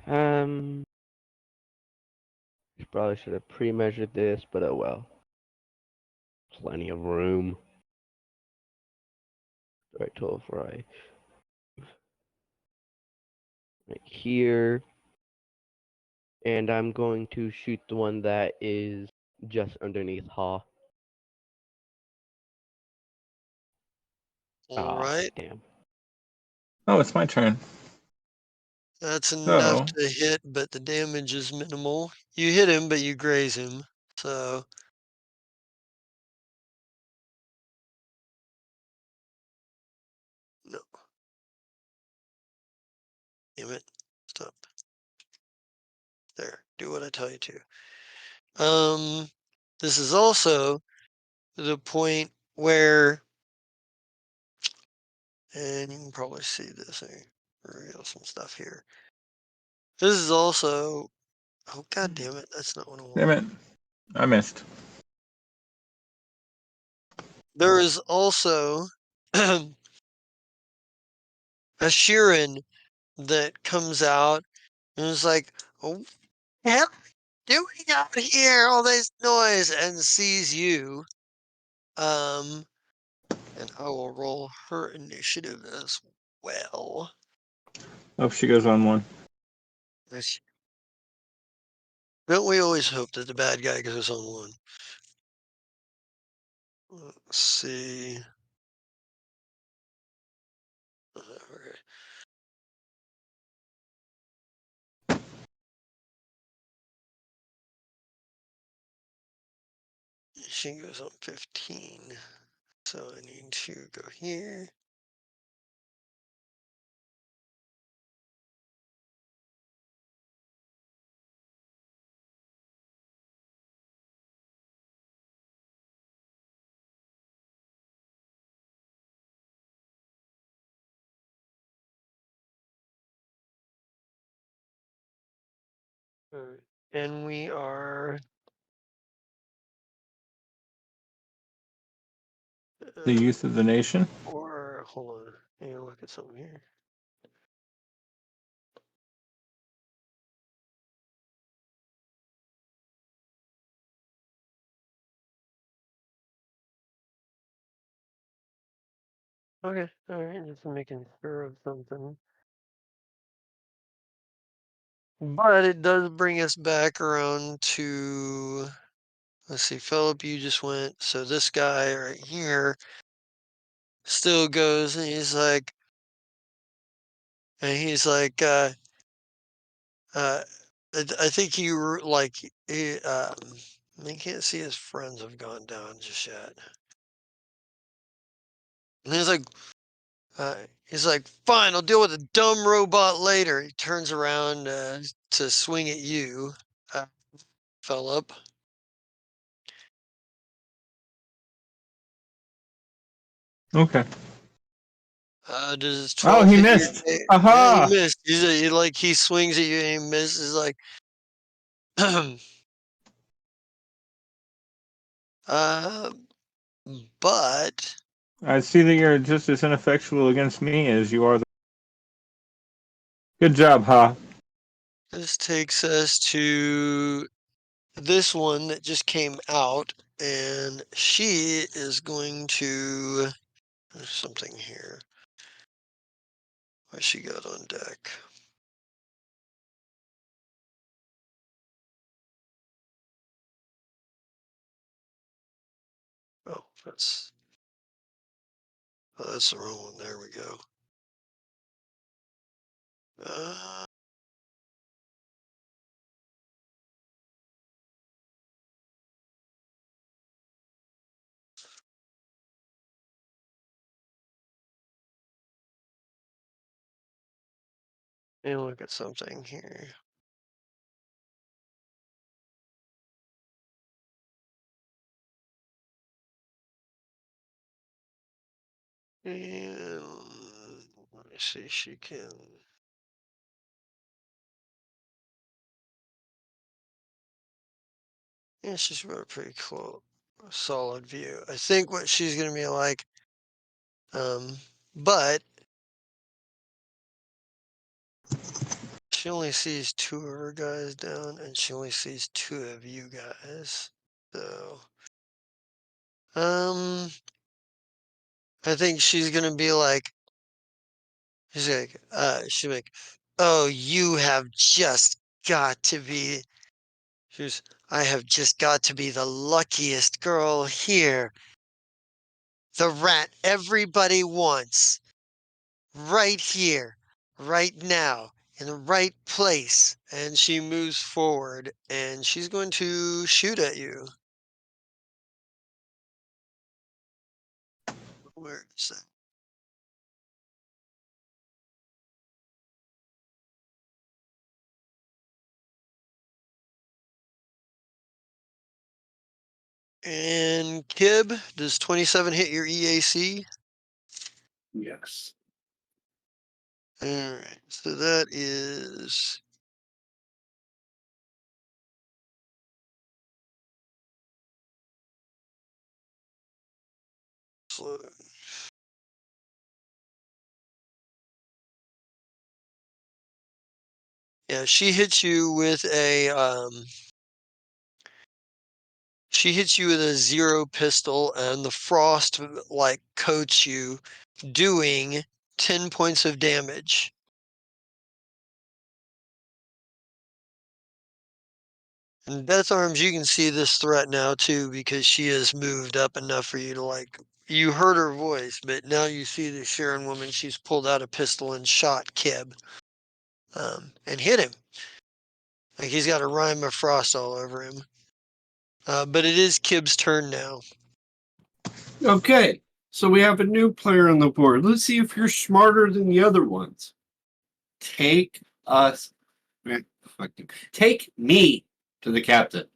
Probably should have pre-measured this, but oh well. Plenty of room. Right total right here. And I'm going to shoot the one that is just underneath Ha. All right. Damn. Oh, it's my turn. That's enough So, to hit, but the damage is minimal. You hit him, but you graze him. So no. Damn it. Stop. There. Do what I tell you to. This is also the point where, and you can probably see this. I reveal some stuff here. This is also, oh god damn it, that's not what I damn want. it. I missed. There is also a Sheeran that comes out and is like, oh, hell doing out here, all this noise, and sees you. And I will roll her initiative as well. Oh, she goes on one. Don't we always hope that the bad guy goes on one? Let's see. Okay. She goes on 15. So I need to go here. Alright. And we are The youth of the nation. or hold on. I need to look at something here. Okay, alright, just making sure of something. But it does bring us back around to, let's see, Philip, you just went. So this guy right here still goes and he's like, I think he like, I can't see his friends have gone down just yet. And he's like, fine, I'll deal with the dumb robot later. He turns around to swing at you, Philip. Okay. Does Oh, 12 he hit your missed. Yeah, he Aha! missed. He swings at you and he misses like, uh, but I see that you're just as ineffectual against me as you are. Good job, Ha. This takes us to this one that just came out, and she is going to. There's something here. What she got on deck? Oh, that's the wrong one. There we go. Uh, and look at something here. And let me see, she can. Yeah, she's got a pretty cool, solid view. I think what she's gonna be like, but she only sees 2 of her guys down, and she only sees 2 of you guys. So, I think she's gonna be like, she's like, oh, you have just got to be. She's, I have just got to be the luckiest girl here. The rat everybody wants. Right here, right now, in the right place. And she moves forward and she's going to shoot at you. Where is that? And Kib, does 27 hit your EAC? Yes. All right, so that is slow. Yeah, she hits you with a she hits you with a 0 pistol, and the frost like coats you, doing 10 points of damage. And Death Arms, you can see this threat now too, because she has moved up enough for you to like. You heard her voice, but now you see the Sharon woman. She's pulled out a pistol and shot Kib, and hit him. Like he's got a rime of frost all over him. But it is Kib's turn now. Okay, so we have a new player on the board. Let's see if you're smarter than the other ones. Take us, take me to the captain.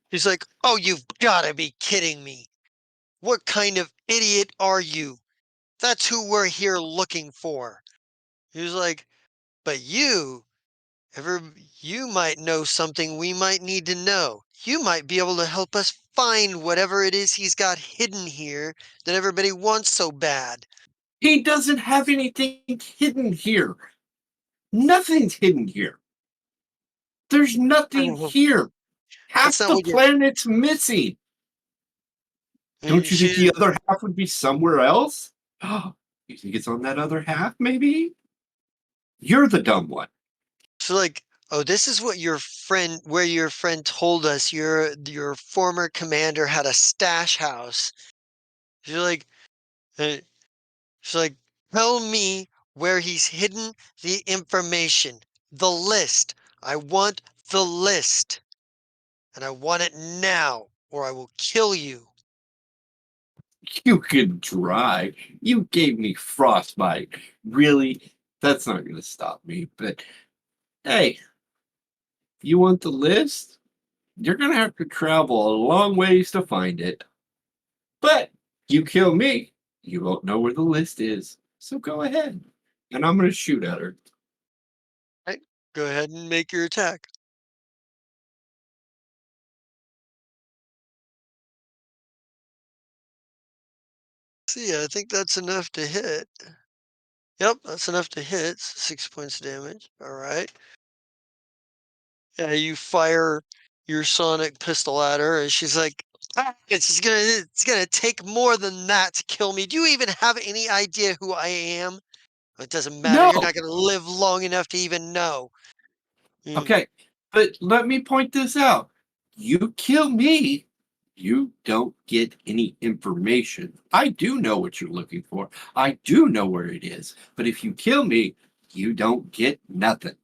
He's like, "Oh, you've got to be kidding me! What kind of idiot are you? That's who we're here looking for." He's like, "But you might know something we might need to know. You might be able to help us find whatever it is he's got hidden here that everybody wants so bad." He doesn't have anything hidden here. Nothing's hidden here. There's nothing here. That's Half not the what you're. planet's missing. Don't you think She, the other half would be somewhere else? Oh, you think it's on that other half, maybe? You're the dumb one. she's like, "Oh, this is what where your friend told us your former commander had a stash house." She's like, uh, she's like, "Tell me where he's hidden the information, the list. I want the list, and I want it now, or I will kill you." You can try. You gave me frostbite. Really? That's not going to stop me. But hey, you want the list? You're going to have to travel a long ways to find it. But you kill me, you won't know where the list is. So go ahead. And I'm going to shoot at her. Right? Go ahead and make your attack. See, I think that's enough to hit. Yep, that's enough to hit. 6 points of damage. All right. Yeah, you fire your sonic pistol at her, and she's like, "Ah, it's gonna take more than that to kill me. Do you even have any idea who I am? It doesn't matter. You're No. not gonna live long enough to even know." Mm. Okay, but let me point this out. You kill me, you don't get any information. I do know what you're looking for. I do know where it is. But if you kill me, you don't get nothing.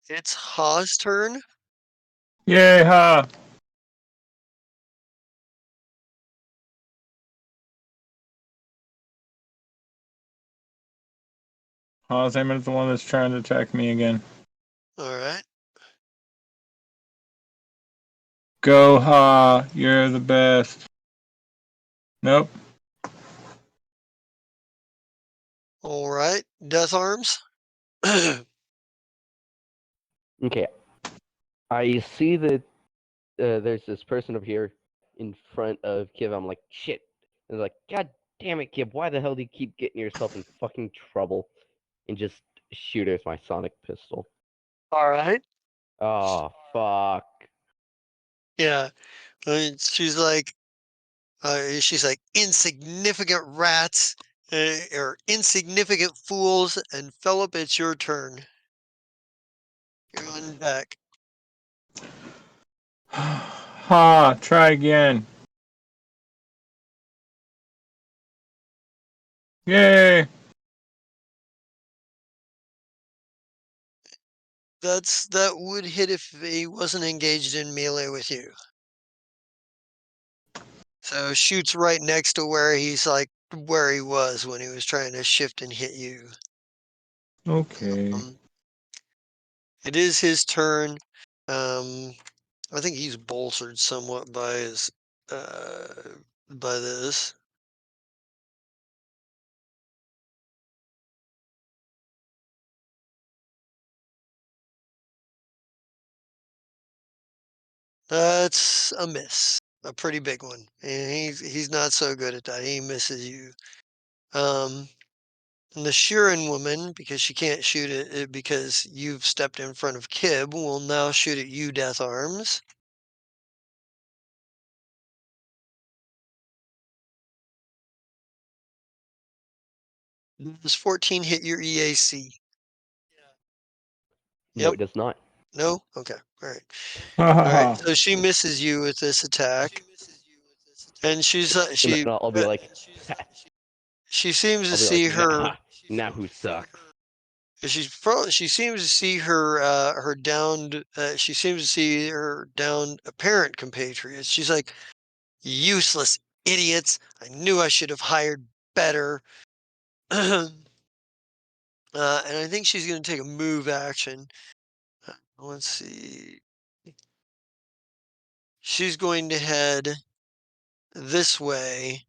It's Ha's turn. Yay, ha! Alzheimer's is the one that's trying to attack me again. All right. Go, Ha! You're the best. Nope. All right. Death arms. Okay. I see that there's this person over here in front of Kiv. I'm like, shit. And they're like, God damn it, Kiv. Why the hell do you keep getting yourself in fucking trouble? And just shoot her with my sonic pistol. All right. Oh, fuck. Yeah. She's like insignificant rats or insignificant fools. And Philip, it's your turn. You're on deck. Ha! Try again. Yay! That would hit if he wasn't engaged in melee with you. So shoots right next to where he's like where he was when he was trying to shift and hit you. Okay. It is his turn. I think he's bolstered somewhat by his by this. That's a miss, a pretty big one, and he's not so good at that. He misses you. And the Sheeran woman, because she can't shoot it because you've stepped in front of Kib, will now shoot at you, Death Arms. Does 14 hit your EAC? No, Yep. it does not. No? Okay. All right. Ha All ha right. ha. So she misses you with this attack, and And then I'll be like, she seems to I'll be see like, her. now who sucks? She seems to see her downed. She seems to see her downed apparent compatriots. She's like, useless idiots. I knew I should have hired better. And I think she's going to take a move action. Let's see. She's going to head this way.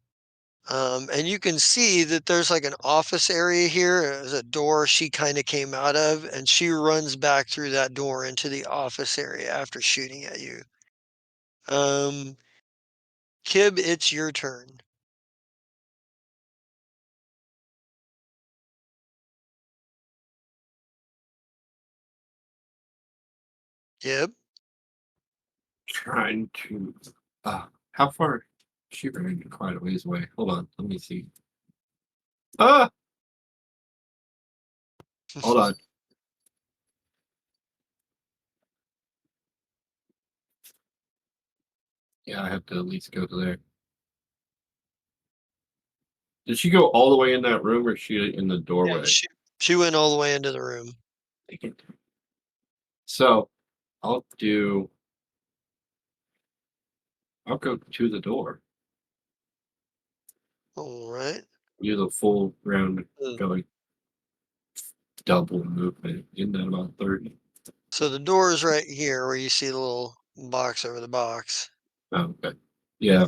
And you can see that there's like an office area here. There's a door she kind of came out of, and she runs back through that door into the office area after shooting at you. Kib, it's your turn. Kib? Trying to. How far? She ran quite a ways away. Hold on. Let me see. Ah! Hold on. Yeah, I have to at least go to there. Did she go all the way in that room, or is she in the doorway? Yeah, she went all the way into the room. So I'll go to the door. All right. Do the full round Uh, going double movement. Isn't that about 30? So the door is right here where you see the little box over the box. Oh, okay. Yeah.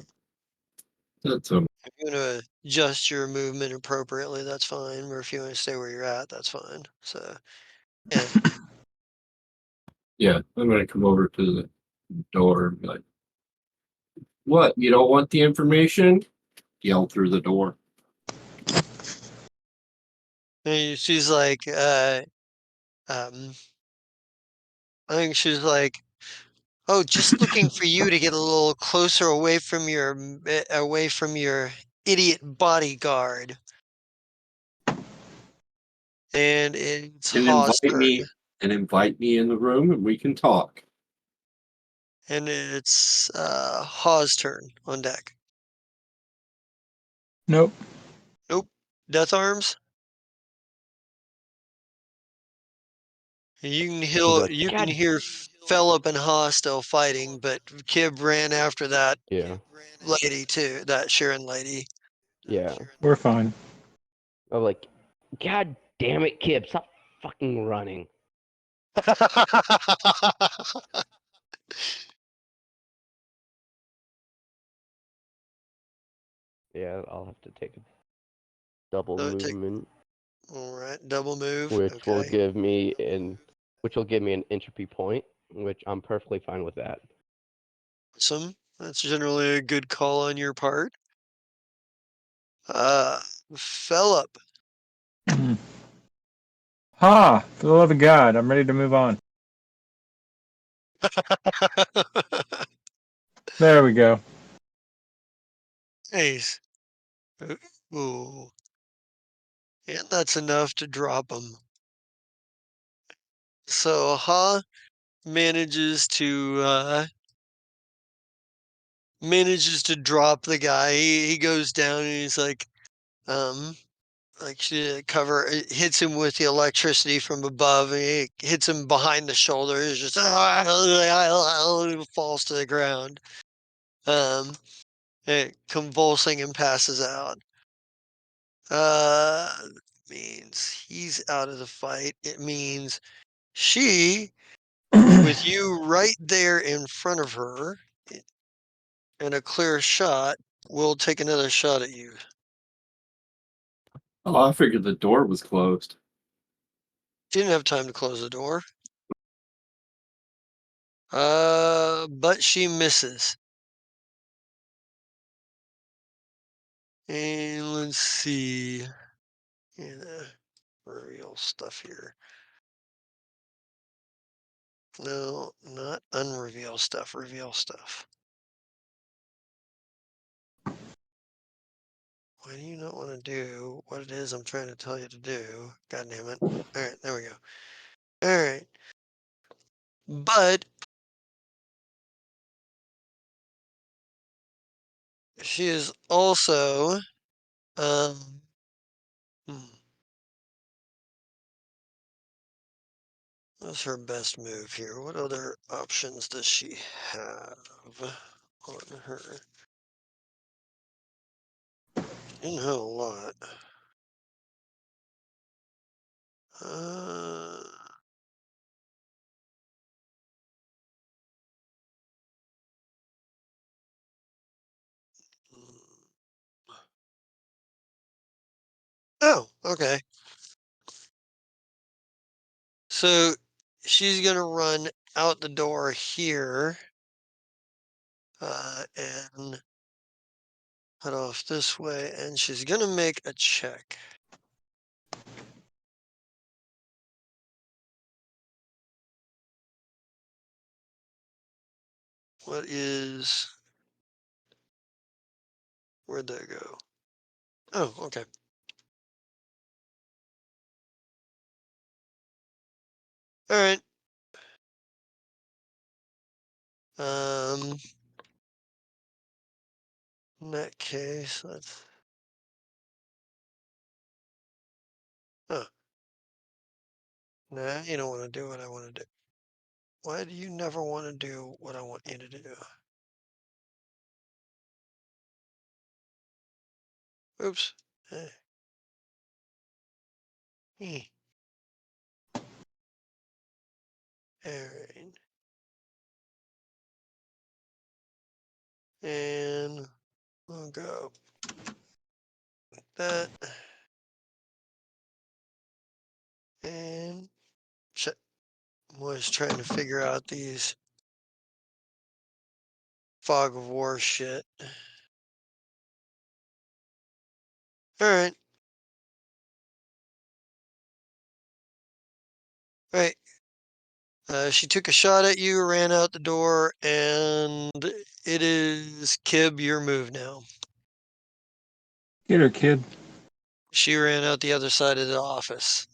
That's If you want to adjust your movement appropriately, that's fine. Or if you want to stay where you're at, that's fine. So, yeah. yeah. I'm gonna come over to the door and be like, "What? You don't want the information?" Yell through the door. And she's like, um, I think she's like, oh, just looking for you to get a little closer away from your idiot bodyguard. And it's And Haw's turn. invite me in the room and we can talk. And it's Haw's turn on deck. Nope. Nope. Death arms. You can Like, you can God, hear Philip and Haw still fighting, but Kib ran after that yeah, lady too, that Sharon lady. yeah. We're fine. I'm like, God damn it, Kib, stop fucking running. Yeah, I'll have to take a double So movement, all right, double move. which will Okay. give me an entropy point, which I'm perfectly fine with that. Awesome. That's generally a good call on your part. Philip. Ha! For the love of God, I'm ready to move on. There we go. Nice. Ooh. And that's enough to drop him. So Ha manages to drop the guy. He goes down and he's like she cover it hits him with the electricity from above and it hits him behind the shoulder. He's just falls to the ground. Convulsing and passes out. Means he's out of the fight. It means she, with you right there in front of her and a clear shot, will take another shot at you. Oh, I figured the door was closed. She didn't have time to close the door. But she misses. And let's see. Yeah, real stuff here. No, not unreveal stuff, reveal stuff. Why do you not want to do what it is I'm trying to tell you to do? God damn it. All right, there we go. All right. But she is also, um, hmm, what's her best move here? What other options does she have on her? She didn't have a lot. Uh, oh, okay. So she's gonna run out the door here, and head off this way, and she's gonna make a check. Where'd that go? Oh, okay. All right. In that case, oh, nah, you don't want to do what I want to do. Why do you never want to do what I want you to do? Oops. Eh. Eh. All right. And we'll go like that. And check. Was trying to figure out these fog of war shit. All right. Right. She took a shot at you, ran out the door, and it is Kib, your move now. Get her, kid. She ran out the other side of the office.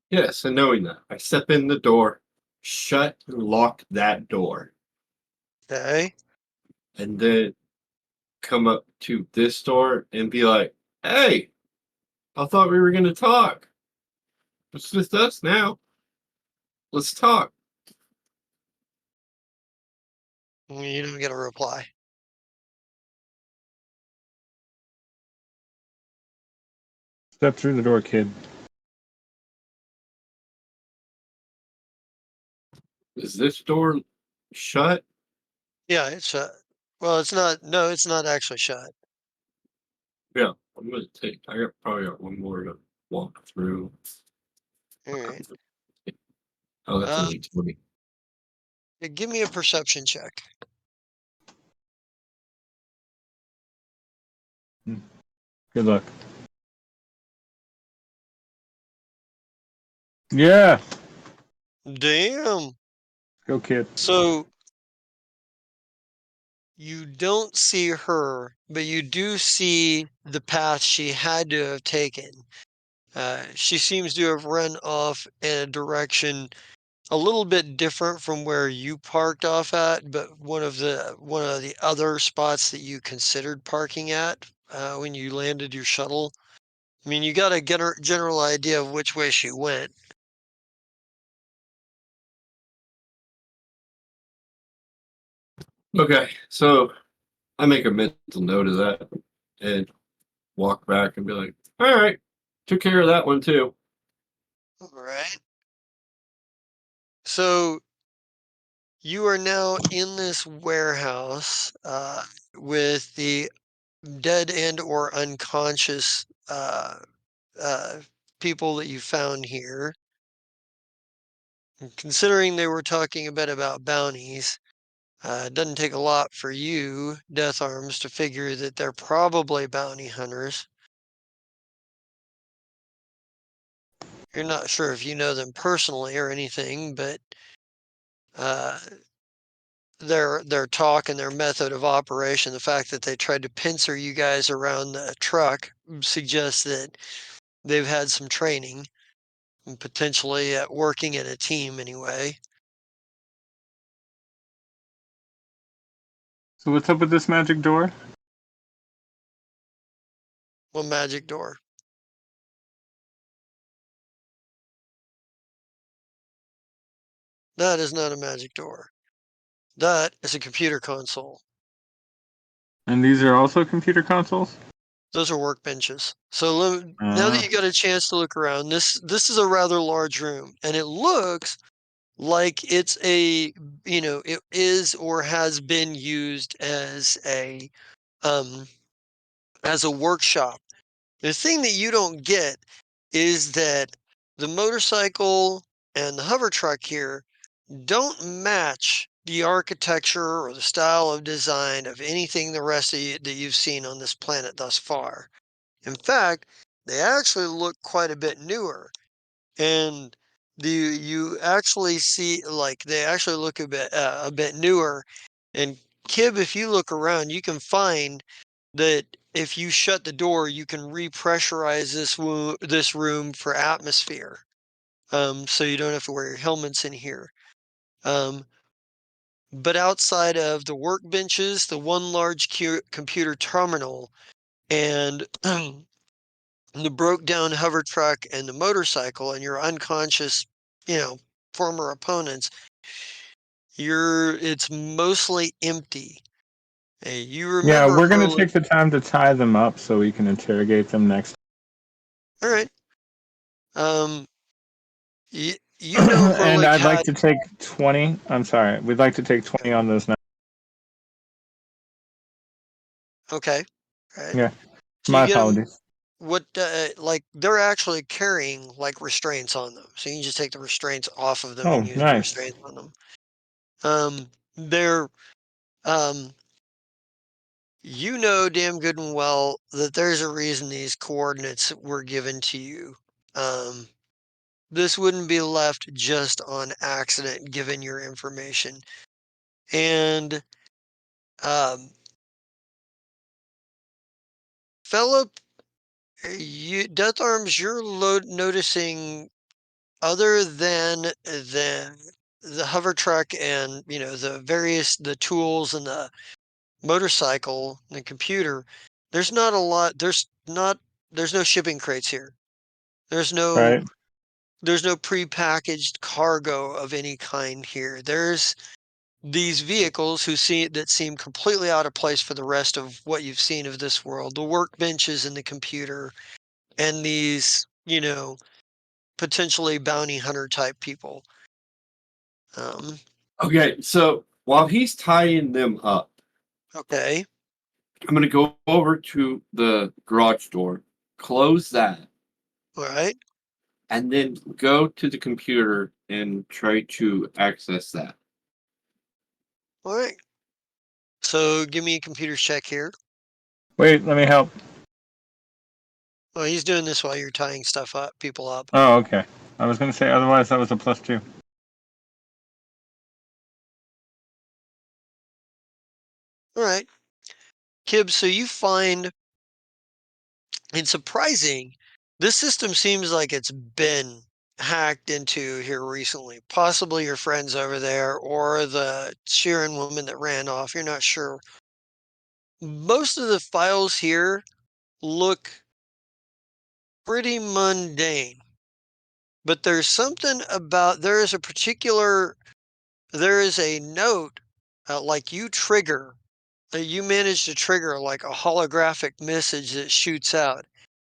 Yes, and knowing that, I step in the door, shut and lock that door, Okay. and then come up to this door and be like, "Hey, I thought we were gonna talk. It's just us now. Let's talk." You don't get a reply. Step through the door, kid. Is this door shut? Yeah, it's shut. Well, it's not. No, it's not actually shut. Yeah, I'm gonna take. I got probably got one more to walk through. All right. Oh, that's Uh, only 20. Give me a perception check. Good luck. Yeah. Damn. Go, kid. So you don't see her, but you do see the path she had to have taken. She seems to have run off in a direction a little bit different from where you parked off at, but one of the other spots that you considered parking at when you landed your shuttle. I mean, you got a general idea of which way she went. Okay, so I make a mental note of that and walk back and be like, "All right, took care of that one too." All right. So you are now in this warehouse with the dead and or unconscious uh, people that you found here. And considering they were talking a bit about bounties, it doesn't take a lot for you, Death Arms, to figure that they're probably bounty hunters. You're not sure if you know them personally or anything, but uh, their talk and their method of operation, the fact that they tried to pincer you guys around the truck, suggests that they've had some training and potentially at working in a team anyway. So what's up with this magic door? Well, magic door. That is not a magic door. That is a computer console. And these are also computer consoles? Those are workbenches. So now that you got a chance to look around, this is a rather large room, and it looks like it's it is or has been used um as a workshop. The thing that you don't get is that the motorcycle and the hover truck here don't match the architecture or the style of design of anything the rest of that you've seen on this planet thus far. In fact, they actually look quite a bit newer, and you actually see like they actually look a bit newer. And Kib, if you look around, you can find that if you shut the door, you can repressurize this room for atmosphere. So you don't have to wear your helmets in here. Um, but outside of the workbenches, the one large computer terminal, and the broke down hover truck and the motorcycle, and your unconscious, you know, former opponents, it's mostly empty. Hey, you Yeah, remember we're her. gonna take the time to tie them up so we can interrogate them next. All right. Um, you know And Herlick I'd like had. to take 20. I'm sorry. We'd like to take 20 on those. Okay. All right. Yeah, So you my get them. apologies. What like they're actually carrying like restraints on them, so you can just take the restraints off of them Oh, and use the nice. restraints on them. They're um You know damn good and well that there's a reason these coordinates were given to you. Um, this wouldn't be left just on accident given your information. And Philip, Death Arms, you're noticing other than the hover truck and the tools and the motorcycle and the computer, there's not a lot. There's no shipping crates here. There's no Right. there's no prepackaged cargo of any kind here. There's these vehicles that seem completely out of place for the rest of what you've seen of this world. The workbenches and the computer and these, potentially bounty hunter type people. Okay, so while he's tying them up, Okay. I'm gonna go over to the garage door, close that, All right. and then go to the computer and try to access that. All right. So give me a computer check here. Wait, let me help. Well, he's doing this while you're tying people up. Oh, okay. I was going to say, otherwise that was a +2. All right. Kib, so you find, and surprising, this system seems like it's been hacked into here recently. Possibly your friends over there or the Sheeran woman that ran off. You're not sure. Most of the files here look pretty mundane, but there is a note, like you manage to trigger like a holographic message that shoots out,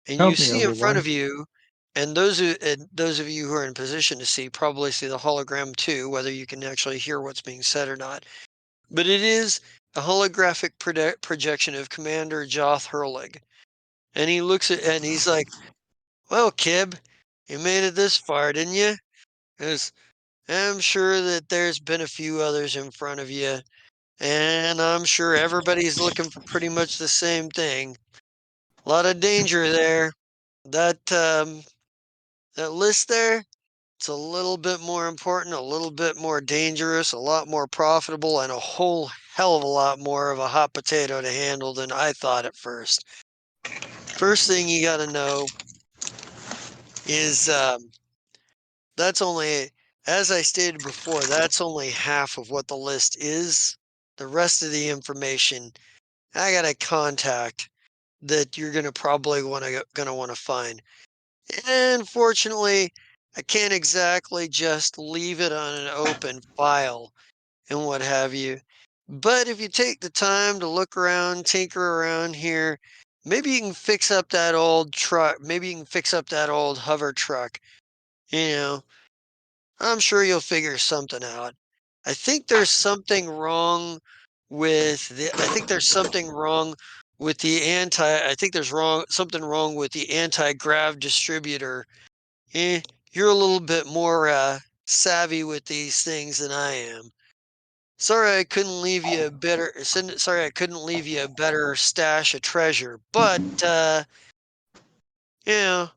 and you Help me, see in front Obi-Wan. of you, and those of you who are in position to see probably see the hologram too, whether you can actually hear what's being said or not. But it is a holographic projection of Commander Joth Hurlig, and he looks at and he's like, "Well, Kib, you made it this far, didn't you? 'Cause I'm sure that there's been a few others in front of you, and I'm sure everybody's looking for pretty much the same thing. A lot of danger there. That list there, it's a little bit more important, a little bit more dangerous, a lot more profitable, and a whole hell of a lot more of a hot potato to handle than I thought at first. First thing you got to know is that's only, as I stated before, that's only half of what the list is. The rest of the information, I got a contact that you're probably gonna want to find. And fortunately, I can't exactly just leave it on an open file and what have you. But if you take the time to look around, tinker around here, maybe you can fix up that old truck. Maybe you can fix up that old hover truck. You know, I'm sure you'll figure something out. I think there's something wrong I think there's something wrong with I think there's something wrong with the anti-grav distributor. You're a little bit more savvy with these things than I am. Sorry I couldn't leave you a better stash of treasure, but you know,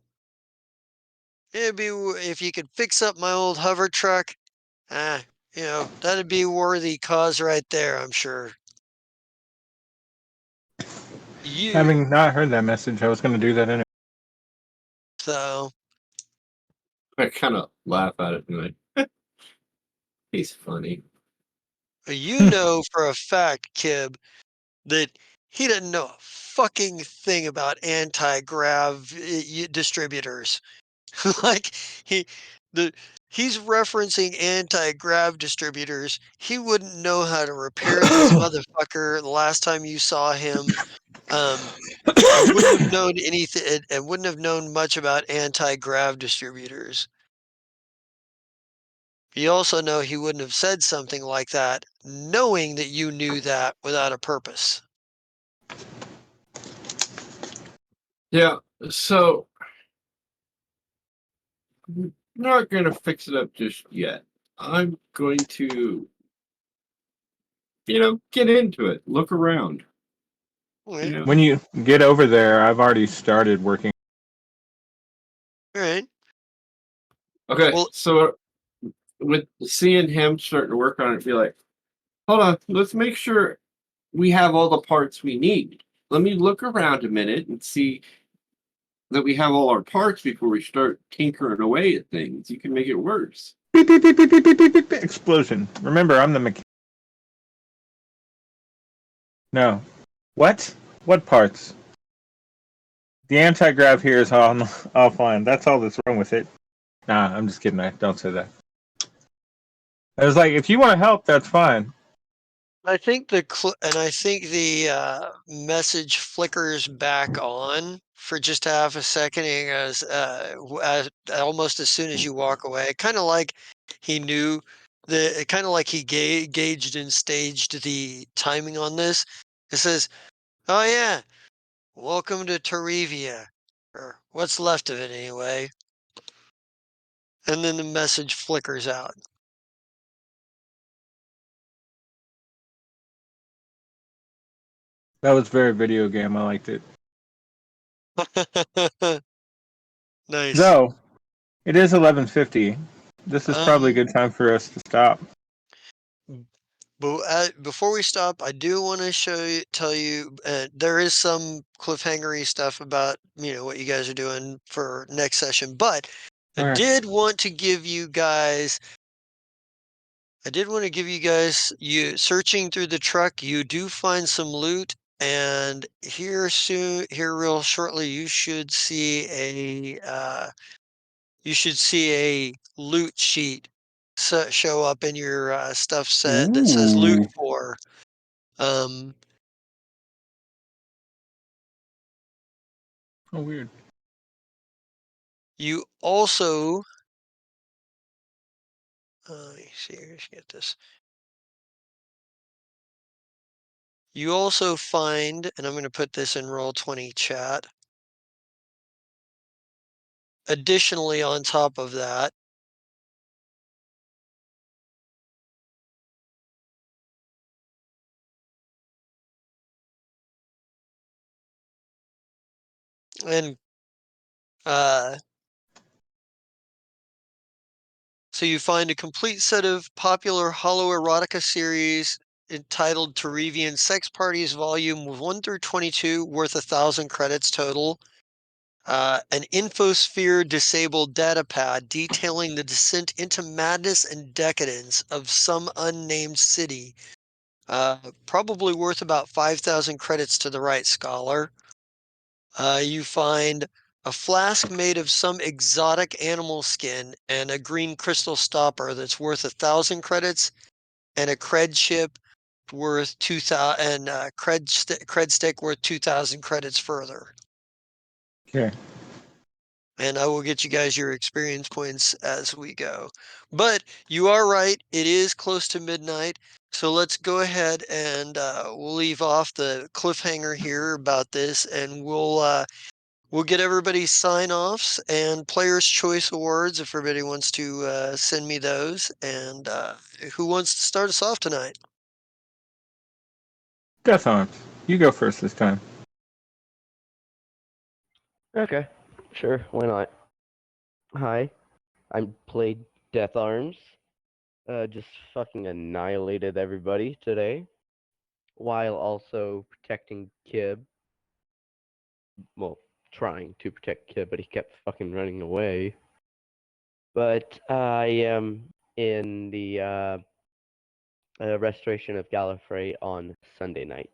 if you could fix up my old hover truck, ah, that'd be worthy cause right there, I'm sure. You Having not heard that message, I was going to do that anyway. so I kind of laugh at it and like, he's funny. you know for a fact, Kib, that he doesn't know a fucking thing about anti-grav distributors. Like he the he's referencing anti-grav distributors. He wouldn't know how to repair this motherfucker the last time you saw him. And wouldn't have known anything and wouldn't have known much about anti-grav distributors. You also know he wouldn't have said something like that, knowing that you knew that without a purpose. Yeah, so I'm not gonna fix it up just yet. I'm going to, get into it, look around. All right. When you get over there, I've already started working. All right. Okay, Well- so with seeing him starting to work on it, be like, hold on, let's make sure we have all the parts we need. Let me look around a minute and see that we have all our parts before we start tinkering away at things. You can make it worse. Beep, beep, beep, beep, beep, beep, beep, beep, beep. Explosion. Remember, I'm the mechanic. No. What? What parts? The anti-grav here is offline. That's all that's wrong with it. Nah, I'm just kidding. Don't say that. I was like, if you want to help, that's fine. I think the message flickers back on for just half a second. And goes, almost as soon as you walk away, kind of like he knew kind of like he gauged and staged the timing on this. It says, "Oh yeah, welcome to Tarivia, or what's left of it anyway." And then the message flickers out. That was very video game. I liked it. Nice. Though, it is 11:50. This is probably a good time for us to stop. But before we stop, I do want to tell you, there is some cliffhangery stuff about what you guys are doing for next session. But I All right. did want to give you guys. You searching through the truck. You do find some loot, and here real shortly, you should see a loot sheet show up in your stuff set that says loot Ooh. 4. Oh, weird. You also, let me see, let's get this. You also find, and I'm going to put this in Roll20 chat. Additionally, on top of that, and so you find a complete set of popular holo erotica series entitled Tarivian Sex Parties Volume 1 through 22, worth 1,000 credits total. An Infosphere disabled data pad detailing the descent into madness and decadence of some unnamed city. Probably worth about 5,000 credits to the right scholar. You find a flask made of some exotic animal skin and a green crystal stopper that's worth 1,000 credits, and a cred chip worth 2,000, and cred stick worth 2,000 credits further. Okay. And I will get you guys your experience points as we go. But you are right, it is close to midnight. So let's go ahead and we'll leave off the cliffhanger here about this, and we'll get everybody's sign-offs and players' choice awards if everybody wants to send me those. And who wants to start us off tonight? Death Arms. You go first this time. Okay, sure, why not? Hi, I played Death Arms. Just fucking annihilated everybody today, while also protecting Kib. Well, trying to protect Kib, but he kept fucking running away. But I am in the restoration of Gallifrey on Sunday night.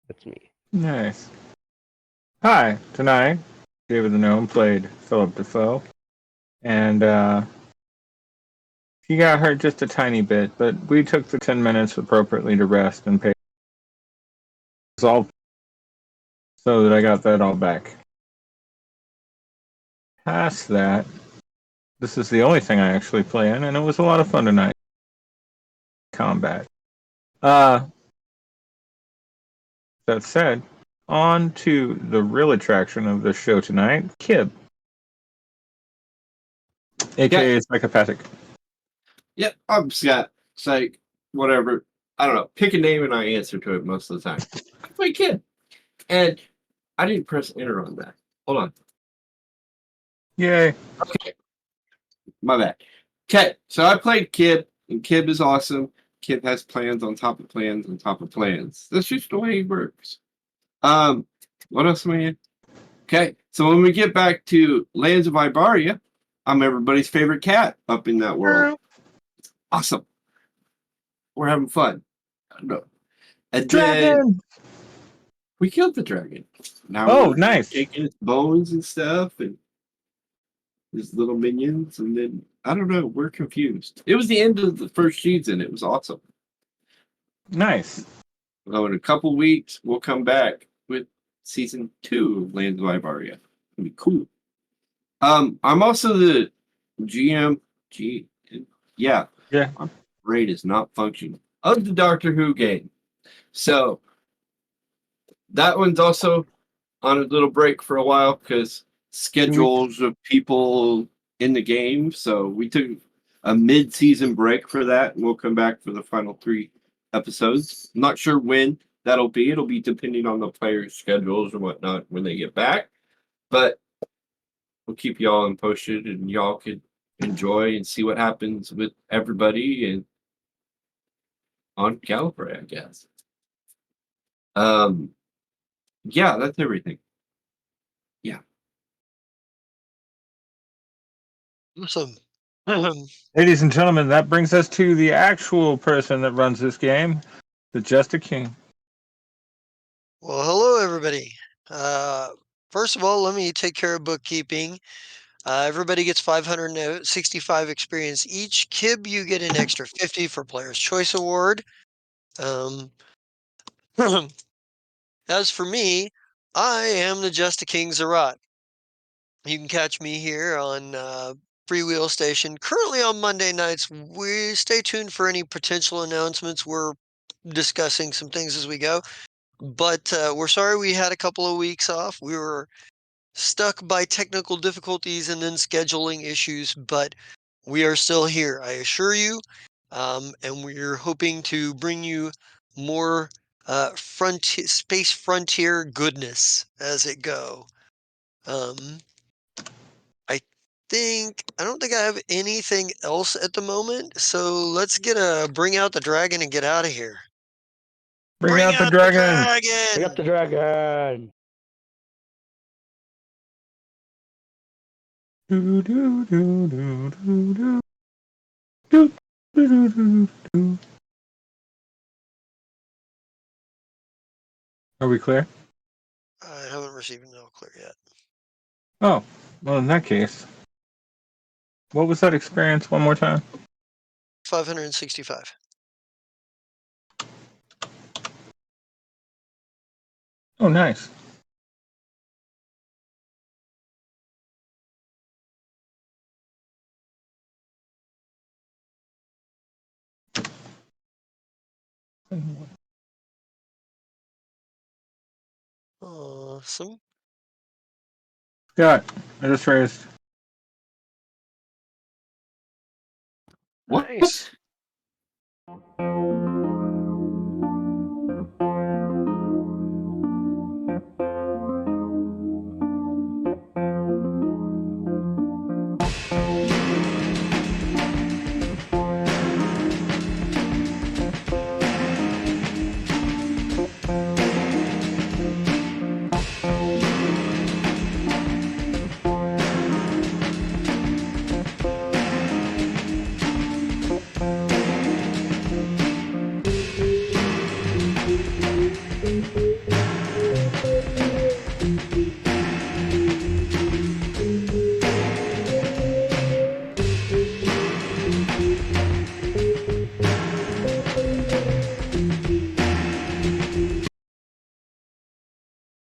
That's me. Nice. Hi, tonight, David the Gnome played Philip Defoe. And he got hurt just a tiny bit, but we took the 10 minutes appropriately to rest and pay all so that I got that all back. Past that, this is the only thing I actually play in, and it was a lot of fun tonight. Combat. That said, on to the real attraction of the show tonight, Kib. AKA Psychopathic. Yep, I'm Scott. Psych, whatever. I don't know. Pick a name and I answer to it most of the time. I'm my kid. And I didn't press enter on that. Hold on. Yay. Okay. My bad. Okay, so I played Kib, and Kib is awesome. Kib has plans on top of plans on top of plans. That's just the way he works. What else am I in? Okay, so when we get back to Lands of Ibaria, I'm everybody's favorite cat up in that world. Awesome. We're having fun. I don't know. And then Dragon! we killed the dragon. Now Oh, we're nice. taking its bones and stuff and his little minions, and then I don't know, we're confused. It was the end of the first season. It was awesome. Nice. So in a couple weeks, we'll come back with season 2 of Lands of Ibaria. It'll be cool. I'm also the GM. Yeah. Yeah. My brain is not functioning of the Doctor Who game. So that one's also on a little break for a while because schedules of people in the game. So we took a mid-season break for that, and we'll come back for the final 3 episodes. I'm not sure when that'll be. It'll be depending on the players' schedules and whatnot when they get back. But we'll keep y'all in posted, and y'all could enjoy and see what happens with everybody and on Gallifrey, I guess. Yeah, that's everything. Yeah. Awesome. Ladies and gentlemen, that brings us to the actual person that runs this game, the Just a King. Well, hello, everybody. First of all, let me take care of bookkeeping. Everybody gets 565 experience each. Kib, you get an extra 50 for Player's Choice Award. As for me, I am the Just a King Zerat. You can catch me here on Freewheel Station, currently on Monday nights. We stay tuned for any potential announcements. We're discussing some things as we go. But we're sorry we had a couple of weeks off. We were stuck by technical difficulties and then scheduling issues, but we are still here, I assure you. And we're hoping to bring you more space frontier goodness as it go. I don't think I have anything else at the moment, so let's bring out the dragon and get out of here. Bring out the dragon! Bring up the dragon! Do, do, do, do, do, do. Do, do, do, do, do. Are we clear? I haven't received an all clear yet. Oh, well, in that case, what was that experience one more time? 565. Oh, nice. Awesome. Scott, I just raised. What? Nice.